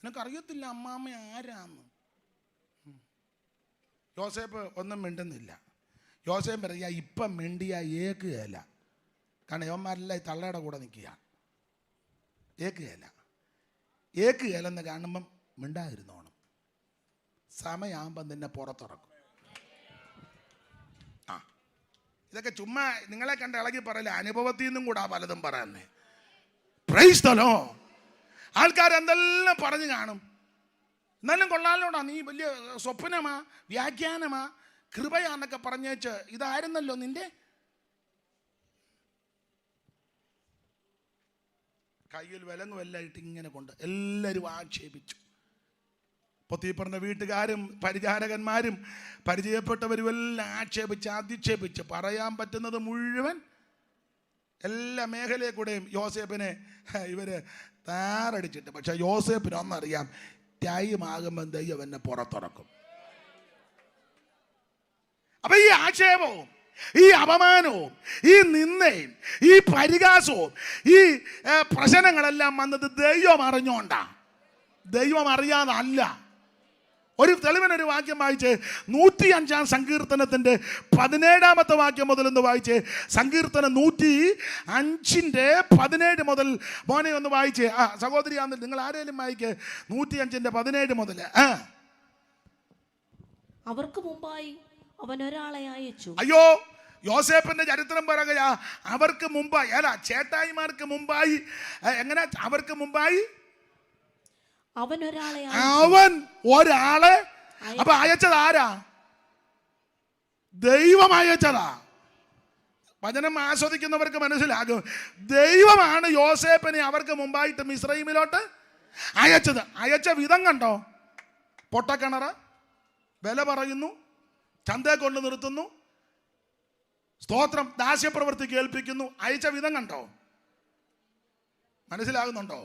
നിനക്കറിയത്തില്ല അമ്മാമ്മ ആരാന്ന്. യോസേപ്പ് ഒന്നും മിണ്ടുന്നില്ല. യോസേപ്പ് പറയാ, ഇപ്പം മിണ്ടിയ ഏക്കുകയല്ല. കാരണം യവന്മാരെല്ലാം ഈ തള്ളയുടെ കൂടെ നിൽക്കുക. ഏക്കുകയല്ലെന്ന് കാണുമ്പം മിണ്ടാതിരുന്നോണം. സമയമാകുമ്പം നിന്നെ പുറത്തിറക്കും. ഇതൊക്കെ ചുമ്മാ നിങ്ങളെ കണ്ട് ഇളകി പറയില്ല, അനുഭവത്തിൽ നിന്നും കൂടാ പലതും പറയാന്നേ. Praise the lord. ആൾക്കാരെന്തെല്ലാം പറഞ്ഞു കാണും, എന്നാലും കൊള്ളാലോടാ, നീ വലിയ സ്വപ്നമാ, വ്യാഖ്യാനമാ, കൃപയാന്നൊക്കെ പറഞ്ഞേച്ച് ഇതായിരുന്നല്ലോ നിന്റെ. കയ്യിൽ വിലങ്ങുമെല്ലാം ഇട്ട് ഇങ്ങനെ കൊണ്ട് എല്ലാവരും ആക്ഷേപിച്ചു. പൊത്തിപ്പറിന്റെ വീട്ടുകാരും പരിചാരകന്മാരും പരിചയപ്പെട്ടവരും എല്ലാം ആക്ഷേപിച്ച് അധിക്ഷേപിച്ച് പറയാൻ പറ്റുന്നത് മുഴുവൻ എല്ലാ മേഖലയിൽ കൂടെയും യോസേപ്പിനെ ഇവര് താറടിച്ചിട്ട്. പക്ഷെ യോസേപ്പിന് ഒന്നറിയാം, ടൈമാകുമ്പോൾ ദൈവം എന്നെ പുറത്തിറക്കും. അപ്പൊ ഈ ആക്ഷേപവും ഈ അപമാനവും ഈ നിന്ദയും ഈ പരിഹാസവും ഈ പ്രശ്നങ്ങളെല്ലാം വന്നത് ദൈവം അറിഞ്ഞോണ്ടാ, ദൈവം അറിയാതല്ല. ഒരു തെളിവിനൊരു വാക്യം വായിച്ച് 105-ാം സങ്കീർത്തനത്തിന്റെ 17-ാമത്തെ വാക്യം മുതൽ ഒന്ന് വായിച്ച്. സങ്കീർത്തനം 105-ന്റെ 17 മുതൽ മോനെ ഒന്ന് വായിച്ച്. സഹോദരിയാന്ന് നിങ്ങൾ ആരെങ്കിലും വായിക്ക്. 105-ന്റെ 17 മുതൽ. അവർക്ക് മുമ്പായി അവൻ ഒരാളെ അയച്ചു. അയ്യോ, യോസേപ്പിന്റെ ചരിത്രം പറയുക. അവർക്ക് മുമ്പായി അല്ല, ചേട്ടായിമാർക്ക് മുമ്പായി. എങ്ങനെ അവർക്ക് മുമ്പായി? അവൻ ഒരാളെ അപ്പൊ അയച്ചത് ആരാ? ദൈവം അയച്ചതാ. വചനം ആസ്വദിക്കുന്നവർക്ക് മനസ്സിലാകും. ദൈവമാണ് യോസേപ്പിനെ അവർക്ക് മുമ്പായിട്ട് മിസ്രയീമിലോട്ട് അയച്ചത്. അയച്ച വിധം കണ്ടോ? പൊട്ടക്കിണറ, വില പറയുന്നു, ചന്തയെ കൊണ്ട് നിർത്തുന്നു, സ്തോത്രം, ദാസ്യപ്രവൃത്തി കേൾപ്പിക്കുന്നു. അയച്ച വിധം കണ്ടോ? മനസ്സിലാകുന്നുണ്ടോ?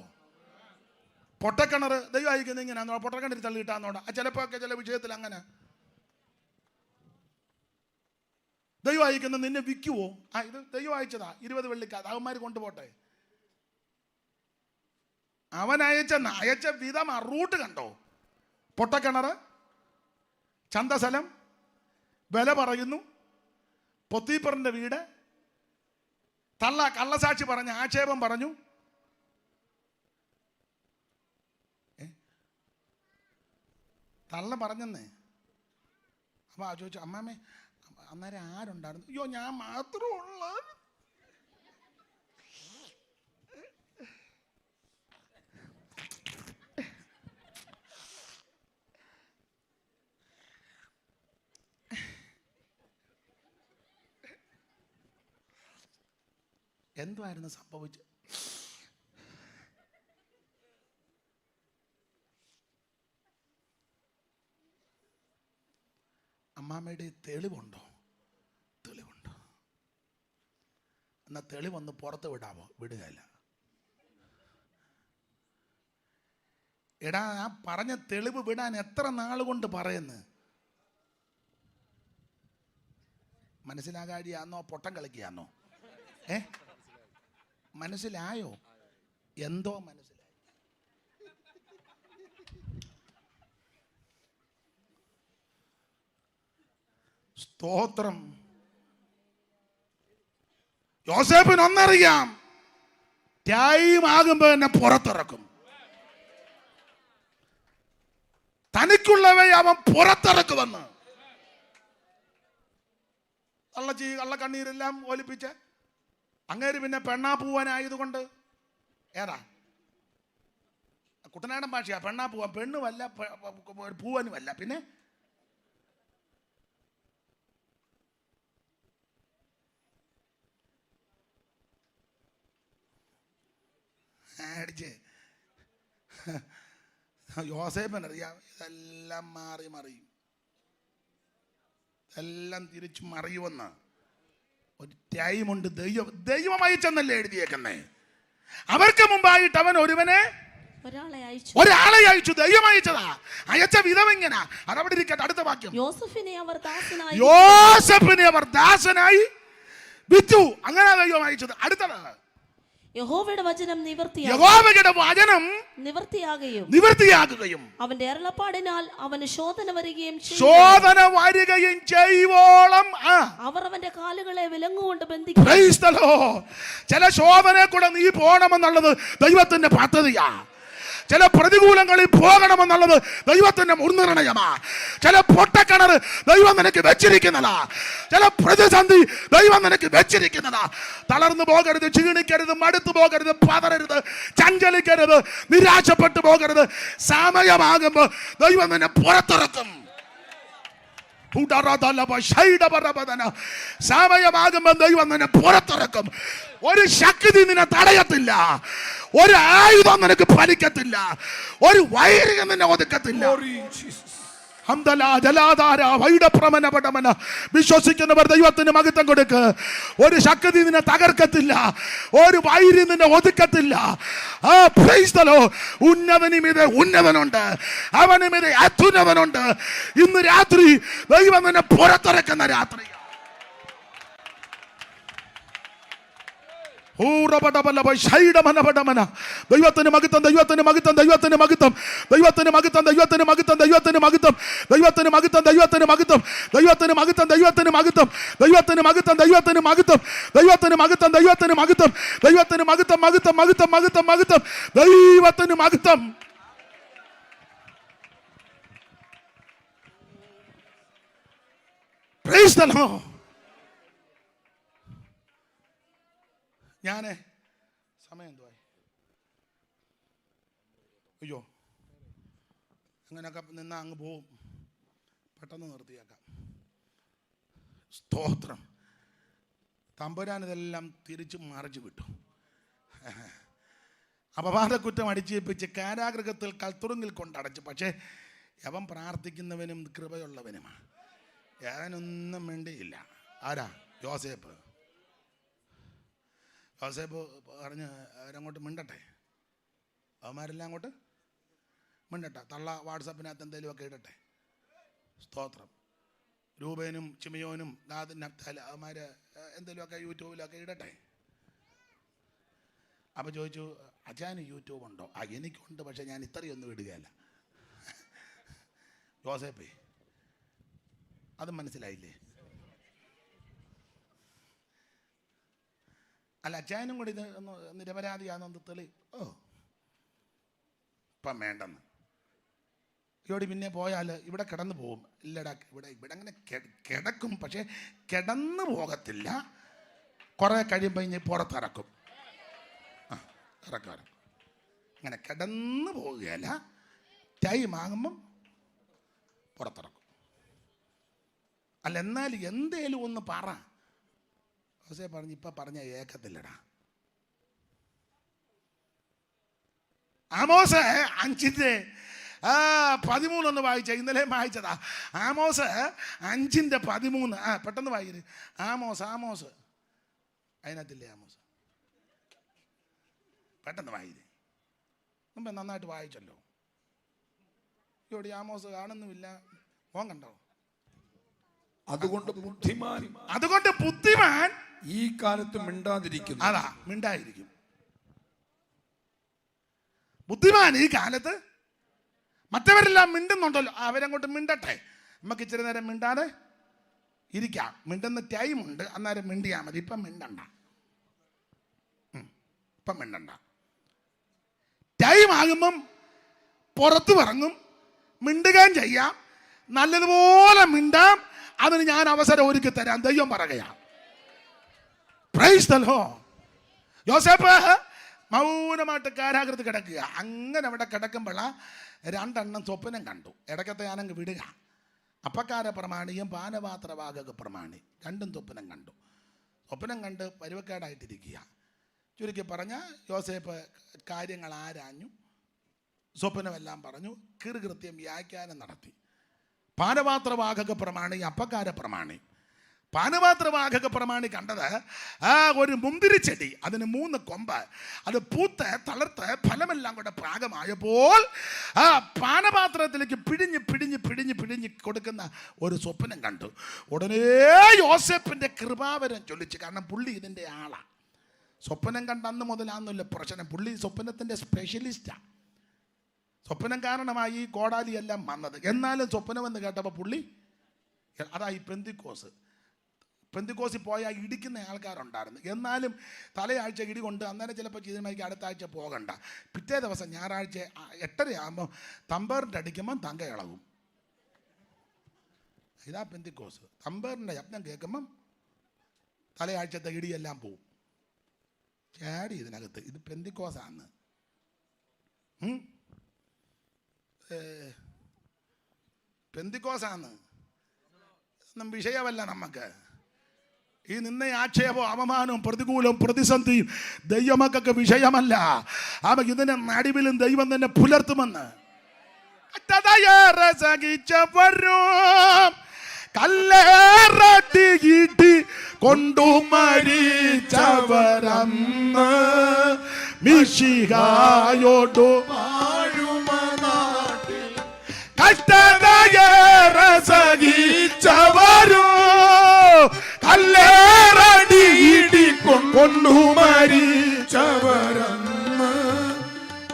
പൊട്ടക്കിണർ ദൈവം അയക്കുന്നത് ഇങ്ങനെയാണോ? പൊട്ടക്കിണർ തള്ളിയിട്ടാന്നോടാ. ചിലപ്പോഴൊക്കെ ചില വിഷയത്തിൽ അങ്ങനെ ദൈവം അയക്കുന്നത് നിന്നെ വിൽക്കുവോ? ഇത് ദൈവം അയച്ചതാ, 20 വെള്ളിക്കാതെ അവന്മാർ കൊണ്ടുപോട്ടെ. അവൻ അയച്ച വിധം ആ റൂട്ട് കണ്ടോ? പൊട്ടക്കിണർ, ചന്തസ്ഥലം, വില പറയുന്നു, പൊത്തീപ്പറിന്റെ വീട്, തള്ള കള്ളസാക്ഷി പറഞ്ഞ ആക്ഷേപം പറഞ്ഞു. തള്ള പറഞ്ഞെന്നേ. അപ്പൊ ചോദിച്ചു, അമ്മാമ്മേ അന്നേരം ആരുണ്ടായിരുന്നു? അയ്യോ, ഞാൻ മാത്രമുള്ള. എന്തുവായിരുന്നു സംഭവിച്ചത്? അമ്മാമ്മയുടെ തെളിവുണ്ടോ? തെളിവുണ്ടോ? എന്നാ തെളിവൊന്ന് പുറത്ത് വിടാമോ? വിടുകയില്ല. എടാ, ആ പറഞ്ഞ തെളിവ് വിടാൻ എത്ര നാൾ കൊണ്ട് പറയുന്നു? മനസ്സിലാകാടിയാന്നോ പൊട്ടം കളിക്കുകയാന്നോ? മനസ്സിലായോ? എന്തോ മനസ്സിലായി. സ്തോത്രം. യോസേപ്പിന് ഒന്നറിയാം, ടൈം ആകുമ്പോ എന്നെ പുറത്തിറക്കും. തനിക്കുള്ളവയെ അവൻ പുറത്തിറക്കുമെന്ന്. കള്ളക്കണ്ണീരെല്ലാം ഒലിപ്പിച്ച് അങ്ങേര് പിന്നെ പെണ്ണാ പൂവാനായതുകൊണ്ട്, ഏതാ കുട്ടനാടൻ ഭാഷയാ, പെണ്ണാ പൂവാൻ. പെണ്ണുമല്ല, പൂവനുമല്ല, പിന്നെ അടിച്ച് യോസേപ്പിനറിയാം ഇതെല്ലാം മാറി മറിയും, ഇതെല്ലാം തിരിച്ചു മറിയുമെന്ന്. ഒരു ടൈമുണ്ട്. ദൈവം അയച്ചെന്നല്ലേ എഴുതിയേക്കുന്നേ. അവർക്ക് മുമ്പായിട്ട് അവൻ ഒരാളെ അയച്ചു. ദൈവം അയച്ചതാ. അയച്ച വിധം എങ്ങനാ? അതവിടെ ഇരിക്കട്ടെ. അടുത്ത വാക്യം. യോസഫിനെ അവർ ദാസനായി വിറ്റു. അങ്ങനെ ദൈവം അയച്ചത്. അടുത്തത്, യഹോവയുടെ വചനം നിവൃത്തിയാകുകയും അവന്റെ അരുളപ്പാടിനാൽ അവന് ശോധന വരികയും ചെയ്യുവോളം അവർ അവന്റെ കാലുകളെ വിലങ്ങുകൊണ്ട് ബന്ധിക്കും. ചില ശോധനയെ കൂടെ നീ പോകണമെന്നുള്ളത് ദൈവത്തിന്റെ പദ്ധതിയാ. ചില പ്രതികൂലങ്ങളിൽ പോകണമെന്നുള്ളത് ദൈവത്തിന്റെ മുൻനിർണയമാ. ചില പൊട്ടക്കിണർ ദൈവം നിനക്ക് വെച്ചിരിക്കുന്നതാ. ചില പ്രതിസന്ധി ദൈവം നിനക്ക് വെച്ചിരിക്കുന്നതാ. തളർന്നു പോകരുത്, ക്ഷീണിക്കരുത്, മടുത്തു പോകരുത്, പതറരുത്, ചഞ്ചലിക്കരുത്, നിരാശപ്പെട്ടു പോകരുത്. സമയമാകുമ്പോൾ ദൈവം നിന്നെ പുറത്തിറക്കും. സമയമാകുമ്പോൾ ദൈവം നിന്നെ പുറത്തിറക്കും. ഒരു ശക്തി നിന്നെ തടയത്തില്ല. ഒരു ആയുധം നിനക്ക് ഫലിക്കത്തില്ല. ഒരു വൈരികം നിന്നെ ഒതുക്കത്തില്ല. വിശ്വസിക്കുന്നവർ ദൈവത്തിന് മഹത്വം കൊടുക്ക്. ഒരു ശക്തി നിന്നെ തകർക്കത്തില്ല. ഒരു വൈരി നിന്നെ ഒതുക്കത്തില്ല. ഉന്നതനുമീതെ ഉന്നതനുണ്ട്, അവനുമീതെ അത്യുന്നതനുണ്ട്. ഇന്ന് രാത്രി ദൈവം നിന്നെ പുറത്തിറക്കുന്ന രാത്രി. ദൈവത്തിന് മഹത്വം, ദൈവത്തിന് മഹത്വം, ദൈവത്തിന് മഹത്വം, ദൈവത്തിന് മഹത്വം, ദൈവത്തിന് മഹത്വം, ദൈവത്തിന് മഹത്വം, ദൈവത്തിന് മഹത്വം, ദൈവത്തിന് മഹത്വം, ദൈവത്തിന് മഹത്വം, ദൈവത്തിന് മഹത്വം, ദൈവത്തിന് മഹത്വം, ദൈവത്തിന് മഹത്വം, ദൈവത്തിന് മഹത്വം, ദൈവത്തിന് മഹത്വം, ദൈവത്തിന് മഹത്വം, മഹത്വം, മഹത്വം, മഹത്വം, മഹത്വം, ദൈവത്തിന് മഹത്വം. Price the Lord. ഞാനേ സമയം എന്തുവായി? അയ്യോ, അങ്ങനെയൊക്കെ നിന്നാ അങ്ങ് പോവും. പെട്ടെന്ന് നിർത്തിയേക്കാം. സ്തോത്രം. തമ്പുരാൻ ഇതെല്ലാം തിരിച്ചു മറിച്ചു വിട്ടു. അപവാദക്കുറ്റം അടിച്ചേൽപ്പിച്ച് കാരാഗൃഹത്തിൽ കൽത്തുറുങ്കിൽ കൊണ്ടടച്ചു. പക്ഷേ അവൻ പ്രാർത്ഥിക്കുന്നവനും കൃപയുള്ളവനുമാണ്. ഞാനൊന്നും വേണ്ടിയില്ല. ആരാ? യോസേപ്പ് പറഞ്ഞ് അവരങ്ങോട്ട് മിണ്ടട്ടെ. അവന്മാരെല്ലാം അങ്ങോട്ട് മിണ്ടട്ടെ. തള്ള വാട്സാപ്പിനകത്ത് എന്തെങ്കിലുമൊക്കെ ഇടട്ടെ. സ്തോത്രം. രൂപേനും ചിമിയോനും ഗാദും നഫ്താലി അവന്മാർ എന്തെങ്കിലുമൊക്കെ യൂട്യൂബിലൊക്കെ ഇടട്ടെ. അപ്പോൾ ചോദിച്ചു, അച്ഛന് യൂട്യൂബ് ഉണ്ടോ? എനിക്കുണ്ട്, പക്ഷെ ഞാൻ ഇത്രയൊന്നും ഇടുകയല്ല. യോസേപ്പേ, അത് മനസ്സിലായില്ലേ? അല്ല അച്ചായനും കൂടി ഇത് ഒന്ന് നിരപരാധിയാണെന്ന് തെളി. ഇപ്പം വേണ്ടെന്ന് ഇവിടെ പിന്നെ പോയാൽ ഇവിടെ കിടന്നു പോകും. ഇല്ലടാ, ഇവിടെ അങ്ങനെ കിടക്കും, പക്ഷേ കിടന്നു പോകത്തില്ല. കുറേ കഴിയുമ്പോൾ ഇനി പുറത്തിറക്കും. ഇറക്കും. അങ്ങനെ കിടന്നു പോവുകയല്ല, ടൈം ആകുമ്പം പുറത്തിറക്കും. അല്ല എന്നാൽ എന്തേലും ഒന്ന് പറ. ഹോസേ പറഞ്ഞു, ഇപ്പം പറഞ്ഞ ഏക്കത്തില്ലടാ. ആമോസ് 5:13 വായിച്ച, ഇന്നലെ വായിച്ചതാ. ആമോസ് 5:13. പെട്ടെന്ന് വായിര്. Amos അതിനകത്തില്ലേ Amos? പെട്ടെന്ന് വായിര്. മുമ്പേ നന്നായിട്ട് വായിച്ചല്ലോ. ഇവിടെ ആമോസ് കാണുന്നുമില്ല. മോൻ കണ്ടോ? അതുകൊണ്ട് ബുദ്ധിമാൻ ഈ കാലത്ത് മിണ്ടാതിരിക്കുന്നു. അതാ, മിണ്ടായിരിക്കും. ബുദ്ധിമാൻ ഈ കാലത്ത്, മറ്റവരെല്ലാം മിണ്ടുന്നുണ്ടല്ലോ, അവരങ്ങോട്ട് മിണ്ടട്ടെ. നമുക്ക് ഇച്ചിരി നേരം മിണ്ടാതെ ഇരിക്കാം. മിണ്ടുന്ന ടൈമുണ്ട്, അന്നേരം മിണ്ടിയാൽ മതി. ഇപ്പം മിണ്ടണ്ട. ടൈം ആകുമ്പം പുറത്തു ഇറങ്ങും, മിണ്ടുകയും ചെയ്യാം. നല്ലതുപോലെ മിണ്ടാം. അതിന് ഞാൻ അവസരം ഒരുക്കി തരാം. ദൈവം പറയുകയാണ്. Praise the lord. യോസേപ്പ് മൗനമായിട്ട് കാരാഗ്രഹത്തിൽ കിടക്കുക. അങ്ങനെ അവിടെ കിടക്കുമ്പോൾ 2 സ്വപ്നം കണ്ടു. ഇടയ്ക്കത്തെ ഞാനങ്ങ് വിടുക. അപ്പക്കാര പ്രമാണിയും പാനപാത്രവാഹക പ്രമാണി 2 സ്വപ്നം കണ്ടു. സ്വപ്നം കണ്ട് പരുവക്കേടായിട്ടിരിക്കുക. ചുരുക്കി പറഞ്ഞ യോസേപ്പ് കാര്യങ്ങൾ ആരാഞ്ഞു, സ്വപ്നമെല്ലാം പറഞ്ഞു, കീറുകൃത്യം വ്യാഖ്യാനം നടത്തി. പാനപാത്രവാഹക പ്രമാണി, അപ്പക്കാര പ്രമാണി. പാനപാത്രവാഹക പ്രമാണി കണ്ടത് ഒരു മുന്തിരിച്ചെടി, അതിന് 3 കൊമ്പ്, അത് പൂത്ത് തളർത്ത് ഫലമെല്ലാം കൂടെ പ്രാഗമായപ്പോൾ പാനപാത്രത്തിലേക്ക് പിടിഞ്ഞ് കൊടുക്കുന്ന ഒരു സ്വപ്നം കണ്ടു. ഉടനെ യോസേപ്പിന്റെ കൃപാവരം ചൊല്ലിച്ചു. കാരണം പുള്ളി ഇതിൻ്റെ ആളാണ്. സ്വപ്നം കണ്ട അന്ന് മുതലാണെന്നില്ല പ്രശ്നം. പുള്ളി സ്വപ്നത്തിൻ്റെ സ്പെഷ്യലിസ്റ്റാണ്. സ്വപ്നം കാരണമായി ഈ കോടാലിയെല്ലാം വന്നത്. എന്നാലും സ്വപ്നമെന്ന് കേട്ടപ്പോൾ പുള്ളി, അതാ ഈ പെന്തിക്കോസിൽ പോയാൽ ഇടിക്കുന്ന ആൾക്കാരുണ്ടായിരുന്നു. എന്നാലും തലയാഴ്ച ഇടി കൊണ്ട് അന്നേരം ചിലപ്പോൾ ചെയ്തിരിക്കും അടുത്ത ആഴ്ച പോകണ്ട. പിറ്റേ ദിവസം ഞായറാഴ്ച 8:30 ആകുമ്പോൾ തമ്പേറിൻ്റെ അടിക്കുമ്പം തങ്ക ഇളകും. ഇതാ പെന്തിക്കോസ്. തമ്പേറിൻ്റെ ശബ്ദം കേൾക്കുമ്പം തലയാഴ്ചത്തെ ഇടിയെല്ലാം പോവും. ചാടി ഇതിനകത്ത്. ഇത് പെന്തിക്കോസാന്ന്. പെന്തിക്കോസാന്ന് ഒന്നും വിഷയമല്ല നമുക്ക്. ഈ നിന്ന ആക്ഷേപവും അപമാനവും പ്രതികൂലവും പ്രതിസന്ധിയും ദൈവമക്കൾക്ക് വിഷയമല്ല. ഇതിന്റെ നടുവിലും ദൈവം തന്നെ പുലർത്തുമെന്ന്. കല്ലേറീട്ടി കൊണ്ടു മരിച്ചവരന്ന് മിശിഹായോടു കഷ്ടതയേറെ സഹിച്ചവരോ കല്ലേറീട്ടി കൊണ്ടു മരിച്ചവരന്ന്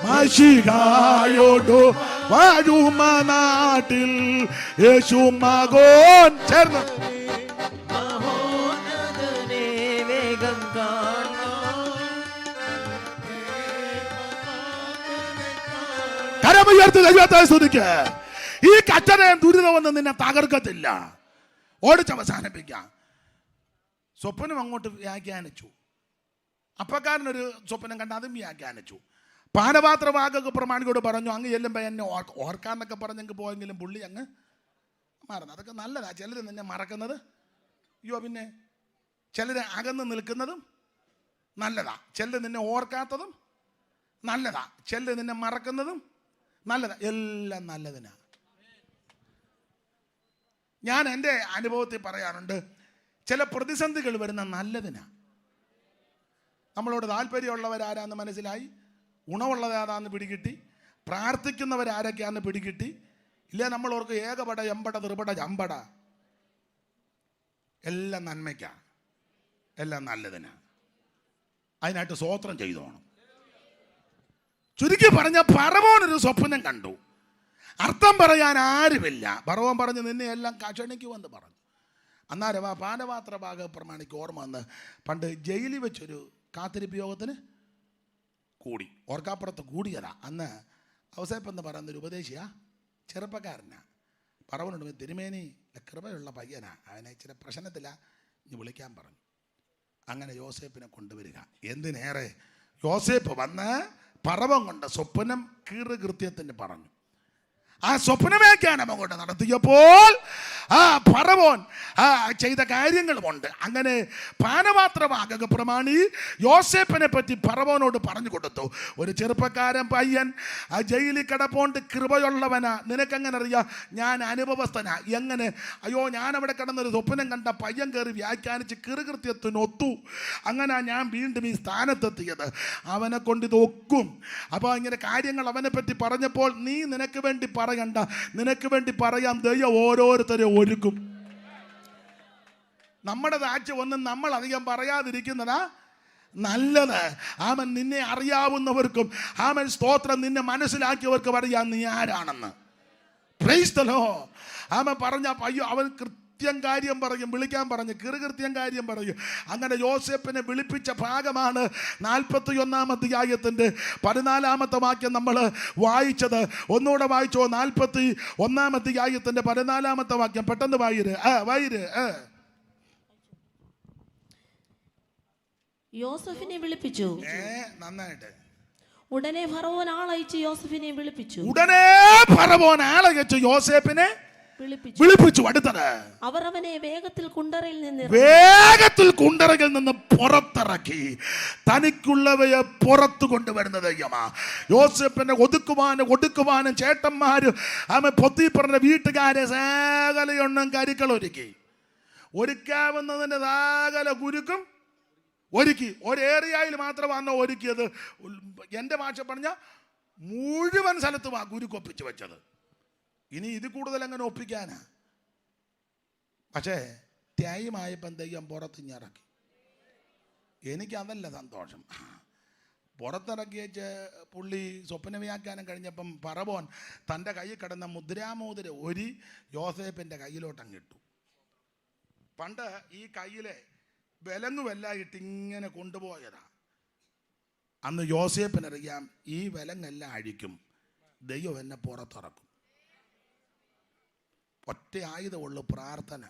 മിശിഹായോടു വാഴുമ നാട്ടിൽ യേശു മകോൻ ചേർന്ന് കരമുയർത്തി ദൈവത്തെ സ്തുതിക്ക്. ഈ കച്ചറയും ദുരിതമൊന്നും നിന്നെ തകർക്കത്തില്ല. ഓടിച്ചവസാനിപ്പിക്കാം. സ്വപ്നം അങ്ങോട്ട് വ്യാഖ്യാനിച്ചു. അപ്പക്കാരനൊരു സ്വപ്നം കണ്ട് അതും വ്യാഖ്യാനിച്ചു. പാനപാത്രവാഹക പ്രമാണിയോട് പറഞ്ഞു, അങ്ങ് ചെല്ലുമ്പോൾ എന്നെ ഓർക്കാന്നൊക്കെ പറഞ്ഞെങ്കിൽ പോയെങ്കിലും പുള്ളി അങ്ങ് മറന്നു. അതൊക്കെ നല്ലതാ. ചിലർ നിന്നെ മറക്കുന്നത്, പിന്നെ ചിലർ അകന്ന് നിൽക്കുന്നതും നല്ലതാ. ചിലർ നിന്നെ ഓർക്കാത്തതും നല്ലതാ. ചിലർ നിന്നെ മറക്കുന്നതും നല്ലതാ. എല്ലാം നല്ലതിനാ. ഞാൻ എൻ്റെ അനുഭവത്തിൽ പറയാറുണ്ട്, ചില പ്രതിസന്ധികൾ വരുന്ന നല്ലതിനാ. നമ്മളോട് താല്പര്യമുള്ളവരാരാന്ന് മനസ്സിലായി, ഗുണമുള്ളതാരാന്ന് പിടികിട്ടി, പ്രാർത്ഥിക്കുന്നവരാരൊക്കെയാന്ന് പിടികിട്ടി. ഇല്ല നമ്മൾ ഓർക്ക് ഏകപട എമ്പട തെറുപട ചമ്പട. എല്ലാം നന്മയ്ക്കാ, എല്ലാം നല്ലതിനാ. അതിനായിട്ട് സ്തോത്രം ചെയ്തോണം. ചുരുക്കി പറഞ്ഞ ഫറവോനൊരു സ്വപ്നം കണ്ടു. അർത്ഥം പറയാൻ ആരുമില്ല. ഫറവോൻ പറഞ്ഞു, നിന്നെ എല്ലാം ക്ഷണിക്കുമെന്ന് പറഞ്ഞു. അന്നേരം പാനപാത്രവാഹക പ്രമാണിക്ക് ഓർമ്മ വന്ന് പണ്ട് ജയിലിൽ വെച്ചൊരു കാത്തിരിപ്പ് യോഗത്തിന് കൂടി. ഓർക്കാപ്പുറത്ത് കൂടിയതാ. അന്ന് ഔസേപ്പ് എന്ന് പറയുന്നൊരു ഉപദേശിയാ, ചെറുപ്പക്കാരനാ. പറവനുണ്ട് തിരുമേനി കൃപയുള്ള പയ്യനാ, അവനെ ഇച്ചിരി പ്രശ്നത്തിലാ, ഇനി വിളിക്കാൻ പറഞ്ഞു. അങ്ങനെ യോസേപ്പിനെ കൊണ്ടുവരിക. എന്തിനേറെ യോസേപ്പ് വന്ന് പറവം കൊണ്ട് സ്വപ്നം കീറുകൃത്യത്തിന് പറഞ്ഞു. ആ സ്വപ്നവ്യാഖ്യാനം അങ്ങോട്ട് നടത്തിയപ്പോൾ ആ പറവോൻ ചെയ്ത കാര്യങ്ങളുമുണ്ട്. അങ്ങനെ പാനപാത്രമാകെ പ്രമാണി യോസേപ്പിനെ പറ്റി പറവോനോട് പറഞ്ഞു കൊടുത്തു. ഒരു ചെറുപ്പക്കാരൻ പയ്യൻ ജയിലിൽ കിടപ്പോണ്ട് കൃപയുള്ളവനാ, നിനക്കെങ്ങനെ അറിയാം? ഞാൻ അനുഭവസ്ഥനാ. എങ്ങനെ? അയ്യോ, ഞാനവിടെ കിടന്നൊരു സ്വപ്നം കണ്ട പയ്യൻ കയറി വ്യാഖ്യാനിച്ച് കീറുകൃത്യത്തിനൊത്തു. അങ്ങനെ ഞാൻ വീണ്ടും ഈ സ്ഥാനത്തെത്തിയത്. അവനെ കൊണ്ട് ഇത് ഒക്കും. അപ്പോൾ ഇങ്ങനെ കാര്യങ്ങൾ അവനെ പറ്റി പറഞ്ഞപ്പോൾ നീ നിനക്ക് വേണ്ടി പറയണ്ട, നിനക്ക് വേണ്ടി പറയാം, ദൈവം ഓരോരുത്തരെ ഒരുക്കും. നമ്മുടെ താഴ്ച ഒന്നും നമ്മൾ അധികം പറയാതിരിക്കുന്നതാ നല്ലത്. ആമൻ നിന്നെ അറിയാവുന്നവർക്കും ആമൻ സ്തോത്രം നിന്നെ മനസ്സിലാക്കിയവർക്കും അറിയാം നീ ആരാണെന്ന്. Price the Lord. ആമൻ പറഞ്ഞ അയ്യോ അവൻ കൃത്യം കാര്യം പറയും, വിളിക്കാൻ പറഞ്ഞു കൃത്യം കാര്യം പറയും. അങ്ങനെ യോസേപ്പിനെ വിളിപ്പിച്ച ഭാഗമാണ് 41-ാം അധ്യായത്തിൻ്റെ 14-ാമത്തെ വാക്യം നമ്മൾ വായിച്ചത്. ഒന്നുകൂടെ വായിച്ചോ. 41-ാം അധ്യായത്തിൻ്റെ 14-ാമത്തെ വാക്യം പെട്ടെന്ന് വായിര്. യോസഫിനെ വിളിപ്പിച്ചു. നന്നായിട്ട്. ഉടനെ ഫറവോൻ ആളയച്ച് യോസഫിനെ വിളിപ്പിച്ചു. യോസേപ്പിനെ വിളിപ്പിച്ചു. അടുത്തത് അവർ അവനെ വേഗത്തിൽ കുണ്ടറയിൽ നിന്ന് പുറത്തിറക്കി തനിക്കുള്ളവയെ പുറത്തു കൊണ്ടുവരുന്ന ദൈവമാ. യോസേപ്പിനെ ഒടുക്കുവാനും ചേട്ടന്മാര് അവൻ പൊത്തിപ്പറഞ്ഞ വീട്ടുകാരെ സകലയൊന്നും കരുക്കളൊരുക്കി. ഒരുക്കാവുന്നതിൻ്റെ സകല ഗുരുക്കും ഒരുക്കി. ഒരേറിയയിൽ മാത്രമാണ് ഒരുക്കിയത്. എൻ്റെ ഭാഷ പറഞ്ഞ മുഴുവൻ സ്ഥലത്തും ആ ഗുരുക്കൊപ്പിച്ച് വെച്ചത്. ഇനി ഇത് കൂടുതൽ അങ്ങനെ ഒപ്പിക്കാനാ. പക്ഷേ ത്യായമായപ്പം ദൈവം പുറത്തിറക്കി. എനിക്കതല്ല സന്തോഷം. പുറത്തിറക്കി വെച്ച് പുള്ളി സ്വപ്ന വ്യാഖ്യാനം കഴിഞ്ഞപ്പം പറവോൻ തൻ്റെ കയ്യിൽ കിടന്ന മുദ്രാമോതിര ഒരു യോസേപ്പിൻ്റെ കയ്യിലോട്ടങ്ങിട്ടു. പണ്ട് ഈ കയ്യിലെ വിലങ്ങുമെല്ലാം ഇട്ട് ഇങ്ങനെ കൊണ്ടുപോയതാ. അന്ന് യോസേപ്പിനറിയാം ഈ വിലങ്ങെല്ലാം അഴിക്കും, ദൈവം എന്നെ പുറത്തിറക്കും. ഒറ്റ ആയുധമുള്ളൂ പ്രാർത്ഥന.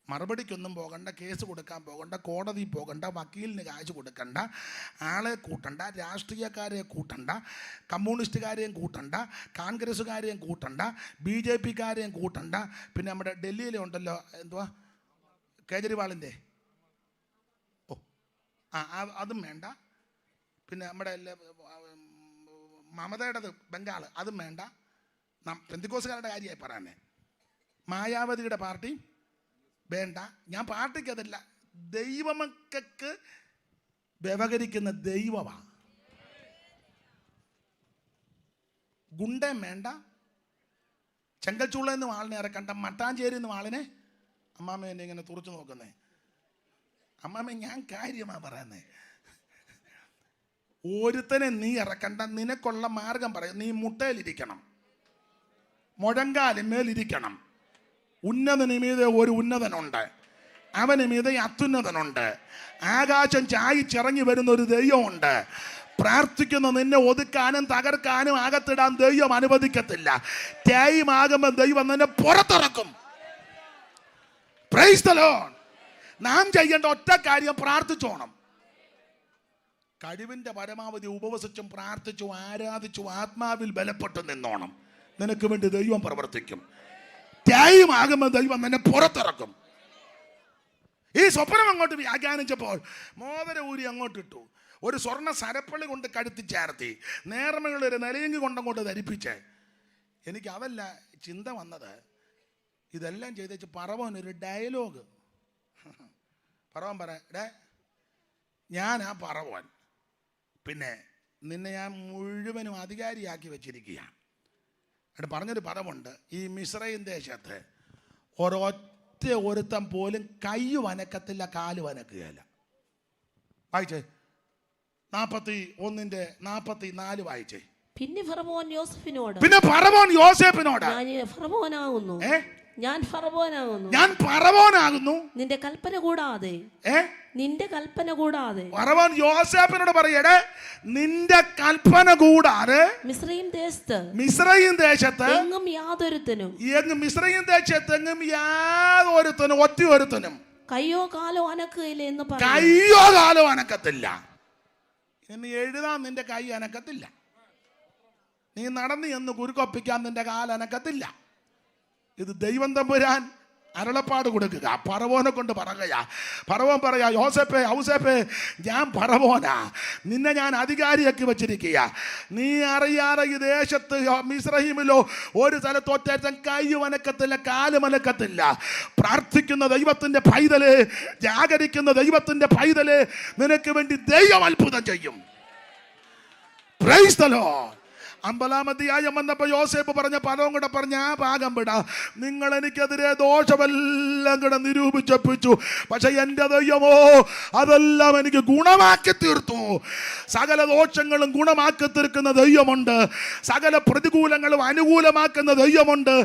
മറുപടിക്കൊന്നും പോകണ്ട, കേസ് കൊടുക്കാൻ പോകണ്ട, കോടതി പോകണ്ട, വക്കീലിന് കാശ് കൊടുക്കണ്ട, ആളെ കൂട്ടണ്ട, രാഷ്ട്രീയക്കാരെ കൂട്ടണ്ട, കമ്മ്യൂണിസ്റ്റുകാരെയും കൂട്ടണ്ട, കോൺഗ്രസ്സുകാരെയും കൂട്ടണ്ട, BJP-കാരെയും കൂട്ടണ്ട. പിന്നെ നമ്മുടെ ഡൽഹിയിലെ ഉണ്ടല്ലോ എന്തുവാ കേജ്രിവാളിൻ്റെ അതും വേണ്ട. പിന്നെ നമ്മുടെ മമതയുടേത് ബംഗാൾ അതും വേണ്ട. പെന്തിക്കോസുകാരുടെ കാര്യമായി പറയാനേ. മായാവതിയുടെ പാർട്ടി വേണ്ട. ഞാൻ പാർട്ടിക്ക് അതല്ല, ദൈവമക്കൾക്ക് വ്യവഹരിക്കുന്ന ദൈവമാണ്. ഗുണ്ടയും വേണ്ട. ചെങ്കൽച്ചൂളെന്ന് ആളിനെ ഇറക്കണ്ട, മട്ടാഞ്ചേരി എന്നും ആളിനെ. അമ്മാമ്മ എന്നെ ഇങ്ങനെ തുറച്ചു നോക്കുന്നേ. അമ്മാമ്മ ഞാൻ കാര്യമാണ് പറയുന്നേ. ഒരുത്തനെ നീ ഇറക്കണ്ട, നിനക്കുള്ള മാർഗം പറയും. നീ മുട്ടയിലിരിക്കണം, മുഴങ്കാലിന്മേലിരിക്കണം. ഉന്നതന് മീതെ ഒരു ഉന്നതനുണ്ട്, അവന് മീതെ അത്യുന്നതനുണ്ട്. ആകാശം ചായിച്ചിറങ്ങി വരുന്ന ഒരു ദൈവമുണ്ട്. പ്രാർത്ഥിക്കുന്ന നിന്നെ ഒതുക്കാനും തകർക്കാനും അകത്തിടാൻ ദൈവം അനുവദിക്കത്തില്ല. ത്യായമാകുമ്പോൾ ദൈവം നിന്നെ പുറത്തിറക്കും. Price the Lord. നാം ചെയ്യേണ്ട ഒറ്റ കാര്യം പ്രാർത്ഥിച്ചോണം. കഴിവിൻ്റെ പരമാവധി ഉപവസിച്ചും പ്രാർത്ഥിച്ചും ആരാധിച്ചും ആത്മാവിൽ ബലപ്പെട്ടു നിന്നോണം. നിനക്ക് വേണ്ടി ദൈവം പ്രവർത്തിക്കും. ത്യായമാകുമ്പോൾ ദൈവം നിന്നെ പുറത്തിറക്കും. ഈ സ്വപ്നം അങ്ങോട്ട് വ്യാഖ്യാനിച്ചപ്പോൾ മോതിര ഊരി അങ്ങോട്ട് ഇട്ടു. ഒരു സ്വർണ്ണ സരപ്പള്ളി കൊണ്ട് കഴുത്തി ചേർത്തി, നേർമയുള്ളൊരു നിലയെങ്കി കൊണ്ടങ്ങോട്ട് ധരിപ്പിച്ചേ. എനിക്ക് അതല്ല ചിന്ത വന്നത്. ഇതെല്ലാം ചെയ്തേച്ച് പറവൻ ഒരു ഡയലോഗ്. പറവൻ പറയേ, ഞാനാ പറവൻ, പിന്നെ നിന്നെ ഞാൻ മുഴുവനും അധികാരിയാക്കി വെച്ചിരിക്കുകയാണ്. എന്നിട്ട് പറഞ്ഞൊരു പദമുണ്ട്, ഈ മിസ്രൈം ദേശത്ത് ഒരൊറ്റ ഒരുത്തം പോലും കൈ വനക്കത്തില്ല, കാല് വനക്കുകയില്ല. വായിച്ചേ 41:44 വായിച്ചേ. പിന്നെ ഫറവോൻ യോസേപ്പിനോട് ഞാൻ ഫറവോനാകുന്നു. ഞാൻ ഫറവോനാകുന്നു. ഞാൻ പറവോനാകുന്നു. നിന്റെ കൽപ്പന കൂടാതെ, നിന്റെ കൽപ്പന കൂടാതെ. പറവോൻ യോസേപ്പിനോട് പറയടേ, നിന്റെ കൽപ്പന കൂടാതെ മിസ്രയീം ദേശത്ത് എങ്ങും യാതൊരുത്തനും ഒറ്റ ഒരുത്തനും കയ്യോ കാലോ അനക്കുകയില്ല എന്ന് പറഞ്ഞു. കയ്യോ കാലോ അനക്കത്തില്ല. ഇനി എഴുതാൻ നിന്റെ കൈ അനക്കത്തില്ല. നീ നടന്നു എന്ന് കുരുക്കൊപ്പിക്കാൻ നിന്റെ കാലനക്കത്തില്ല. ഇത് ദൈവം തമ്പുരാൻ അരുളപ്പാട് കൊടുക്കുക. പറവോനെ കൊണ്ട് പറയുക. പറവോൻ പറയാ, യോസേപ്പേ, ഔസേപ്പേ, ഞാൻ പറവോനാ, നിന്നെ ഞാൻ അധികാരിയാക്കി വെച്ചിരിക്കുക. നീ അറിയാതെ ഈ ദേശത്ത് മിസ്രയീമിലോ ഒരു സ്ഥലത്ത് ഒറ്റ കൈയും അനക്കത്തില്ല, കാലും അനക്കത്തില്ല. പ്രാർത്ഥിക്കുന്ന ദൈവത്തിന്റെ പൈതല്, ജാഗരിക്കുന്ന ദൈവത്തിന്റെ പൈതല്, നിനക്ക് വേണ്ടി ദൈവം അത്ഭുതം ചെയ്യും. Price the Lord. 50-ാം അധ്യായം വന്നപ്പോൾ യോസേപ്പ് പറഞ്ഞ പലവും കൂടെ പറഞ്ഞ ആ ഭാഗം വിടാ. നിങ്ങൾ എനിക്കെതിരെ ദോഷമെല്ലാം കൂടെ നിരൂപിച്ചപ്പിച്ചു, പക്ഷെ എൻ്റെ ദൈവമോ അതെല്ലാം എനിക്ക് ഗുണമാക്കി തീർത്തു. സകല ദോഷങ്ങളും ഗുണമാക്കി തീർക്കുന്ന ദൈവമുണ്ട്. സകല പ്രതികൂലങ്ങളും അനുകൂലമാക്കുന്ന ദൈവമുണ്ട്.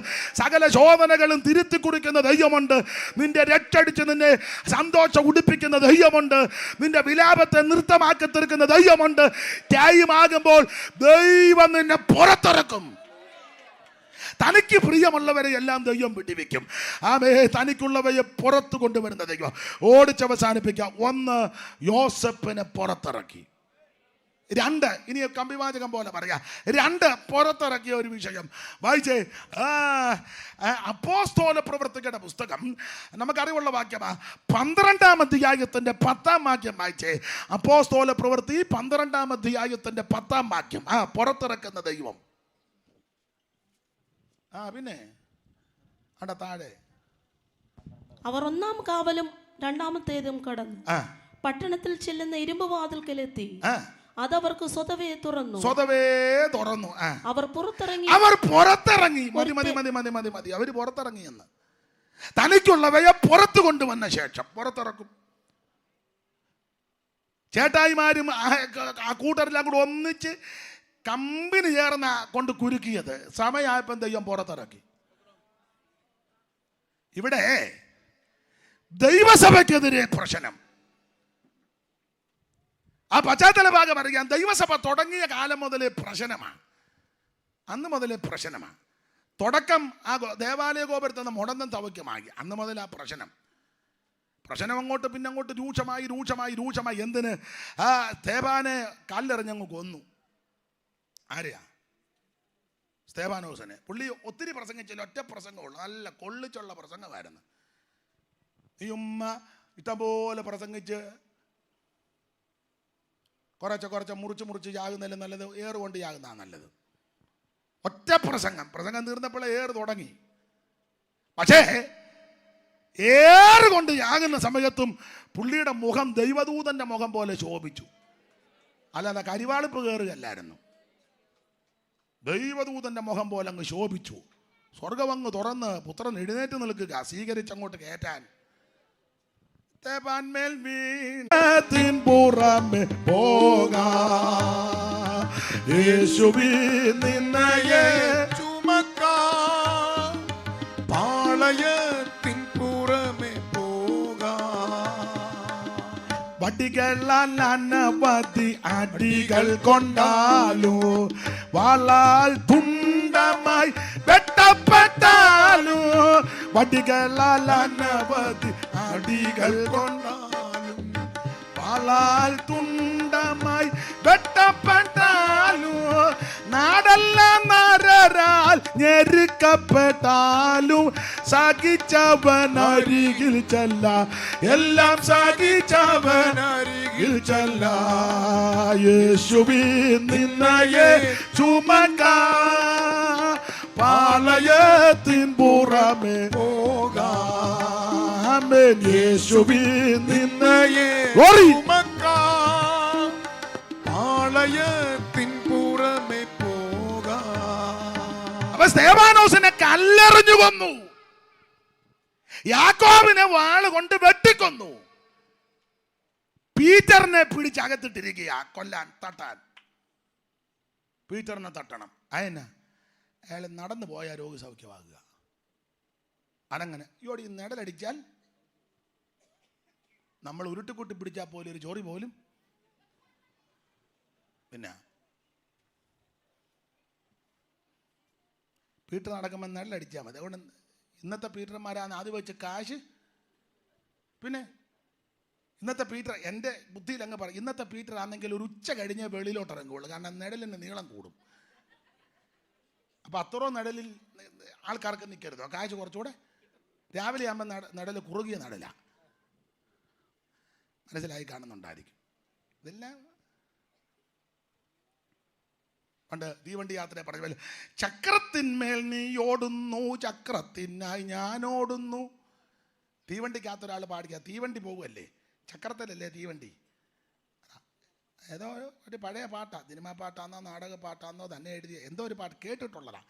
സകല ശോധനകളും തിരുത്തി കുറിക്കുന്ന ദൈവമുണ്ട്. നിന്റെ രക്ഷടിച്ച് നിന്നെ സന്തോഷം ഉടിപ്പിക്കുന്ന ദൈവമുണ്ട്. നിന്റെ വിലാപത്തെ നൃത്തമാക്കി തീർക്കുന്ന ദൈവമുണ്ട്. ടൈമാകുമ്പോൾ ദൈവം നിന്നെ പുറത്തിറക്കും. തനിക്ക് പ്രിയമുള്ളവരെ എല്ലാം ദൈവം വിടിവെക്കും. ആമേ. തനിക്കുള്ളവയെ പുറത്തു കൊണ്ടുവരുന്ന ദൈവം. ഓടിച്ചവസാനിപ്പിക്കാം. 1, യോസേപ്പിനെ പുറത്തിറക്കി. 2, ഇനി കമ്പിവാചകം പോലെ പറയാ, 2 പുറത്തിറക്കിയ ഒരു വിഷയം വായിച്ചേ. അപ്പോസ്തല പ്രവൃത്തികളുടെ പുസ്തകം നമുക്കറിവുള്ള വാക്യമാ. 12-ാം അധ്യായത്തിന്റെ 10-ാം വാക്യം വായിച്ചേ. അപ്പോസ്തല പ്രവൃത്തി 12-ാം അധ്യായത്തിന്റെ 10-ാം വാക്യം. പുറത്തിറക്കുന്ന ദൈവം. പിന്നെ അവിടെ താഴെ അവർ 1-ാം കാവലും 2-ാമത്തേതും കടന്നു പട്ടണത്തിൽ ചെല്ലുന്ന ഇരുമ്പ് വാതിൽക്കലെത്തി. അതവർക്ക് സ്വതവേ തുറന്നു. അവർ പുറത്തിറങ്ങി. അവർ പുറത്തിറങ്ങി എന്ന് തനിക്കുള്ളവയെ പുറത്തു കൊണ്ടുവന്ന ശേഷം പുറത്തിറക്കും. ചേട്ടായിമാരും ആ കൂട്ടരെല്ലാം കൂടെ ഒന്നിച്ച് കമ്പനി ചേർന്ന കൊണ്ട് കുരുക്കിയത്. സമയമായപ്പം ദൈവം പുറത്തിറക്കി. ഇവിടെ ദൈവസഭയ്ക്കെതിരെ പ്രശ്നം. ആ പശ്ചാത്തല ഭാഗം അറിയാം. ദൈവസഭ തുടങ്ങിയ കാലം മുതലേ പ്രശ്നമാണ്. അന്ന് മുതലേ പ്രശ്നമാണ്. തുടക്കം ആ ദേവാലയ ഗോപുരത്തിൽ നിന്ന് മുടന്തം തവയ്ക്കുമായി. അന്ന് മുതൽ ആ പ്രശ്നം അങ്ങോട്ട് പിന്നെ അങ്ങോട്ട് രൂക്ഷമായി. എന്തിന്? ആ സ്തേഫാനെ കല്ലെറിഞ്ഞങ്ങ് കൊന്നു. ആരെയാ? സ്തേഫാനോസിനെ. പുള്ളി ഒത്തിരി പ്രസംഗിച്ചില്ല, ഒറ്റ പ്രസംഗമുള്ളൂ. നല്ല കൊള്ളിച്ചുള്ള പ്രസംഗമായിരുന്നു. ഈ ഉമ്മ ഇഷ്ടംപോലെ പ്രസംഗിച്ച് കുറച്ച് മുറിച്ച് ചാകുന്നതിലും നല്ലത് ഏറ് കൊണ്ട് ചാകുന്നതാണ് നല്ലത്. ഒറ്റ പ്രസംഗം തീർന്നപ്പോൾ ഏറ് തുടങ്ങി. പക്ഷേ ഏറ് കൊണ്ട് ചാകുന്ന സമയത്തും പുള്ളിയുടെ മുഖം ദൈവദൂതന്റെ മുഖം പോലെ ശോഭിച്ചു. അല്ലാതെ കരിവാളിപ്പ് കയറുകയല്ലായിരുന്നു. ദൈവദൂതന്റെ മുഖം പോലെ അങ്ങ് ശോഭിച്ചു. സ്വർഗമങ്ങ് തുറന്ന് പുത്രൻ എഴുന്നേറ്റ് നിൽക്കുക, സ്വീകരിച്ചങ്ങോട്ട് കയറ്റാൻ. ത്തേപ്പാൻമേൽ വീണത്തിൻ പുറമെ പോകാം, യേശുവിൻ നിന്നയെ ചുമക്കാം, പാളയത്തിൻ പുറമെ പോകാം. വടികളാൽ അനവധി അടികൾ കൊണ്ടാലോ, വാളാൽ തുണ്ടമായി വെട്ടപ്പെട്ടാലോ, വടികളാൽ അനവധി അടികൾ കൊണ്ടാലും, വാളാൽ തുണ്ടമായി വെട്ടപ്പെട്ടാലും, നാടെല്ലാം നരരാൽ ഞെരുക്കപ്പെട്ടാലും, സഹിച്ചവൻ അരികിൽ ചെല്ല, എല്ലാം സഹിച്ചവൻ അരികിൽ ചെല്ല, യേശുവിൻ നിന്നയെ ചുമക്കാം, പാളയത്തിൻ പുറമെ പോകാം, യേശുവിൻ നിന്നയെ ചുമക്കാം, പാളയത്തിൻ പുറമെ പോകാം. അപ്പൊ സ്തേഫാനോസിനെ കല്ലെറിഞ്ഞു കൊന്നു, യാക്കോബിനെ വാള് കൊണ്ട് വെട്ടിക്കൊന്നു, പീറ്ററിനെ പിടിച്ചകത്തിട്ടിരിക്കുക കൊല്ലാൻ, തട്ടാൻ. പീറ്ററിനെ തട്ടണം. അയന അയാൾ നടന്നു പോയാൽ രോഗസൗഖ്യമാകുക. അതങ്ങനെ ഈ നിഴലടിച്ചാൽ നമ്മൾ ഉരുട്ടിക്കൂട്ടി പിടിച്ചാൽ പോലും ഒരു ചോറി പോലും പിന്നെ പീറ്റർ നടക്കുമ്പോൾ നിഴലടിച്ചാൽ മതി. അതുകൊണ്ട് ഇന്നത്തെ പീറ്റർമാരാണ് ആദ്യം വെച്ച് കാശ്. പിന്നെ ഇന്നത്തെ പീറ്റർ എൻ്റെ ബുദ്ധിയിൽ അങ്ങ് പറയും, ഇന്നത്തെ പീറ്റർ ആണെങ്കിൽ ഒരു ഉച്ച കഴിഞ്ഞേ വെളിയിലോട്ട് ഇറങ്ങുള്ളൂ. കാരണം നിഴലിന് നീളം കൂടും. അപ്പോൾ അത്രയും നിഴലിൽ ആൾക്കാർക്ക് നിൽക്കരുതോ, കാശ് കുറച്ചുകൂടെ രാവിലെ ആകുമ്പോൾ നിഴൽ കുറുകിയ നിഴല മനസ്സിലായി കാണുന്നുണ്ടായിരിക്കും. ഇതെല്ലാം പണ്ട് തീവണ്ടി യാത്രയെ പറഞ്ഞ പോലെ ചക്രത്തിന്മേൽ നീ ഓടുന്നു, ചക്രത്തിനായി ഞാൻ ഓടുന്നു. തീവണ്ടിക്കകത്ത് ഒരാൾ പാടിക്കുക, തീവണ്ടി പോകുമല്ലേ, ചക്രത്തിലല്ലേ തീവണ്ടി. ഏതോ ഒരു പഴയ പാട്ടാ, സിനിമാ പാട്ടാന്നോ നാടക പാട്ടാന്നോ തന്നെ എഴുതിയ എന്തോ ഒരു പാട്ട് കേട്ടിട്ടുള്ളതാ.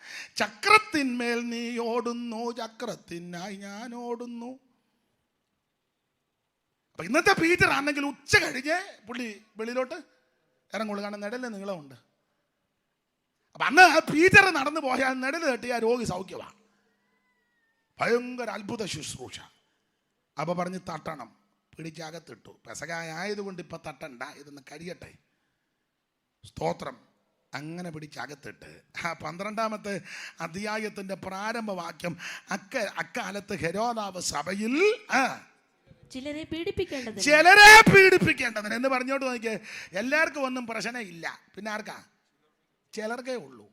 ചക്രത്തിന്മേൽ നീ ഓടുന്നു, ചക്രത്തിനായി ഞാൻ ഓടുന്നു. അപ്പൊ ഇന്നത്തെ പീറ്റർ ആണെങ്കിൽ ഉച്ച കഴിഞ്ഞ് പുള്ളി വെളിയിലോട്ട് ഇറങ്ങുള്ളൂ. കാരണം നിഴലിന് നീളമുണ്ട്. അപ്പൊ അന്ന് ആ പീറ്റർ നടന്നു പോയാൽ നിഴൽ തട്ടിയ രോഗി സൗഖ്യമാണ്. ഭയങ്കര അത്ഭുത ശുശ്രൂഷ. അപ്പൊ പറഞ്ഞ് തട്ടണം, പിടിച്ചകത്തിട്ടു. പെസക ആയതുകൊണ്ട് ഇപ്പൊ തട്ടണ്ട, ഇതൊന്ന് കഴിയട്ടെ. സ്തോത്രം. അങ്ങനെ പിടിച്ചകത്തിട്ട് ആ 12-ാമത്തെ അധ്യായത്തിന്റെ പ്രാരംഭവാക്യം, അക്കാലത്ത് ഹെരോദാവ് സഭയിൽ ചിലരെ പീഡിപ്പിക്കേണ്ടതിന് എന്ന് പറഞ്ഞോട്ട് നോക്കിയേ. എല്ലാവർക്കും ഒന്നും പ്രശ്നമില്ല. പിന്നെ ആർക്കാ? ചിലർക്കേ ഉള്ളൂ.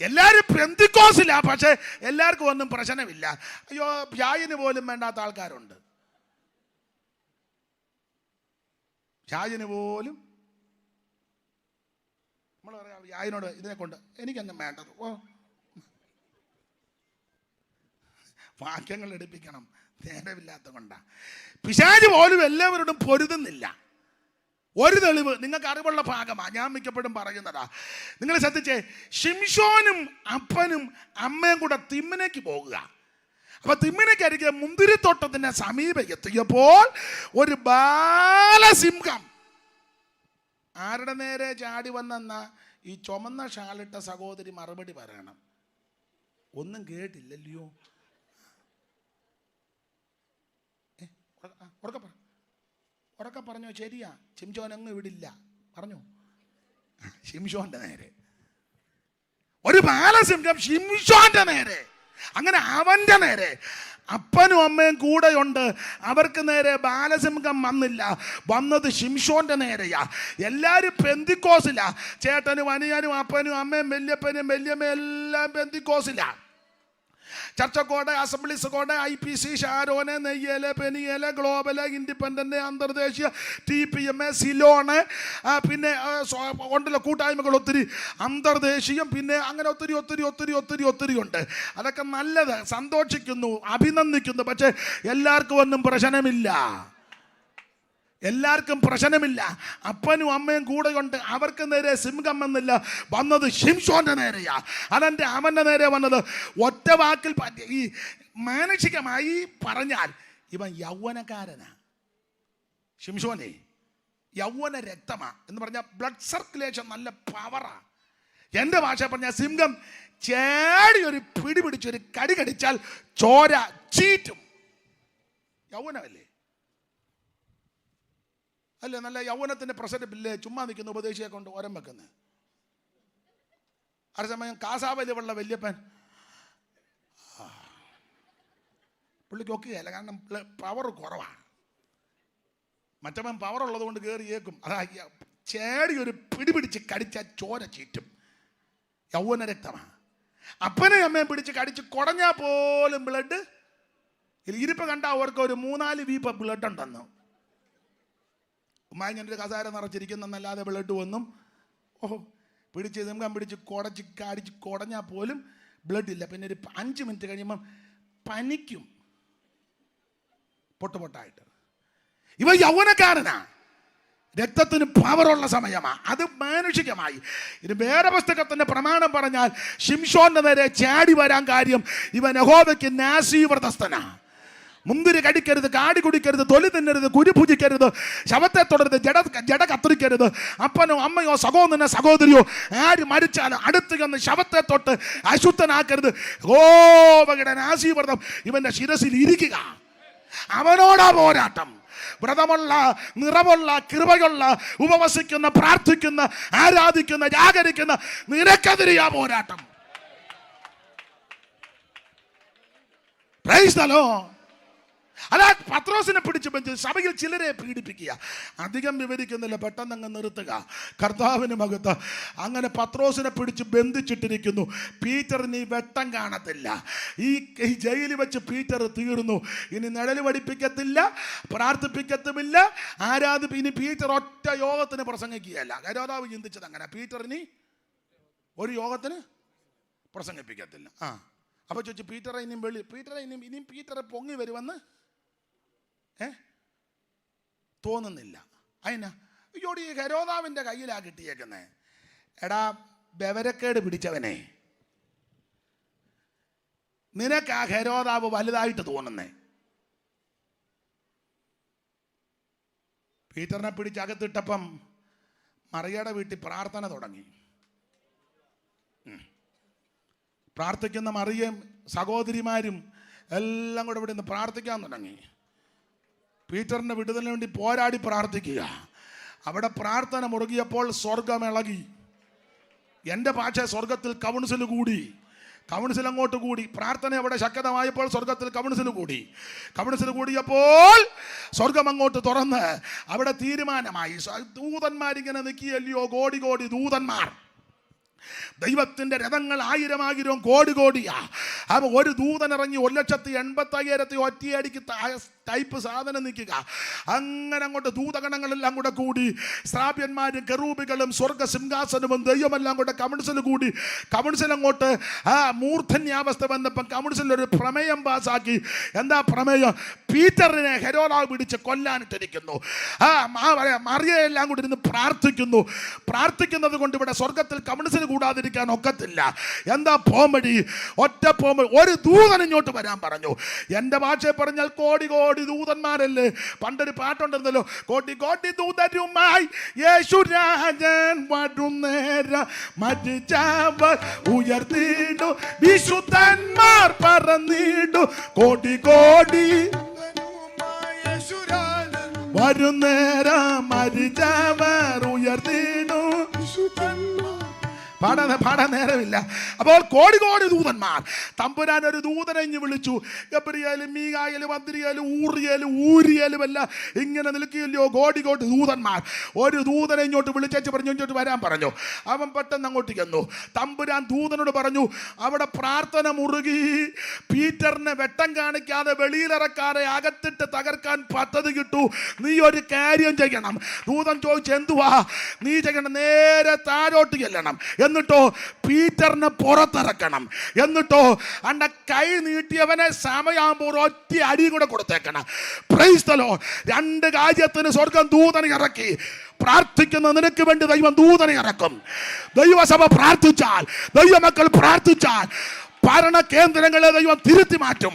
എല്ലാവരും പെന്തിക്കോസിലാ, പക്ഷെ എല്ലാവർക്കും ഒന്നും പ്രശ്നമില്ല. അയ്യോ, വ്യായന് പോലും വേണ്ടാത്ത ആൾക്കാരുണ്ട്. വ്യായന് പോലും നമ്മൾ പറയാം, വ്യായനോട് ഇതിനെ കൊണ്ട് എനിക്കൊന്നും വേണ്ടത്. ഓ, വാക്യങ്ങൾ എടുപ്പിക്കണം, നേരമില്ലാത്ത കൊണ്ടാ. പിശാച് പോലും എല്ലാവരോടും പൊരുതുന്നില്ല. ഒരു തെളിവ് നിങ്ങൾക്ക് അറിവുള്ള ഭാഗമാണ്, ഞാൻ മിക്കപ്പോഴും പറയുന്നതാ. നിങ്ങൾ ശ്രദ്ധിച്ചേ, ശിംശോനും അപ്പനും അമ്മയും കൂടെ തിമ്മിനേക്ക് പോകുക. അപ്പൊ തിമ്മിനേക്കരികെ മുന്തിരിത്തോട്ടത്തിന്റെ സമീപം എത്തിയപ്പോൾ ഒരു ബാലസിംഹം ആരുടെ നേരെ ചാടി വന്നെന്ന ഈ ചുമന്ന ഷാളിട്ട സഹോദരി മറുപടി പറയണം. ഒന്നും കേട്ടില്ലല്ലോ. ഉറക്കെ പറഞ്ഞോ. ശരിയാ, ശിംശോൻ അങ്ങ് വിടില്ല. പറഞ്ഞു ശിംശോന്റെ നേരെ ഒരു ബാലസിംഹം, ശിംശോന്റെ നേരെ. അങ്ങനെ അവന്റെ നേരെ അപ്പനും അമ്മയും കൂടെയുണ്ട്. അവർക്ക് നേരെ ബാലസിംഹം വന്നില്ല, വന്നത് ശിംശോന്റെ നേരെയാ. എല്ലാരും പെന്തിക്കോസിലാ. ചേട്ടനും അനിയനും അപ്പനും അമ്മയും വല്യപ്പനും വല്യമ്മയും എല്ലാം പെന്തിക്കോസിലാ. ചർച്ചക്കോടെ, അസംബ്ലീസ് കോടെ, IPC, ഷാരോന്, നെയ്യല്, പെനിയല്, ഗ്ലോബല്, ഇൻഡിപെൻഡന്റ്, അന്തർദേശീയ, TPM, സിലോണ്, പിന്നെ ഉണ്ടല്ലോ കൂട്ടായ്മകൾ ഒത്തിരി, അന്തർദേശീയം, പിന്നെ അങ്ങനെ ഒത്തിരി ഒത്തിരി ഒത്തിരി ഒത്തിരി ഒത്തിരി ഉണ്ട്. അതൊക്കെ നല്ലത്, സന്തോഷിക്കുന്നു, അഭിനന്ദിക്കുന്നു. പക്ഷെ എല്ലാവർക്കും ഒന്നും പ്രശ്നമില്ല. എല്ലാവർക്കും പ്രശ്നമില്ല. അപ്പനും അമ്മയും കൂടെ കൊണ്ട് അവർക്ക് നേരെ സിംഹം വന്നില്ല, വന്നത് ശിംശോന്റെ നേരെയാ. അതെന്റെ അവന്റെ നേരെ വന്നത്. ഒറ്റ വാക്കിൽ ഈ മാനസികമായി പറഞ്ഞാൽ ഇവൻ യൗവനക്കാരനാ. ശിംശോനെ യൗവന രക്തമാ എന്ന് പറഞ്ഞാൽ ബ്ലഡ് സർക്കുലേഷൻ നല്ല പവറാ. എൻ്റെ ഭാഷ പറഞ്ഞാൽ സിംഹം ചേടി ഒരു പിടി പിടിച്ചൊരു കടി കടിച്ചാൽ ചോര ചീറ്റും. യൗവനമല്ലേ? അല്ലേ? നല്ല യൗവനത്തിന്റെ പ്രസരപ്പില്ലേ ചുമ്മാ നിൽക്കുന്ന ഉപദേശിയെ കൊണ്ട് ഓരം വെക്കുന്നത്. അതേസമയം കാസാവലിയുള്ള വല്യപ്പൻ പുള്ളിക്ക് ഒക്കുകയല്ല, കാരണം പവർ കുറവാണ്. മറ്റവൻ പവർ ഉള്ളത് കൊണ്ട് കയറി ഏക്കും. അതാ ചേടി ഒരു പിടി പിടിച്ച് കടിച്ചാൽ ചോര ചീറ്റും. യൗവന രക്തമാണ്. അപ്പനെ അമ്മയും പിടിച്ച് കടിച്ച് കുടഞ്ഞാൽ പോലും ബ്ലഡ് ഇരിപ്പ് കണ്ട അവർക്ക് ഒരു 3-4 വീപ്പ് ബ്ലഡ് ഉണ്ടെന്ന്. ഉമ്മാങ്ങൻ്റെ കസാര നിറച്ചിരിക്കുന്നല്ലാതെ ബ്ലഡ് ഒന്നും പിടിച്ച് സിംഹം പിടിച്ച് കുടച്ച് കടിച്ച് കുടഞ്ഞാൽ പോലും ബ്ലഡ് ഇല്ല. പിന്നെ ഒരു 5 മിനിറ്റ് കഴിയുമ്പം പനിക്കും പൊട്ടുപൊട്ടായിട്ട്. ഇവ യൗവനക്കാരനാ, രക്തത്തിന് പവറുള്ള സമയമാണ്. അത് മാനുഷികമായി. ഇത് വേറെ പുസ്തകത്തിന്റെ പ്രമാണം പറഞ്ഞാൽ ശിംശോന്റെ നേരെ ചാടി വരാൻ കാര്യം ഇവൻ യഹോവയ്ക്ക് നാസീവ്രതസ്ഥനാ. മുന്തിരി കടിക്കരുത്, കാടി കുടിക്കരുത്, തൊലി തിന്നരുത്, കുരു ഭുജിക്കരുത്, ശവത്തെ തുടരുത്, ജട കത്തിരിക്കരുത്. അപ്പനോ അമ്മയോ സഹോദരനോ സഹോദരിയോ ആര് മരിച്ചാലും അടുത്ത് ചെന്ന് ശവത്തെ തൊട്ട് അശുദ്ധനാക്കരുത്. യഹോവയുടെ ആശീർവാദം ഇവന്റെ ശിരസിൽ ഇരിക്കുക. അവനോടാ പോരാട്ടം. വ്രതമുള്ള, നിറമുള്ള, കൃപയുള്ള, ഉപവസിക്കുന്ന, പ്രാർത്ഥിക്കുന്ന, ആരാധിക്കുന്ന, ജാഗരിക്കുന്ന നിനക്കെതിരെയാ പോരാട്ടം. Price the Lord. അല്ല, പത്രോസിനെ പിടിച്ച് ബെഞ്ച് സഭയിൽ ചിലരെ പീഡിപ്പിക്കുക. അധികം വിവരിക്കുന്നില്ല, പെട്ടെന്ന് അങ്ങ് നിർത്തുക. കർത്താവിന് മഹത്വം. അങ്ങനെ പത്രോസിനെ പിടിച്ച് ബന്ധിച്ചിട്ടിരിക്കുന്നു. പീറ്ററിന് ഈ വെട്ടം കാണത്തില്ല. ഈ ജയിലിൽ വെച്ച് പീറ്റർ തീർന്നു. ഇനി നിഴല് പഠിപ്പിക്കത്തില്ല, പ്രാർത്ഥിപ്പിക്കത്തുമില്ല, ഇനി പീറ്റർ ഒറ്റ യോഗത്തിന് പ്രസംഗിക്കുകയല്ല. ഹെരോദാവ് ചിന്തിച്ചത് അങ്ങനെ. പീറ്ററിന് ഒരു യോഗത്തിന് പ്രസംഗിപ്പിക്കത്തില്ല. അപ്പോൾ ചോദിച്ചു, പീറ്ററെ ഇനിയും പീറ്ററെ പൊങ്ങി വരുമെന്ന് തോന്നുന്നില്ല. അതിനാ ഈ ഹെരോദാവിൻ്റെ കയ്യിലാ കിട്ടിയേക്കുന്നേ. എടാ ബെവരക്കേട് പിടിച്ചവനെ, നിനക്ക് ആ ഹെരോദാവ് വലുതായിട്ട് തോന്നുന്നേ. പീറ്ററിനെ പിടിച്ചകത്തിട്ടപ്പം മറിയയുടെ വീട്ടിൽ പ്രാർത്ഥന തുടങ്ങി. പ്രാർത്ഥിക്കുന്ന മറിയയും സഹോദരിമാരും എല്ലാം കൂടെ ഇവിടെ നിന്ന് പ്രാർത്ഥിക്കാൻ തുടങ്ങി. പീറ്ററിൻ്റെ വിടുതലിന് വേണ്ടി പോരാടി പ്രാർത്ഥിക്കുക. അവിടെ പ്രാർത്ഥന മുറുകിയപ്പോൾ സ്വർഗം ഇളകി. എൻ്റെ ഭാഷ സ്വർഗത്തിൽ കൗൺസിൽ കൂടി. കൗൺസിൽ അങ്ങോട്ട് കൂടി. പ്രാർത്ഥന അവിടെ ശക്തമായപ്പോൾ സ്വർഗത്തിൽ കൗൺസിൽ കൂടി. കൗൺസിൽ കൂടിയപ്പോൾ സ്വർഗം അങ്ങോട്ട് തുറന്ന് അവിടെ തീരുമാനമായി. ദൂതന്മാരിങ്ങനെ നിൽക്കിയല്ലയോ, കോടി കോടി ദൂതന്മാർ. ദൈവത്തിൻ്റെ രഥങ്ങൾ 1000 കോടി കോടിയാ. അപ്പോൾ ഒരു ദൂതൻ ഇറങ്ങി 1,85,000 ഒറ്റയടിക്ക് ടൈപ്പ് സാധനം നിൽക്കുക. അങ്ങനെ അങ്ങോട്ട് ദൂതഗണങ്ങളെല്ലാം കൂടെ കൂടി, ശ്രാപ്യന്മാരും കെറൂബികളും സ്വർഗ സിംഹാസനവും ദൈവമെല്ലാം കൂടെ കൗൺസിൽ കൂടി. കൗൺസിൽ അങ്ങോട്ട് മൂർധന്യാവസ്ഥ വന്നപ്പം കൗൺസിലൊരു പ്രമേയം പാസാക്കി. എന്താ പ്രമേയം? പീറ്ററിനെ ഹെരോദാവ് പിടിച്ച് കൊല്ലാനിട്ടിരിക്കുന്നു. മറിയയെല്ലാം കൂടി ഇരുന്ന് പ്രാർത്ഥിക്കുന്നു. പ്രാർത്ഥിക്കുന്നത് കൊണ്ട് ഇവിടെ സ്വർഗത്തിൽ കൗൺസിൽ കൂടാതിരിക്കാൻ ഒക്കത്തില്ല. എന്താ പോംവഴി? ഒറ്റ പോംവഴി. ഒരു ദൂതൻ ഇങ്ങോട്ട് വരാൻ പറഞ്ഞു. എൻ്റെ ഭാഷയിൽ പറഞ്ഞാൽ കോടി കോടി ദൂതന്മാരല്ലേ. പണ്ടൊരു പാട്ടുണ്ടെന്നല്ലോ, കോടി കോടി ദൂതരുമായി യേശുരാജൻ വരുന്നേരം മരിച്ചവർ ഉയർത്തിടു, വിശുദ്ധന്മാർ പറന്നിടു, കോടി കോടി വരുന്നേരം മരിച്ചവർ ഉയർത്തിടു. പാടാൻ നേരമില്ല. അപ്പോൾ കോടി കോടി ദൂതന്മാർ. തമ്പുരാൻ ഒരു ദൂതനെ ഇങ്ങ് വിളിച്ചു. ഗബ്രിയേലും മീകായേലും അദ്രിയേലും ഊരിയേലും എല്ലാം ഇങ്ങനെ നിൽക്കുകയല്ലോ കോടി കോടി ദൂതന്മാർ. ഒരു ദൂതനെ ഇങ്ങോട്ട് വിളിച്ചേച്ച് പറഞ്ഞു, ഇങ്ങോട്ട് വരാൻ പറഞ്ഞു. അവൻ പെട്ടെന്ന് അങ്ങോട്ട് ചെന്നു. തമ്പുരാൻ ദൂതനോട് പറഞ്ഞു, അവിടെ പ്രാർത്ഥന മുറുകി. പീറ്ററിനെ വെട്ടം കാണിക്കാതെ വെളിയിലിറക്കാതെ അകത്തിട്ട് തകർക്കാൻ പദ്ധതി കിട്ടു. നീ ഒരു കാര്യം ചെയ്യണം. ദൂതൻ ചോദിച്ചു, എന്തുവാ നീ ചെയ്യണം? നേരെ താഴോട്ട് ചെല്ലണം. എന്നിട്ടോ പീറ്ററിനെ പുറത്തിറക്കണം. എന്നിട്ടോ അന്റെ കൈ നീട്ടിയവനെ സമയാകുമ്പോൾ ഒറ്റ അടി കൂടെ കൊടുത്തേക്കണം. Price the Lord. 2 കാര്യത്തിന് സ്വർഗം ദൂതനെ ഇറക്കി. പ്രാർത്ഥിക്കുന്ന നിനക്ക് വേണ്ടി ദൈവം ദൂതനെ ഇറക്കും. ദൈവസഭ പ്രാർത്ഥിച്ചാൽ, ദൈവമക്കൾ പ്രാർത്ഥിച്ചാൽ ഭരണ കേന്ദ്രങ്ങളെ ദൈവം തിരുത്തി മാറ്റും.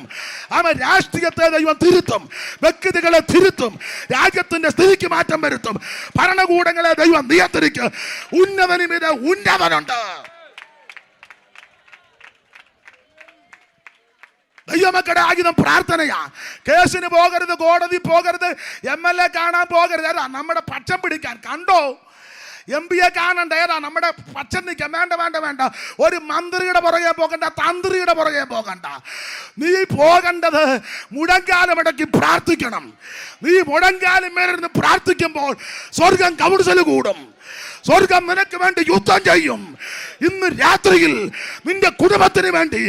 അവൻ രാഷ്ട്രീയത്തെ ദൈവം തിരുത്തും, വ്യക്തികളെ തിരുത്തും, രാജ്യത്തിന്റെ സ്ഥിതിക്ക് മാറ്റം വരുത്തും, ഭരണകൂടങ്ങളെ ദൈവം നിയന്ത്രിക്കും. ഉന്നതനിമിത ഉന്നതനുണ്ട്. ദൈവമക്കളുടെ ആയുധം പ്രാർത്ഥനയാ. കേസിന് പോകരുത്, കോടതി പോകരുത്, MLA കാണാൻ പോകരുത്. ഏതാ നമ്മുടെ പക്ഷം പിടിക്കാൻ കണ്ടോ? MP കാണണ്ട. ഏതാ നമ്മുടെ പക്ഷം നിൽക്കാൻ? വേണ്ട. ഒരു മന്ത്രിയുടെ പുറകെ പോകണ്ട, തന്ത്രിയുടെ പുറകെ പോകണ്ട. നീ പോകേണ്ടത് മുഴങ്കാലമടക്കി പ്രാർത്ഥിക്കണം. നീ മുഴങ്കാലം മേലിരുന്ന് പ്രാർത്ഥിക്കുമ്പോൾ സ്വർഗം കൗൺസിൽ കൂടും. സ്വർഗം നിനക്ക് വേണ്ടി യുദ്ധം ചെയ്യും. ഇന്ന് രാത്രിയിൽ നിന്റെ കുടുംബത്തിന് വേണ്ടി,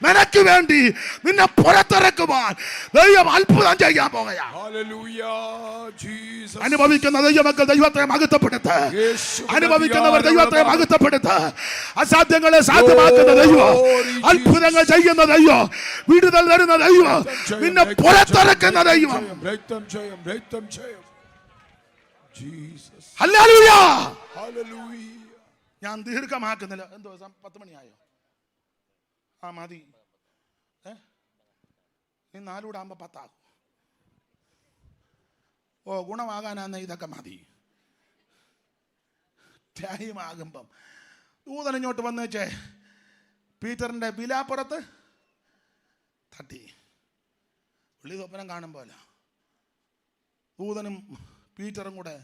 നിനക്ക് വേണ്ടി നിന്നെ പുറത്തിറക്കുവാൻ ദൈവം അത്ഭുതം ചെയ്യാൻ പോകുകയാണ്. അനുഭവിക്കുന്ന ദൈവമക്കൾ ദൈവത്തെ മഹത്വപ്പെടുത്ത്. അനുഭവിക്കുന്നവർ ദൈവത്തെ മഹത്വപ്പെടുത്ത്. അസാധ്യങ്ങളെ സാധ്യമാക്കുന്ന ദൈവം, അത്ഭുതങ്ങൾ ചെയ്യുന്ന ദൈവം, വിടുതൽ തരുന്ന ദൈവം, നിന്നെ പുറത്തിറക്കുന്ന ദൈവം. ഹല്ലേലൂയ. ഞാൻ ദീർഘമാക്കുന്നില്ല. എന്തോ 10 മണിയായോ? മതി. നീ 4 കൂടെ ആകുമ്പോ 10 ആകും. ഗുണമാകാനാന്ന് ഇതൊക്കെ മതി. ടൈം ആകുമ്പം ദൂതൻ ഇങ്ങോട്ട് വന്നു വെച്ചേ പീറ്ററിൻ്റെ വിലാപ്പുറത്ത് തട്ടി. പുള്ളി സ്വപ്നം കാണുമ്പോൾ ദൂതനും പീറ്ററും കൂടെ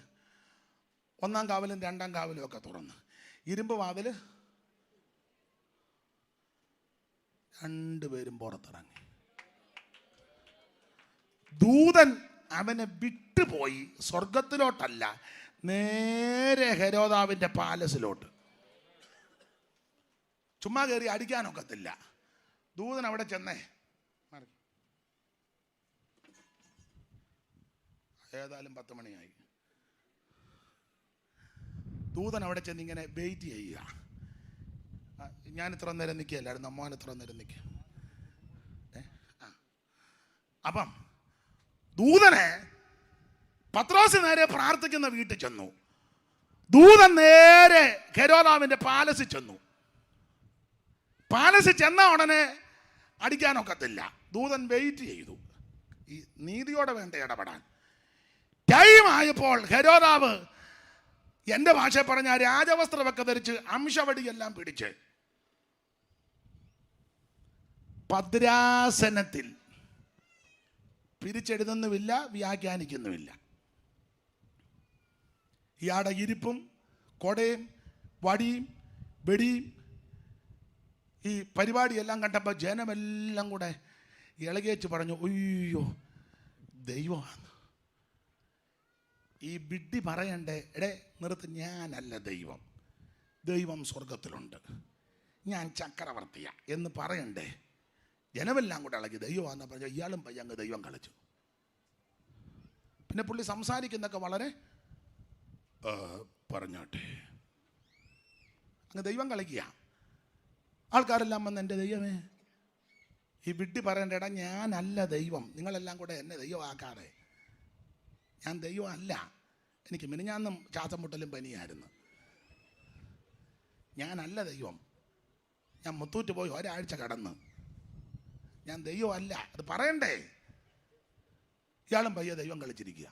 1-ാം കാവലും 2-ാം കാവലും ഒക്കെ തുറന്ന് ഇരുമ്പ് വാതിൽ രണ്ടുപേരും പുറത്തിറങ്ങി. ദൂതൻ അവനെ വിട്ടുപോയി സ്വർഗത്തിലോട്ടല്ല, നേരെ ഹെരോദാവിൻ്റെ പാലസിലോട്ട്. ചുമ്മാ കയറി അടിക്കാനൊക്കത്തില്ല. ദൂതൻ അവിടെ ചെന്നേ, ഏതായാലും 10 മണിയായി. ദൂതൻ അവിടെ ചെന്ന് ഇങ്ങനെ വെയിറ്റ് ചെയ്യുക. ഞാൻ ഇത്ര നേരം നിൽക്കുകയല്ലായിരുന്നു, അമ്മാൻ ഇത്ര നേരം നിൽക്കുക. അപ്പം ദൂതനെ പത്രോസ് നേരെ പ്രാർത്ഥിക്കുന്ന വീട്ടിൽ ചെന്നു. ദൂതൻ നേരെ ഹെരോദാവിൻ്റെ പാലസിൽ ചെന്നു. പാലസിൽ ചെന്ന ഉടനെ അടിക്കാനൊക്കത്തില്ല. ദൂതൻ വെയിറ്റ് ചെയ്തു. ഈ നീതിയോടെ വേണ്ട ഇടപെടാൻ. ടൈം ആയപ്പോൾ ഹെരോദാവ്, എൻ്റെ ഭാഷ പറഞ്ഞ രാജവസ്ത്രമൊക്കെ ധരിച്ച് അംശവടിയെല്ലാം പിടിച്ച് ഭദ്രാസനത്തിൽ പിരിച്ചെഴുതുന്നുമില്ല, വ്യാഖ്യാനിക്കുന്നുമില്ല. ഇയാളുടെ ഇരിപ്പും കൊടയും വടിയും വെടിയും ഈ പരിപാടിയെല്ലാം കണ്ടപ്പോൾ ജനമെല്ലാം കൂടെ ഇളകിയേച്ച് പറഞ്ഞു, അയ്യോ ദൈവമാണ്. ഈ വിഡ്ഢി പറയണ്ടേ, എടേ നിർത്ത്, ഞാനല്ല ദൈവം, ദൈവം സ്വർഗത്തിലുണ്ട്, ഞാൻ ചക്രവർത്തിയ എന്ന് പറയണ്ടേ. ജനമെല്ലാം കൂടെ ഇളകി ദൈവമാണെന്ന് പറഞ്ഞു. ഇയാളും പയ്യങ്ങ് ദൈവം കളിച്ചു. പിന്നെ പുള്ളി സംസാരിക്കുന്നൊക്കെ വളരെ പറഞ്ഞോട്ടെ, അങ്ങ് ദൈവം കളിക്കുക. ആൾക്കാരെല്ലാം വന്ന്, എൻ്റെ ദൈവമേ, ഈ വിഡ്ഢി പറയണ്ട, എടാ ഞാനല്ല ദൈവം, നിങ്ങളെല്ലാം കൂടെ എന്നെ ദൈവമാക്കാതെ, ഞാൻ ദൈവം അല്ല, എനിക്ക് മിനിഞ്ഞാന്നും ശ്വാസം മുട്ടലും പനിയായിരുന്നു, ഞാനല്ല ദൈവം, ഞാൻ മുത്തൂറ്റ് പോയി ഒരാഴ്ച കടന്ന്, ഞാൻ ദൈവം അല്ല, അത് പറയണ്ടേ. ഇയാളും പയ്യെ ദൈവം കളിച്ചിരിക്കുക.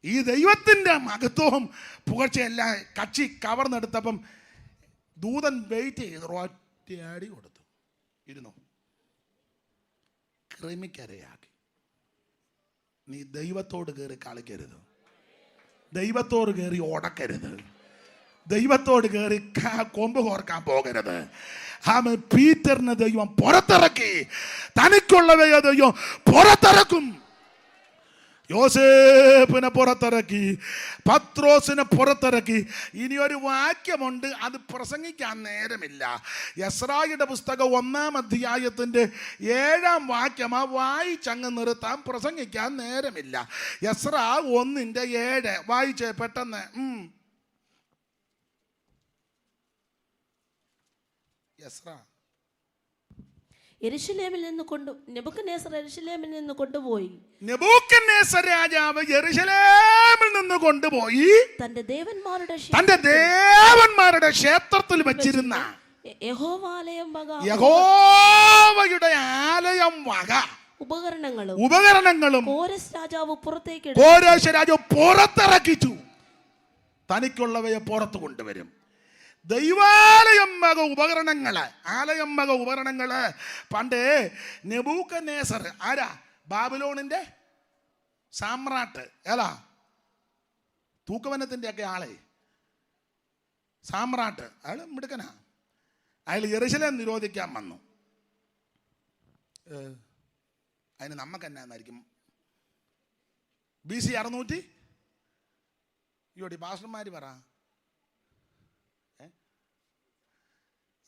ഈ ദൈവത്തിൻ്റെ മഹത്വവും പുകഴ്ചയെല്ലാം കക്ഷി കവർന്നെടുത്തപ്പം ദൂതൻ വെയിറ്റ് ചെയ്ത് ഒറ്റയടി കൊടുത്തു. ഇരുന്നു, ക്രിമിക്കരയാക്കി. നീ ദൈവത്തോട് കയറി കളിക്കരുത്, ദൈവത്തോട് കയറി ഓടക്കരുത്, ദൈവത്തോട് കയറി കൊമ്പ് കോർക്കാൻ പോകരുത്. പീറ്ററിന് ദൈവം പുറത്തിറക്കി, തനിക്കുള്ളവയെ ദൈവം പുറത്തിറക്കും. യോസേപ്പിനെ പുറത്തിറക്കി, പത്രോസിനെ പുറത്തിറക്കി. ഇനി ഒരു വാക്യമുണ്ട്, അത് പ്രസംഗിക്കാൻ നേരമില്ല. എസ്രായുടെ പുസ്തകം 1-ാം അധ്യായത്തിൻ്റെ 7-ാം വാക്യം. ആ വായിച്ചങ്ങ് നിർത്താൻ, പ്രസംഗിക്കാൻ നേരമില്ല. എസ്രാ 1:7 വായിച്ചേ പെട്ടെന്ന്. എസ്രാ യെരൂശലേമിൽ നിന്ന് നെബൂഖദ്നേസർ യെരൂശലേമിൽ നിന്ന് കൊണ്ടുപോയി. നെബൂഖദ്നേസർ രാജാവ് യെരൂശലേമിൽ നിന്ന് കൊണ്ടുപോയി തന്റെ ദേവന്മാരുടെ ക്ഷേത്രത്തിൽ വെച്ചിരുന്ന യഹോവയുടെ ആലയം വക ഉപകരണങ്ങളും കോരേശ് രാജാവ് പുറത്തിറക്കിച്ചു. തനിക്കുള്ളവയെ പുറത്തു കൊണ്ടുവരും. ദൈവാലയം വക ഉപകരണങ്ങള്, ആലയം വക ഉപകരണങ്ങള് പണ്ട് നെബൂഖദ്നേസർ ആരാ? ബാബിലോണിന്റെ സാമ്രാട്ട്. ഏതാ? തൂക്കവനത്തിന്റെ ഒക്കെ ആളെ സാമ്രാട്ട്. അയാൾ മിടുക്കനാ. അയാൾ യെരൂശലേം നിരോധിക്കാൻ വന്നു. അതിന് നമുക്ക് എന്നായിരിക്കും? BC 600 പാസ്റ്റർമാര് പറ.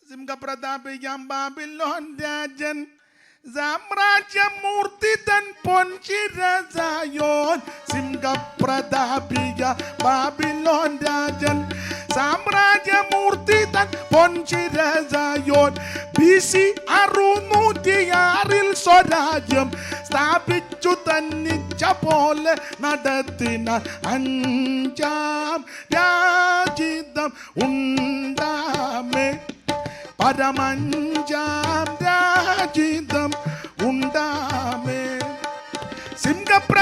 സിംഹപ്രതാപിയാം ബാബിലോൺ രാജൻ സാമ്രാജ്യമൂർത്തി തൻ പൊൻശിരസായോൻ. സിംഹപ്രതാപിയ ബാബിലോൺ രാജൻ സാമ്രാജ്യമൂർത്തി തൻ പൊൻശിരസായോൻ. BC 606 സ്വരാജ്യം സ്ഥാപിച്ചു തന്നിച്ച പോലെ നടത്തിന 5-ാം രാജിതം ഉണ്ടാമേ. പരമഞ്ചാം രാജിതം ഉണ്ടാമേ.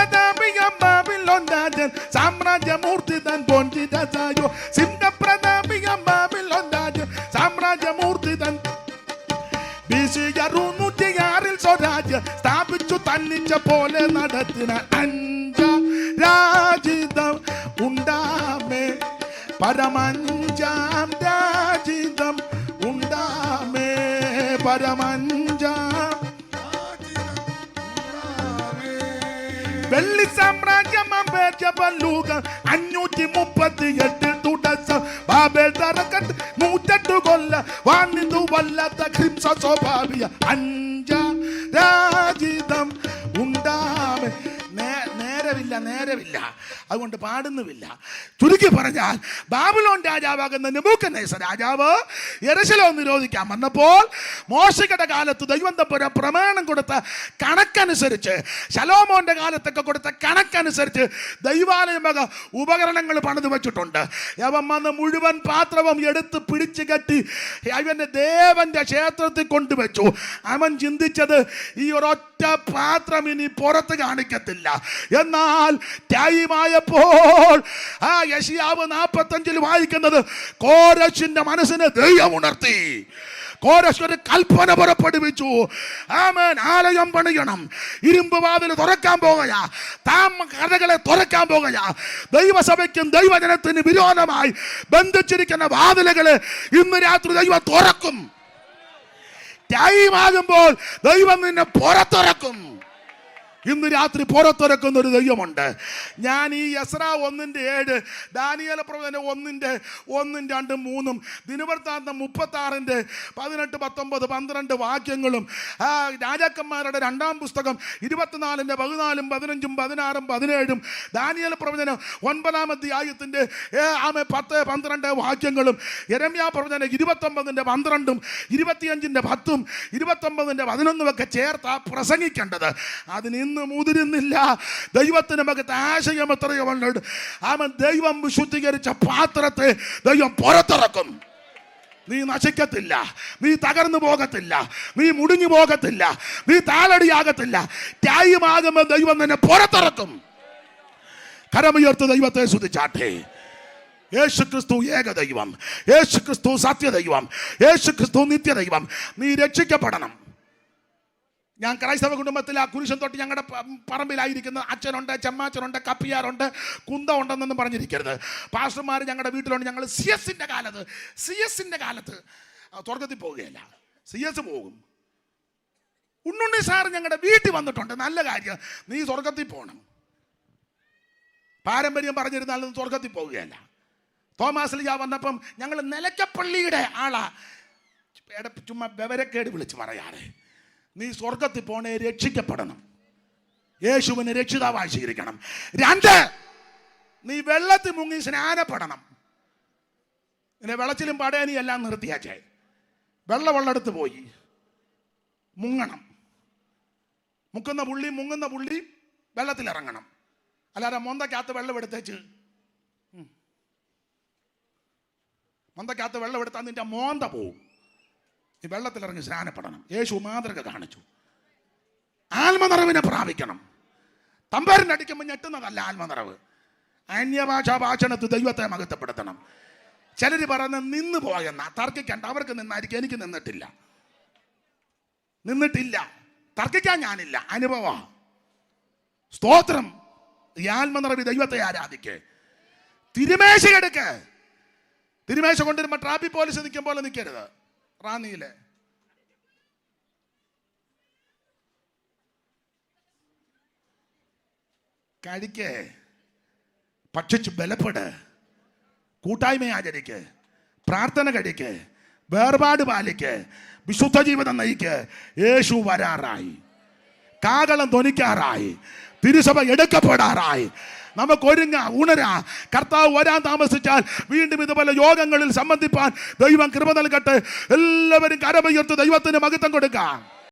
സിംഹപ്രതാപിയം ബാബിലോൺ രാജൻ സാമ്രാജ്യമൂർത്തി തൻ പൊൻചിരസായോ സിംഹപ്രതാപിയം ബാബിലോൺ രാജൻ സാമ്രാജ്യമൂർത്തി തൻ BC 606 സ്വരാജ്യം സ്ഥാപിച്ചു തന്നിച്ച പോലെ നടത്തിന രാജിതം ഉണ്ടാമേ പരമഞ്ചാം രാജിതം ഉണ്ടാമേ പരമഞ്ചാം വെള്ളി സാമ്രാജ്യം 538 തുടക്കം ബാബേൽ തറക്കട്ട് 108 കൊല്ല വാണിതു വല്ലാത്ത ക്രിംസ സ്വാഭാവിക രാജിതം ഉണ്ടാമേ നേരമില്ല അതുകൊണ്ട് പാടുന്നുമില്ല. ചുരുക്കി പറഞ്ഞാൽ ബാബിലോൺ രാജാവാകുന്ന നെബൂഖദ്നേസർ രാജാവ് യെരൂശലേം നിരോധിക്കാൻ വന്നപ്പോൾ മോശയുടെ കാലത്ത് ദൈവം തമ്പുരാൻ പ്രമാണം കൊടുത്ത കണക്കനുസരിച്ച് ശലോമോന്റെ കാലത്തൊക്കെ കൊടുത്ത കണക്കനുസരിച്ച് ദൈവാലയം വക ഉപകരണങ്ങൾ പണിത് വെച്ചിട്ടുണ്ട്. അവൻ വന്ന് മുഴുവൻ പാത്രവും എടുത്ത് പിടിച്ചു കെട്ടി അവന്റെ ദേവന്റെ ക്ഷേത്രത്തിൽ കൊണ്ടുവച്ചു. അവൻ ചിന്തിച്ചത് ഈ ഒരൊറ്റ പാത്രം ഇനി പുറത്ത് കാണിക്കത്തില്ല. എന്നാൽ ടൈമായപ്പോൾ യെശയ്യാവ് 45 വായിക്കുന്നത് കോരശിന്റെ മനസ്സിന് ദൈവം ഉണർത്തി. കോരശ് ഒരു കൽപ്പന പുറപ്പെടുവിച്ചു. ആമേൻ. ആലയം പണിയണം. ഇരുമ്പ് വാതിൽ തുറക്കാൻ പോകുക, കഥകളെ തുറക്കാൻ പോകുക. ദൈവസഭയ്ക്കും ദൈവജനത്തിന് വിരോധമായി ബന്ധിച്ചിരിക്കുന്ന വാതിലുകള് ഇന്ന് രാത്രി ദൈവം തുറക്കും. ടൈമാകുമ്പോൾ ദൈവം നിന്നെ പുറത്തിറക്കും. ഇന്ന് രാത്രി പുറത്തിറക്കുന്ന ഒരു ദൈവമുണ്ട്. ഞാൻ ഈ എസ്രാ 1:7, ദാനിയേൽ പ്രവചനം 1:1, 2, 3, ദിനവൃത്താന്തം 36 18, 19, 12 വാക്യങ്ങളും രാജാക്കന്മാരുടെ 2-ാം പുസ്തകം 24, 14, 15, 16, 17, ദാനിയേൽ പ്രവചനം 9-ാം അധ്യായത്തിന്റെ 10, 12 വാക്യങ്ങളും യെരമ്യാ പ്രവചനം 29, 12, 25, 10, 29, 11 ഒക്കെ ചേർത്താ പ്രസംഗിക്കേണ്ടത്. അതിന് മുതിരുന്നില്ല. ദൈവത്തിന് മകത്ത് ആശയം എത്രയോ ഉണ്ട്. അവൻ ദൈവം വിശുദ്ധീകരിച്ച പാത്രത്തെ ദൈവം പുറത്തിറക്കും. നീ നശിക്കത്തില്ല, നീ തകർന്നു പോകത്തില്ല, നീ മുടിഞ്ഞു പോകത്തില്ല, നീ താളടിയാകത്തില്ല. ടൈമാകുമ്പോൾ ദൈവം നിന്നെ പുറത്തിറക്കും. കരമുയർത്ത് ദൈവത്തെ സ്തുതിച്ചാട്ടെ. യേശുക്രിസ്തു ഏകദൈവം, യേശുക്രിസ്തു സത്യദൈവം, യേശുക്രിസ്തു നിത്യദൈവം. നീ രക്ഷിക്കപ്പെടണം. ഞാൻ ക്രൈസ്തവ കുടുംബത്തിൽ ആ കുരിശൻ തൊട്ട് ഞങ്ങളുടെ പറമ്പിലായിരിക്കുന്ന അച്ഛനുണ്ട്, ചെമ്മാച്ചനുണ്ട്, കപ്പിയാറുണ്ട്, കുന്ത ഉണ്ടെന്നൊന്നും പറഞ്ഞിരിക്കരുത്. പാസ്റ്റർമാർ ഞങ്ങളുടെ വീട്ടിലുണ്ട്. ഞങ്ങൾ സി എസിൻ്റെ കാലത്ത് സ്വർഗത്തിൽ പോവുകയല്ല, CS പോകും. ഉണ്ണുണ്ണി സാർ ഞങ്ങളുടെ വീട്ടിൽ വന്നിട്ടുണ്ട്. നല്ല കാര്യം, നീ സ്വർഗത്തിൽ പോകണം. പാരമ്പര്യം പറഞ്ഞിരുന്നാലും സ്വർഗത്തിൽ പോവുകയല്ല. തോമാസ് ലീഗ വന്നപ്പം ഞങ്ങൾ നിലയ്ക്കപ്പള്ളിയുടെ ആളാ. ചുമ്മാ വിവരക്കേട് വിളിച്ച് പറയാറ്. നീ സ്വർഗത്തിൽ പോണേ, രക്ഷിക്കപ്പെടണം, യേശുവിനെ രക്ഷിതാവായി സ്വീകരിക്കണം. 2, നീ വെള്ളത്തിൽ മുങ്ങി സ്നാനപ്പെടണം. പിന്നെ വെള്ളത്തിലും പടയനി എല്ലാം നിർത്തിയാച്ചേ. വെള്ളമെടുത്ത് പോയി മുങ്ങണം. മുങ്ങുന്ന പുള്ളി വെള്ളത്തിലിറങ്ങണം. അല്ലാതെ മൊന്തക്കകത്ത് വെള്ളം എടുത്തേച്ച് എടുത്താൽ നിന്റെ മോന്ത പോവും. ഈ വെള്ളത്തിലിറങ്ങി സ്നാനപ്പെടണം. യേശു മാതൃക കാണിച്ചു. ആത്മനിറവിനെ പ്രാപിക്കണം. തമ്പേരിൻ്റെ അടിക്കുമ്പോൾ ഞെട്ടുന്നതല്ല ആത്മനിറവ്. അന്യഭാഷാ ഭാഷണത്തിൽ ദൈവത്തെ മഹത്വപ്പെടുത്തണം. ചിലർ പറയുന്ന നിന്ന് പോയെന്ന തർക്കിക്കണ്ട. അവർക്ക് നിന്നായിരിക്കും, എനിക്ക് നിന്നിട്ടില്ല. തർക്കിക്കാൻ ഞാനില്ല, അനുഭവ. സ്തോത്രം. ഈ ആത്മനിറവി ദൈവത്തെ ആരാധിക്ക്. തിരുമേശ എടുക്ക്. തിരുമേശ കൊണ്ടുവരുമ്പോൾ ട്രാഫിക് പോലീസ് നിൽക്കും പോലെ നിൽക്കരുത്. റാന്നിയിലെ കഴിക്ക്, ഭക്ഷിച്ച് ബലപ്പെട്, കൂട്ടായ്മ ആചരിക്ക്, പ്രാർത്ഥന കഴിക്ക്, വേർപാട് പാലിക്ക്, വിശുദ്ധ ജീവിതം നയിക്ക്. യേശു വരാറായി, കാഹളം ധ്വനിക്കാറായി, തിരുസഭ എടുക്കപ്പെടാറായി. നമുക്കൊരുങ്ങ, ഉണരാ. കർത്താവ് വരാൻ താമസിച്ചാൽ വീണ്ടും ഇതുപോലെ യോഗങ്ങളിൽ സംബന്ധിപ്പാൻ ദൈവം കൃപ നൽകട്ടെ. എല്ലാവരും കരമുയർത്ത് ദൈവത്തിന് മഹത്വം കൊടുക്കാം.